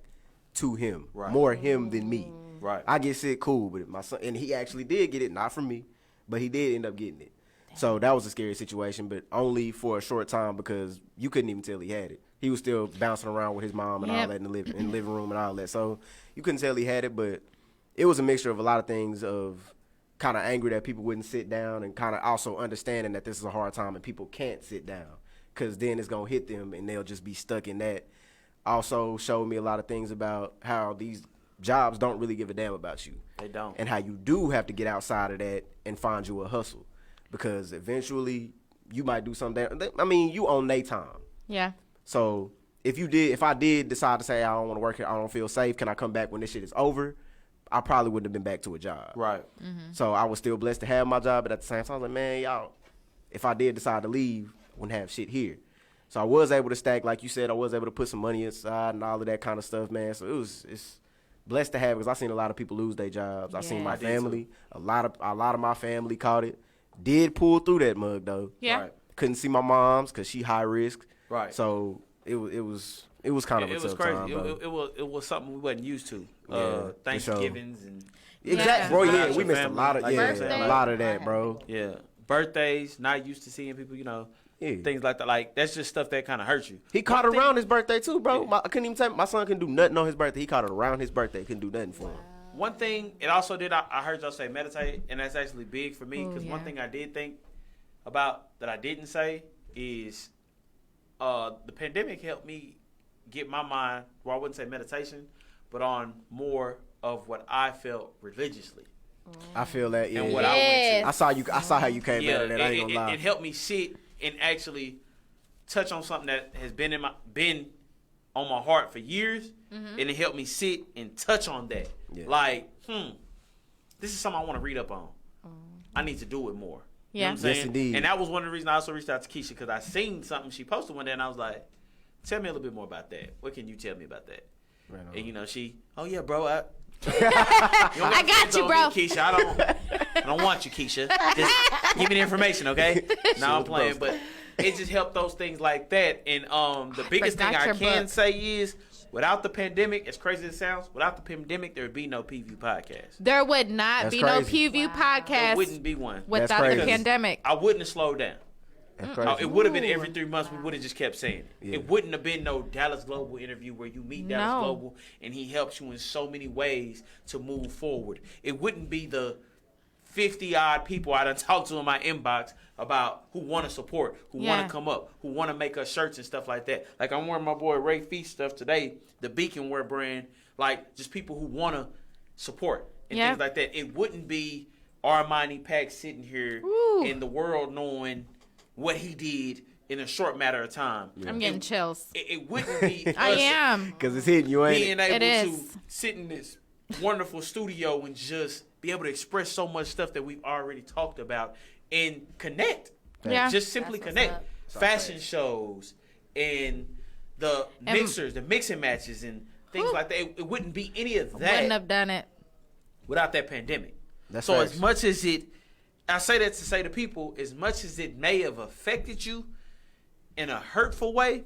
B: to him.
C: Right.
B: More him than me.
C: Right.
B: I get sick, cool, but my son, and he actually did get it, not from me, but he did end up getting it. So that was a scary situation, but only for a short time because you couldn't even tell he had it. He was still bouncing around with his mom and all that in the living room and all that. So you couldn't tell he had it, but it was a mixture of a lot of things of kind of angry that people wouldn't sit down and kind of also understanding that this is a hard time and people can't sit down because then it's going to hit them and they'll just be stuck in that. Also showed me a lot of things about how these jobs don't really give a damn about you.
C: They don't.
B: And how you do have to get outside of that and find you a hustle because eventually you might do something. I mean, you own their time.
A: Yeah.
B: So if I did decide to say I don't want to work here, I don't feel safe, can I come back when this shit is over? I probably wouldn't have been back to a job.
C: Right.
B: So I was still blessed to have my job, but at the same time, I was like, man, y'all, if I did decide to leave, I wouldn't have shit here. So I was able to stack, like you said, I was able to put some money aside and all of that kind of stuff, man. So it's blessed to have because I seen a lot of people lose their jobs. I seen my
C: I did
B: family, a lot of my family caught it. Did pull through that mug though.
A: Yeah.
C: Right.
B: Couldn't see my mom's because she high risk.
C: Right.
B: So it was kind of a
C: It was
B: tough
C: crazy.
B: time, bro.
C: It was something we wasn't used to.
B: Yeah,
C: Thanksgivings and
B: Exactly, bro. Yeah, we missed a
C: family,
B: lot of
C: like
B: a
A: Birthday.
B: lot of that, bro.
C: yeah, birthdays. Not used to seeing people.
B: Yeah.
C: Things like that. Like that's just stuff that kind of hurts you.
B: He caught it around his birthday too, bro. I couldn't even tell my son couldn't do nothing on his birthday. He caught it around his birthday. Couldn't do nothing for him.
C: One thing it also did. I heard y'all say meditate, and that's actually big for me because
A: Ooh,
C: one
A: yeah.
C: thing I did think about that I didn't say is the pandemic helped me get my mind. Well, I wouldn't say meditation, but on more of what I felt religiously.
B: I feel that. Yeah.
C: And what I went to.
B: I saw how you came out of that. I ain't gonna lie.
C: It helped me sit and actually touch on something that has been on my heart for years, and it helped me sit and touch on that.
B: Yeah.
C: Like, this is something I want to read up on. I need to do it more. You know
A: Yeah.
C: what I'm saying?
B: Yes, indeed.
C: And that was one of the reasons I also reached out to Keisha because I seen something she posted one day, and I was like, "Tell me a little bit more about that. What can you tell me about that?"
B: Right on.
C: And she, "Oh yeah, bro, I
A: I got you, bro.
C: Keisha, I don't want you, Keisha. Just give me the information, okay?" No, I'm playing, but it just helped those things like that. And the biggest thing
A: forgot
C: I
A: your
C: can
A: book.
C: say is, without the pandemic, as crazy as it sounds, without the pandemic, there would be no PView podcast.
A: There would not
B: That's
A: be
B: crazy.
A: no PView
C: There
A: podcast
C: wouldn't be one.
A: without
B: crazy.
A: the pandemic.
C: I wouldn't have slowed down.
B: That's crazy.
C: It would have been every 3 months. We would have just kept saying it.
B: Yeah.
C: It wouldn't have been no Dallas Global interview where you meet Dallas
A: No.
C: Global and he helps you in so many ways to move forward. It wouldn't be the 50 odd people I done talked to in my inbox about who want to support, who
A: Yeah.
C: want to come up, who want to make us shirts and stuff like that. Like I'm wearing my boy Ray Feast stuff today, the Beacon Wear brand. Like just people who want to support and
A: Yeah.
C: things like that. It wouldn't be Armani Pack sitting here
A: Ooh.
C: in the world knowing what he did in a short matter of time.
A: I'm getting chills.
C: It wouldn't be
A: I
C: us
A: am.
B: Because it's hitting you, ain't
C: being
B: it?
C: able
A: It
C: to
A: is.
C: sit in this wonderful studio and just be able to express so much stuff that we've already talked about and connect.
A: Yeah.
C: Just simply
F: That's what's
C: connect.
F: up.
C: Fashion shows and the
A: And-
C: mixers, the mixing matches and things
A: Whew.
C: like that. It wouldn't be any of that
A: Wouldn't have done it.
C: without that pandemic.
B: That's
C: So
B: facts.
C: as much as I say that to say to people, as much as it may have affected you in a hurtful way,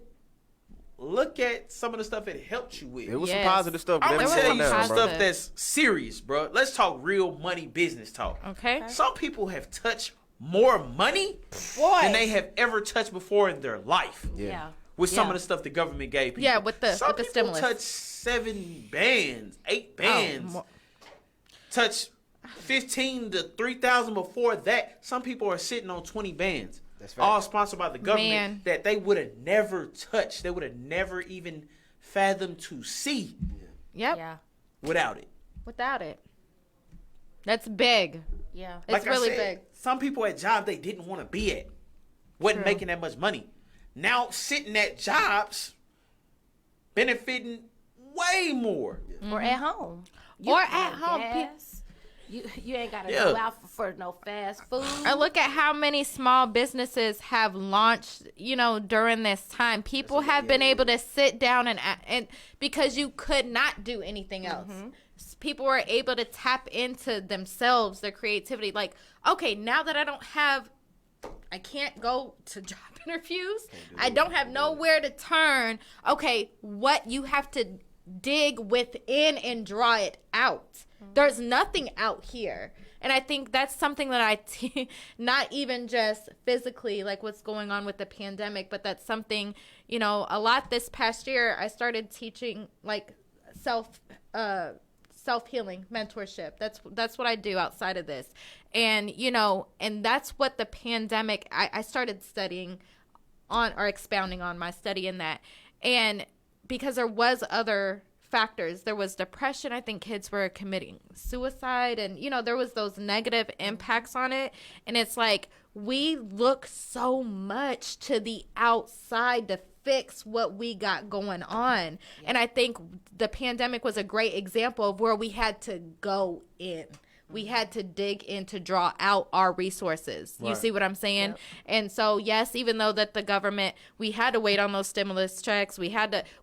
C: look at some of the stuff it helped you with.
B: It was
A: Yes.
B: some positive stuff.
C: I'm
B: but
C: gonna
A: There
C: tell
A: was
C: you
A: some
C: some
A: positive.
C: stuff that's serious, bro. Let's talk real money business talk.
A: Okay.
C: Some people have touched more money than they have ever touched before in their life.
F: Yeah.
C: With some
F: Yeah.
C: of the stuff the government gave people.
A: Yeah, with the-
C: some
A: with the
C: people
A: stimulus.
C: touched 7 bands, 8 bands.
A: more-
C: Touched 15 to 3,000 before that. Some people are sitting on 20 bands.
B: That's fact.
C: All sponsored by the government
A: Man.
C: that they would have never touched. They would have never even fathomed to see
A: Yep.
F: Yeah.
C: without it.
A: Without it. That's big.
F: Yeah.
A: It's
C: Like I
A: really
C: said,
A: big.
C: some people at jobs they didn't want to be at. Wasn't
A: True.
C: making that much money. Now sitting at jobs, benefiting way more.
F: Or at home.
A: Or at home.
F: Gas. You ain't got to
C: Yeah.
F: go out for no fast food.
A: Or look at how many small businesses have launched, during this time. People have been able to sit down and because you could not do anything else. People were able to tap into themselves, their creativity. Like, okay, now that I can't go to job interviews. I don't have nowhere to turn. Okay, what you have to dig within and draw it out. There's nothing out here. And I think that's something that not even just physically, like what's going on with the pandemic, but that's something, a lot this past year, I started teaching like self-healing mentorship. That's what I do outside of this. And, and that's what the pandemic, I started studying on or expounding on my study in that. And because there was other factors, there was depression. I think kids were committing suicide and, there was those negative impacts on it. And it's like, we look so much to the outside to fix what we got going on. Yeah. And I think the pandemic was a great example of where we had to go in. We had to dig in to draw out our resources. Right. You see what I'm saying? Yep. And so, yes, even though that the government, we had to wait on those stimulus checks. We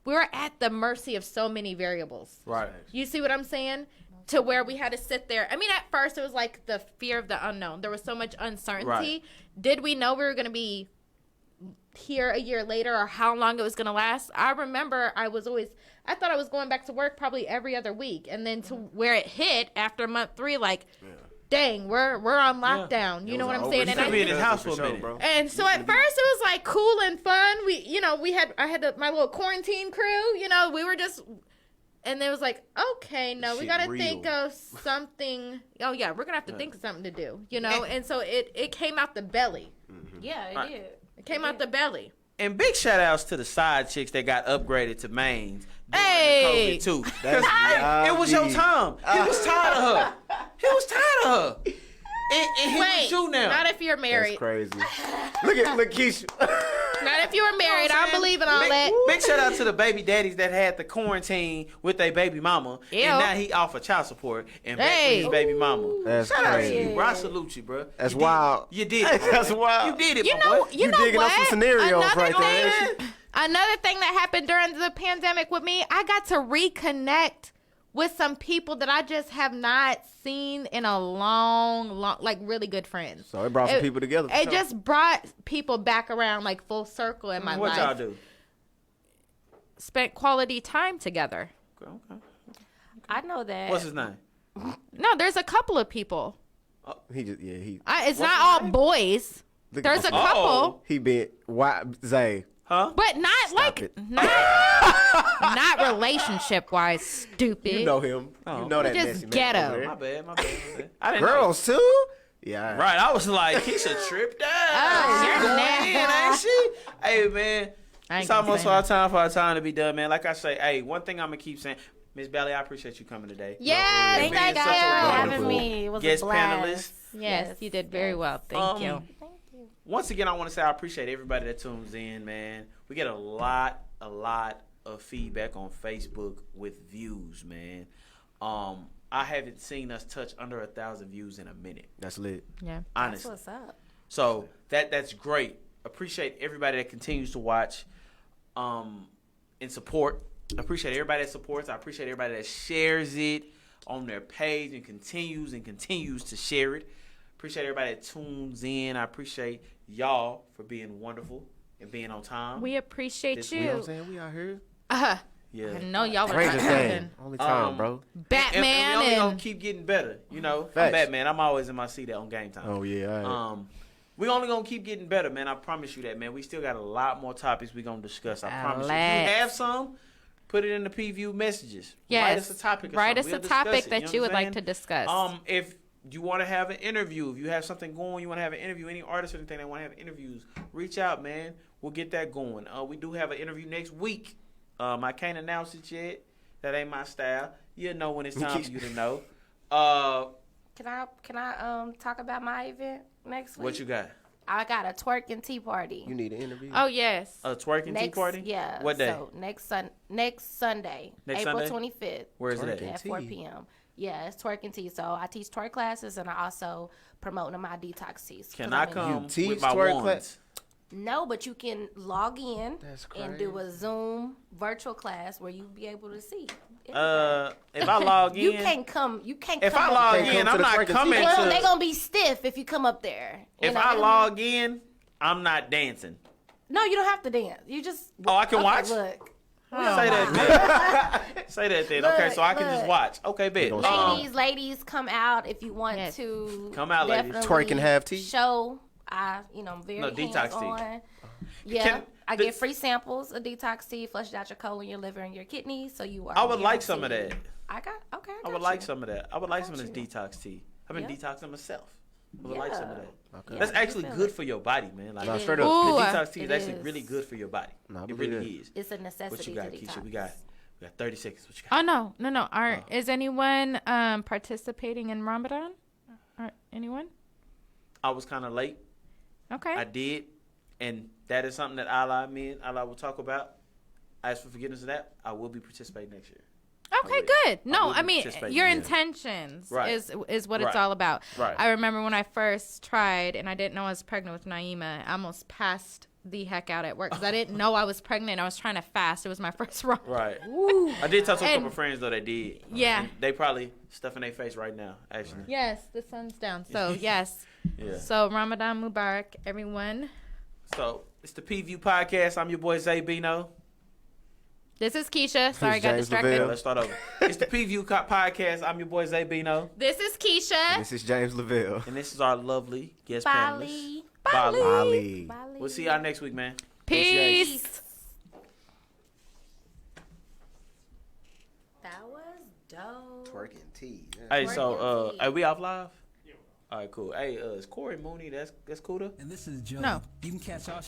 A: were at the mercy of so many variables.
C: Right.
A: You see what I'm saying? To where we had to sit there. I mean, at first it was like the fear of the unknown. There was so much uncertainty. Right. Did we know we were going to be here a year later or how long it was going to last? I remember I thought I was going back to work probably every other week. And then to where it hit after month 3, like, dang, we're on lockdown. You know what I'm saying?
C: And I be in his house for a minute, bro.
A: And so at first it was like cool and fun. I had my little quarantine crew, we were just, and it was like, okay, no, we got to think of something. Oh yeah, we're going to have to think of something to do, And so it came out the belly.
F: Mm-hmm. Yeah, it did.
A: It came out the belly.
C: And big shout outs to the side chicks that got upgraded to mains.
A: Hey,
C: COVID too. Because it was your time. He was tired of her. And he was you now.
A: Not if you're married.
B: That's crazy. Look, Keisha.
A: Not if you were married. I don't believe in all that.
C: Big shout out to the baby daddies that had the quarantine with their baby mama. Ew. And now he offered child support and back with his baby mama.
B: That's
C: shout
B: crazy.
C: out to you, bro. I salute you, bro.
B: That's wild.
C: You did it.
B: That's wild.
C: You did it,
A: you
C: my
A: know,
C: boy.
A: You know
B: digging
A: what?
B: up some scenarios right there.
A: Another thing that happened during the pandemic with me, I got to reconnect with some people that I just have not seen in a long, like really good friends.
B: So it brought some people together.
A: It just brought people back around like full circle in my life.
C: What y'all do?
A: Spent quality time together.
C: Okay.
F: I know that.
C: What's his name?
A: No, there's a couple of people.
F: It's
A: not all boys. There's a couple.
B: He been Zay.
C: Huh?
A: But not like not relationship wise, stupid.
B: You know him.
C: Oh.
B: You know that
A: just
B: messy
A: ghetto.
C: My bad. I didn't
B: Girls too? Yeah.
C: Right. I was like, Keisha tripped out.
A: Oh,
C: She
A: you're
C: going
A: nasty.
C: in, ain't she? Hey, man. It's almost
A: for
C: our time to be done, man. Like I say, hey, one thing I'm going to keep saying, Miss Bailey, I appreciate you coming today.
A: Yes,
F: Thank
A: thank
F: you
A: you.
F: guys for having me. It was
C: guest
F: a blast.
C: panelist.
A: Yes, you did very well. Thank you.
C: Once again, I want to say I appreciate everybody that tunes in, man. We get a lot of feedback on Facebook with views, man. I haven't seen us touch under 1,000 views in a minute.
B: That's lit.
A: Yeah.
C: Honestly.
F: That's what's up.
C: So that's great. Appreciate everybody that continues to watch and support. I appreciate everybody that supports. I appreciate everybody that shares it on their page and continues to share it. Appreciate everybody that tunes in. I appreciate y'all for being wonderful and being on time.
A: We appreciate you.
B: You know what I'm saying? We out here.
C: Yeah.
A: I know y'all were
B: Stranger
A: talking.
B: thing. Only time, bro.
A: Batman
C: and we only gonna keep getting better. You know, I'm
B: Facts.
C: Batman. I'm always in my seat on game time.
B: Oh, yeah. All right.
C: We only gonna keep getting better, man. I promise you that, man. We still got a lot more topics we gonna discuss. I promise you. If you have some, put it in the preview messages.
A: Yes.
C: Write us a topic.
A: Write us a topic
C: it,
A: that you would like to discuss.
C: If you want to have an interview, if you have something going, you want to have an interview, any artist or anything that want to have interviews, reach out, man. We'll get that going. We do have an interview next week. I can't announce it yet. That ain't my style. You'll know when it's time for you to know.
F: Can I talk about my event next week?
C: What you got?
F: I got a twerking tea party.
B: You need an interview.
A: Oh yes.
C: A twerking tea party?
F: Yeah.
C: What day?
F: So next Sunday,
C: Next
F: April
C: Sunday?
F: 25th.
C: Where is it
B: Twerking.
C: at?
F: At 4
B: tea.
F: p.m. Yeah, it's twerking tea. So I teach twerk classes and I also promoting my detox teas.
C: Can
F: 'Cause
C: I
F: I'm in-
C: come
B: You teach
C: with my
B: twerk
C: wands?
B: class?
F: No, but you can log in
B: That's
F: and do
B: crazy.
F: a Zoom virtual class where you be able to see.
C: If I log in,
F: You can't come. You can't.
C: if
F: come
C: I
F: up
C: log
F: there.
B: Can't
C: in,
B: come
C: I'm
B: to the
C: not
B: twerking
C: coming
B: tea
F: Well,
C: to.
F: they gonna be stiff if you come up there. You
C: If
F: know,
C: I
F: they gonna
C: log in, I'm not dancing.
F: be- no, you don't have to dance. You just.
C: Oh, I can
F: okay,
C: watch?
F: Look,
C: Say that then. Say that then. Okay, so I can just
F: Look.
C: watch. Okay, bet.
B: gonna
F: ladies, come out if you want
A: Yes.
F: to.
C: Come out, ladies.
F: definitely
B: Twerk and have tea?
F: Show. I'm very
C: No, detox tea.
F: hands-on. Yeah,
C: Can-
F: I
C: the-
F: get free samples of detox tea, flushes out your colon, your liver, and your kidneys. So you are.
C: I would like some of
F: guaranteed.
C: that.
F: I got. Okay.
C: I would
F: got
C: like
F: you.
C: some of that. I would like some of
F: got
C: this
F: you.
C: detox tea. I've been
F: Yeah.
C: detoxing myself. I would like some of that.
B: Okay.
C: That's
F: Yeah,
C: actually
F: you feel
C: good
F: it.
C: for your body, man. Like
B: Nah,
F: It
B: straight
F: is.
B: up.
A: Ooh.
C: the detox tea is
F: It
C: actually
F: is.
C: really good for your body.
B: Nah, I
C: It
B: believe
C: really
B: that.
C: is.
F: It's a necessity
C: What you got,
F: to
C: Keisha?
F: detox.
C: We got 30 seconds. What you got?
A: Oh no. Is anyone participating in Ramadan? Or anyone?
C: I was kind of late.
A: Okay.
C: I did, and that is something that Allah will talk about. As for forgiveness of that, I will be participating next year.
A: Okay,
C: will.
A: good. No,
C: will
A: I
C: be
A: mean
C: participating
A: your
C: in it.
A: intentions
C: Right.
A: is what it's
C: Right.
A: all about.
C: Right.
A: I remember when I first tried and I didn't know I was pregnant with Naima. I almost passed the heck out at work because I didn't know I was pregnant. I was trying to fast. It was my first run.
C: Right. I did talk to a couple
A: And-
C: friends though that did.
A: Yeah.
C: And they probably stuffing their face right now. Actually.
A: Yes, the sun's down. So yes.
C: Yeah.
A: So Ramadan Mubarak, everyone.
C: So it's the P-View podcast. I'm your boy Zay Bino.
A: This is Keisha. Sorry, I got
B: James
A: distracted.
B: Lavelle.
C: Let's start over. It's the P-View podcast. I'm your boy Zay Bino.
A: This is Keisha.
B: This is James Lavelle.
C: And this is our lovely guest panelist.
F: Bali.
C: Bali.
B: Ali.
F: Bali.
C: We'll see y'all next week, man.
A: Peace.
F: That was dope.
B: Twerking tea.
C: Hey, so
F: Twerking tea.
C: are we off live? Yeah. All right, cool. Hey, is Corey Mooney? That's Cuda.
G: And this is Joe.
A: No.
G: You can catch our